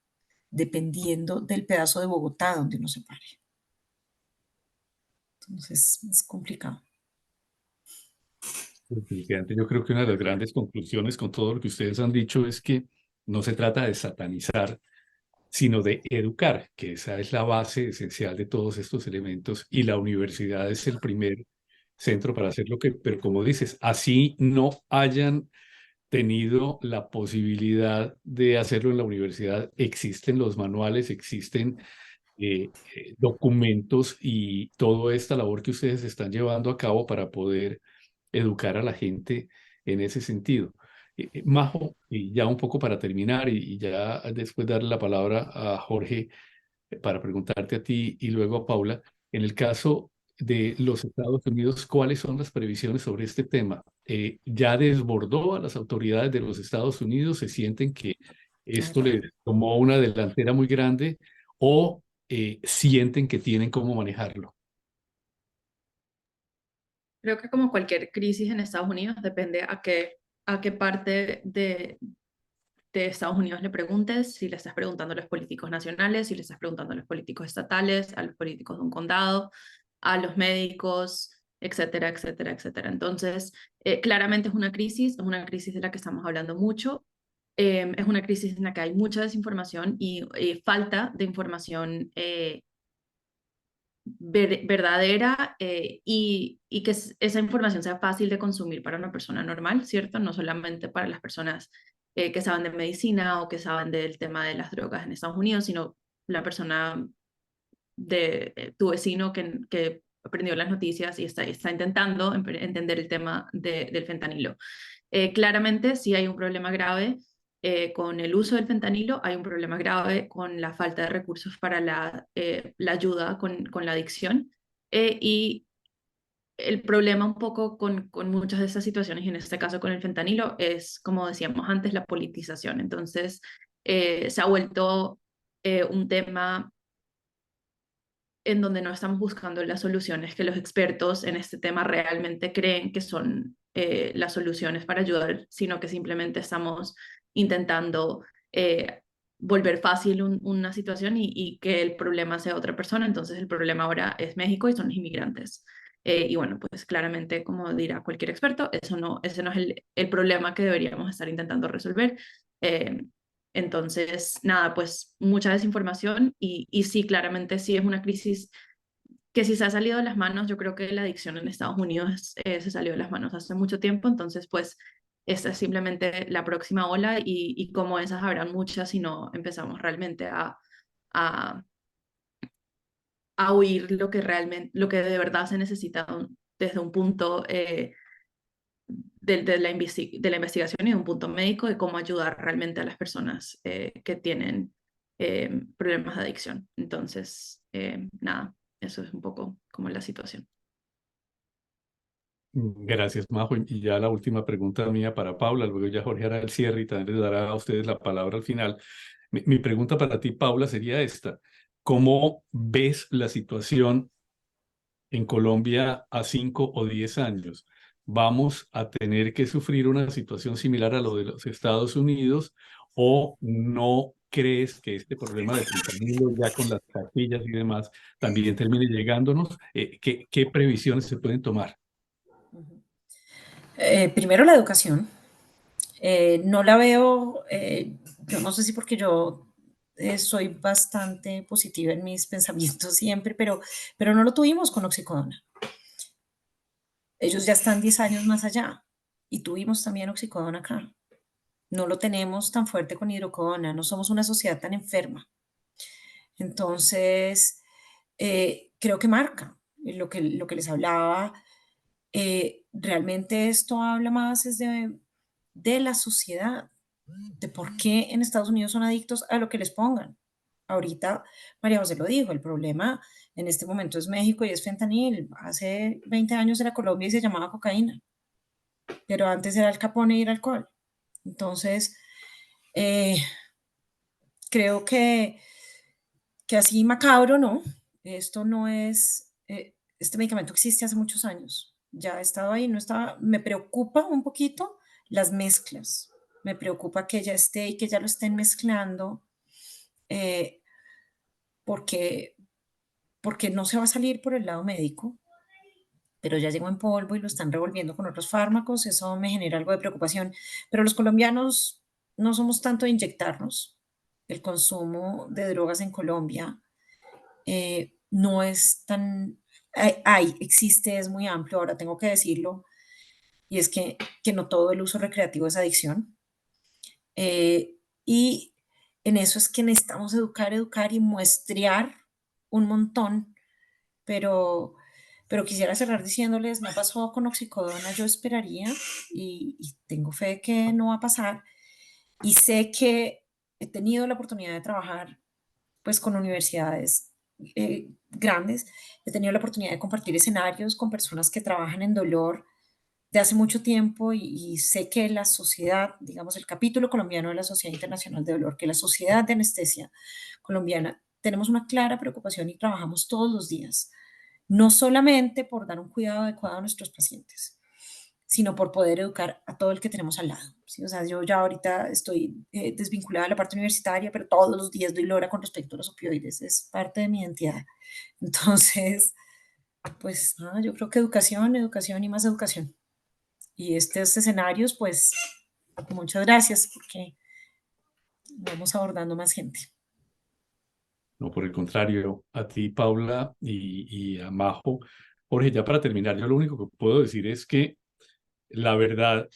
dependiendo del pedazo de Bogotá donde uno se pare. Entonces es complicado. Definitivamente, yo creo que una de las grandes conclusiones con todo lo que ustedes han dicho es que no se trata de satanizar, sino de educar, que esa es la base esencial de todos estos elementos, y la universidad es el primer centro para hacer lo que, pero como dices, así no hayan tenido la posibilidad de hacerlo en la universidad, existen los manuales, existen documentos y toda esta labor que ustedes están llevando a cabo para poder educar a la gente en ese sentido. Majo, y ya un poco para terminar y ya después darle la palabra a Jorge para preguntarte a ti y luego a Paula, en el caso de los Estados Unidos, ¿cuáles son las previsiones sobre este tema? ¿Ya desbordó a las autoridades de los Estados Unidos? ¿Se sienten que esto les tomó una delantera muy grande o sienten que tienen cómo manejarlo? Creo que como cualquier crisis en Estados Unidos, depende a qué parte de Estados Unidos le preguntes, si le estás preguntando a los políticos nacionales, si le estás preguntando a los políticos estatales, a los políticos de un condado, a los médicos, etcétera, etcétera, etcétera. Entonces, claramente es una crisis de la que estamos hablando mucho. Es una crisis en la que hay mucha desinformación y falta de información verdadera y que esa información sea fácil de consumir para una persona normal, ¿cierto? No solamente para las personas que saben de medicina o que saben del tema de las drogas en Estados Unidos, sino la persona de tu vecino que aprendió las noticias y está intentando entender el tema del fentanilo. Claramente sí hay un problema grave con el uso del fentanilo, hay un problema grave con la falta de recursos para la ayuda con la adicción y el problema un poco con muchas de estas situaciones y en este caso con el fentanilo es, como decíamos antes, la politización. Entonces se ha vuelto un tema en donde no estamos buscando las soluciones que los expertos en este tema realmente creen que son las soluciones para ayudar, sino que simplemente estamos intentando volver fácil una situación y que el problema sea otra persona. Entonces el problema ahora es México y son los inmigrantes. Y bueno, pues claramente, como dirá cualquier experto, ese no es el problema que deberíamos estar intentando resolver. Entonces, nada, pues mucha desinformación y sí, claramente sí es una crisis que si se ha salido de las manos, yo creo que la adicción en Estados Unidos se salió de las manos hace mucho tiempo, entonces pues esta es simplemente la próxima ola y como esas habrán muchas si no empezamos realmente a, a oír lo que realmente, lo que de verdad se necesita desde un punto de la investigación y de un punto médico de cómo ayudar realmente a las personas que tienen problemas de adicción. Entonces, nada, eso es un poco como la situación. Gracias, Majo. Y ya la última pregunta mía para Paula, luego ya Jorge hará el cierre y también les dará a ustedes la palabra al final. Mi pregunta para ti, Paula, sería esta. ¿Cómo ves la situación en Colombia a 5 o 10 años? ¿Vamos a tener que sufrir una situación similar a lo de los Estados Unidos o no crees que este problema de fentanilo ya con las pastillas y demás también termine llegándonos? ¿Qué previsiones se pueden tomar? Primero la educación. No la veo, yo no sé si porque yo soy bastante positiva en mis pensamientos siempre, pero no lo tuvimos con oxicodona. Ellos ya están 10 años más allá y tuvimos también oxicodona acá. No lo tenemos tan fuerte con hidrocodona, no somos una sociedad tan enferma. Entonces, creo que marca lo que les hablaba. Realmente esto habla más es de la sociedad, de por qué en Estados Unidos son adictos a lo que les pongan. ahorita María José lo dijo, el problema en este momento es México y es fentanil. Hace 20 años era Colombia y se llamaba cocaína, pero antes era el Capone y el alcohol. Entonces, creo que así macabro, ¿no? Esto no es, este medicamento existe hace muchos años, ya ha estado ahí, no estaba, me preocupa un poquito las mezclas, me preocupa que ya esté y que ya lo estén mezclando, eh, porque, porque no se va a salir por el lado médico, pero ya llegó en polvo y lo están revolviendo con otros fármacos, eso me genera algo de preocupación, pero los colombianos no somos tanto de inyectarnos, el consumo de drogas en Colombia no es tan, existe, es muy amplio, ahora tengo que decirlo, y es que no todo el uso recreativo es adicción. Y en eso es que necesitamos educar, educar y muestrear un montón, pero, pero quisiera cerrar diciéndoles, no pasó con oxicodona, yo esperaría y tengo fe que no va a pasar. Y sé que he tenido la oportunidad de trabajar pues con universidades grandes, he tenido la oportunidad de compartir escenarios con personas que trabajan en dolor de hace mucho tiempo y sé que la sociedad, digamos el capítulo colombiano de la Sociedad Internacional de Dolor, que la sociedad de anestesia colombiana, tenemos una clara preocupación y trabajamos todos los días, no solamente por dar un cuidado adecuado a nuestros pacientes, sino por poder educar a todo el que tenemos al lado. ¿Sí? O sea, yo ya ahorita estoy desvinculada de la parte universitaria, pero todos los días doy lora con respecto a los opioides, es parte de mi identidad. Entonces, pues nada, yo creo que educación, educación y más educación. Y estos escenarios, pues muchas gracias porque vamos abordando más gente. No, por el contrario, a ti, Paula, y a Majo. Jorge, ya para terminar, yo lo único que puedo decir es que la verdad,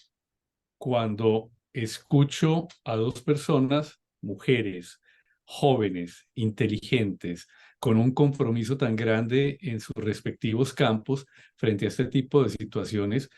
cuando escucho a dos personas, mujeres, jóvenes, inteligentes, con un compromiso tan grande en sus respectivos campos frente a este tipo de situaciones,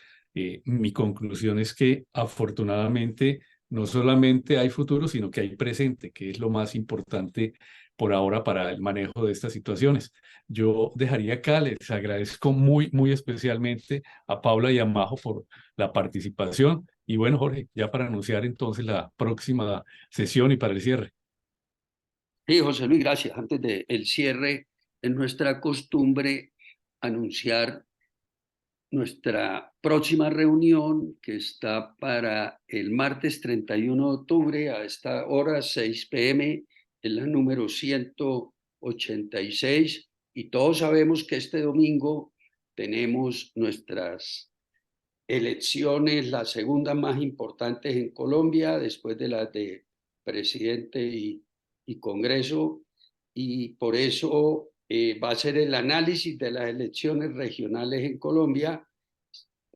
mi conclusión es que afortunadamente no solamente hay futuro, sino que hay presente, que es lo más importante por ahora para el manejo de estas situaciones. Yo dejaría acá, les agradezco muy, muy especialmente a Paula y a Majo por la participación. Y bueno, Jorge, ya para anunciar entonces la próxima sesión y para el cierre. Sí, José Luis, gracias. Antes del cierre, es nuestra costumbre anunciar nuestra próxima reunión, que está para el martes 31 de octubre a esta hora, 6 p.m., en la número 186. Y todos sabemos que este domingo tenemos nuestras elecciones, las segundas más importantes en Colombia, después de las de presidente y Congreso, y por eso va a ser el análisis de las elecciones regionales en Colombia.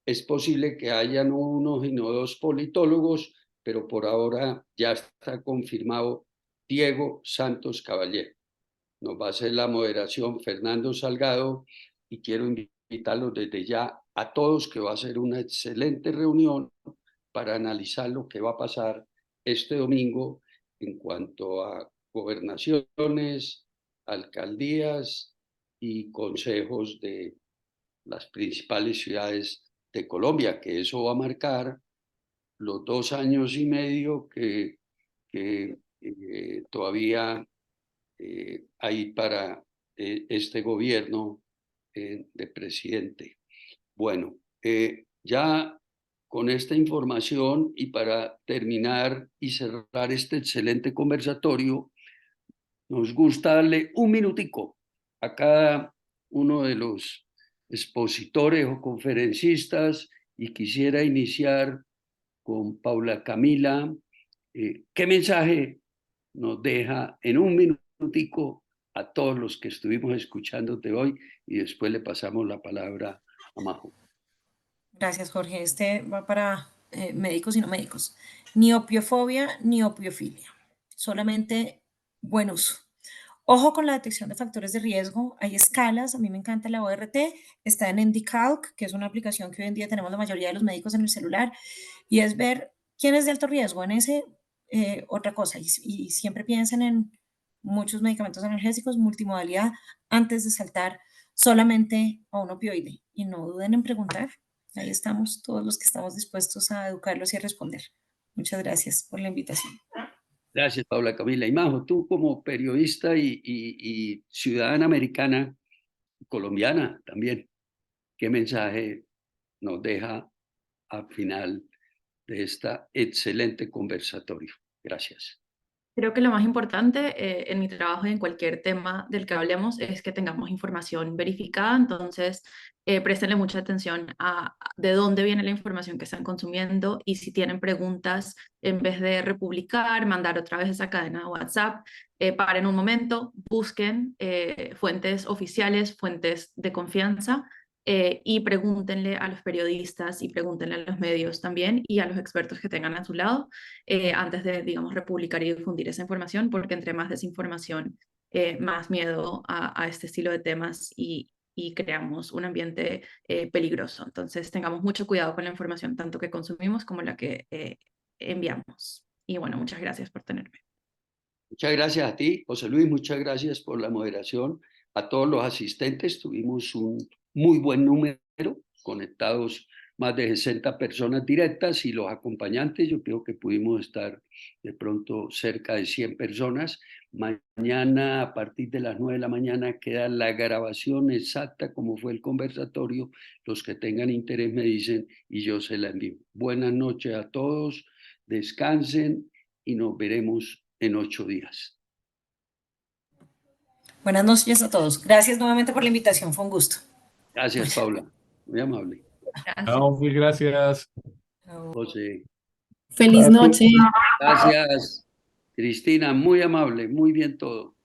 Es posible que haya no uno sino dos politólogos, pero por ahora ya está confirmado Diego Santos Caballero. Nos va a hacer la moderación Fernando Salgado y quiero invitarlos desde ya a todos que va a ser una excelente reunión para analizar lo que va a pasar este domingo en cuanto a gobernaciones, alcaldías y consejos de las principales ciudades de Colombia, que eso va a marcar los 2 años y medio que todavía hay para este gobierno de presidente. Bueno, ya con esta información y para terminar y cerrar este excelente conversatorio, nos gusta darle un minutico a cada uno de los expositores o conferencistas y quisiera iniciar con Paula Camila. ¿Qué mensaje nos deja en un minutico a todos los que estuvimos escuchándote hoy? Y después le pasamos la palabra a Majo. Gracias, Jorge. Este va para médicos y no médicos. Ni opiofobia ni opiofilia. Solamente buen uso. Ojo con la detección de factores de riesgo. Hay escalas. A mí me encanta la ORT. Está en EndiCalc, que es una aplicación que hoy en día tenemos la mayoría de los médicos en el celular. Y es ver quién es de alto riesgo. En ese, otra cosa. Y siempre piensen muchos medicamentos analgésicos, multimodalidad, antes de saltar solamente a un opioide. Y no duden en preguntar. Ahí estamos todos los que estamos dispuestos a educarlos y a responder. Muchas gracias por la invitación. Gracias, Paula Camila. Y Majo, tú como periodista y ciudadana americana, colombiana también, ¿qué mensaje nos deja al final de esta excelente conversatorio? Gracias. Creo que lo más importante en mi trabajo y en cualquier tema del que hablemos es que tengamos información verificada, entonces préstenle mucha atención a de dónde viene la información que están consumiendo y si tienen preguntas, en vez de republicar, mandar otra vez esa cadena de WhatsApp, paren un momento, busquen fuentes oficiales, fuentes de confianza, y pregúntenle a los periodistas y pregúntenle a los medios también y a los expertos que tengan a su lado antes de, digamos, republicar y difundir esa información, porque entre más desinformación, más miedo a este estilo de temas y creamos un ambiente peligroso. Entonces, tengamos mucho cuidado con la información, tanto que consumimos como la que enviamos. Y bueno, muchas gracias por tenerme. Muchas gracias a ti, José Luis, muchas gracias por la moderación. A todos los asistentes, tuvimos un muy buen número, conectados más de 60 personas directas y los acompañantes, yo creo que pudimos estar de pronto cerca de 100 personas. Mañana a partir de las 9 de la mañana queda la grabación exacta como fue el conversatorio. Los que tengan interés me dicen y yo se la envío. Buenas noches a todos, descansen y nos veremos en 8 días. Buenas noches a todos. Gracias nuevamente por la invitación. Fue un gusto. Gracias, Paula. Muy amable. Gracias. No, muy gracias. José. Feliz noche. Gracias. Cristina, muy amable. Muy bien todo.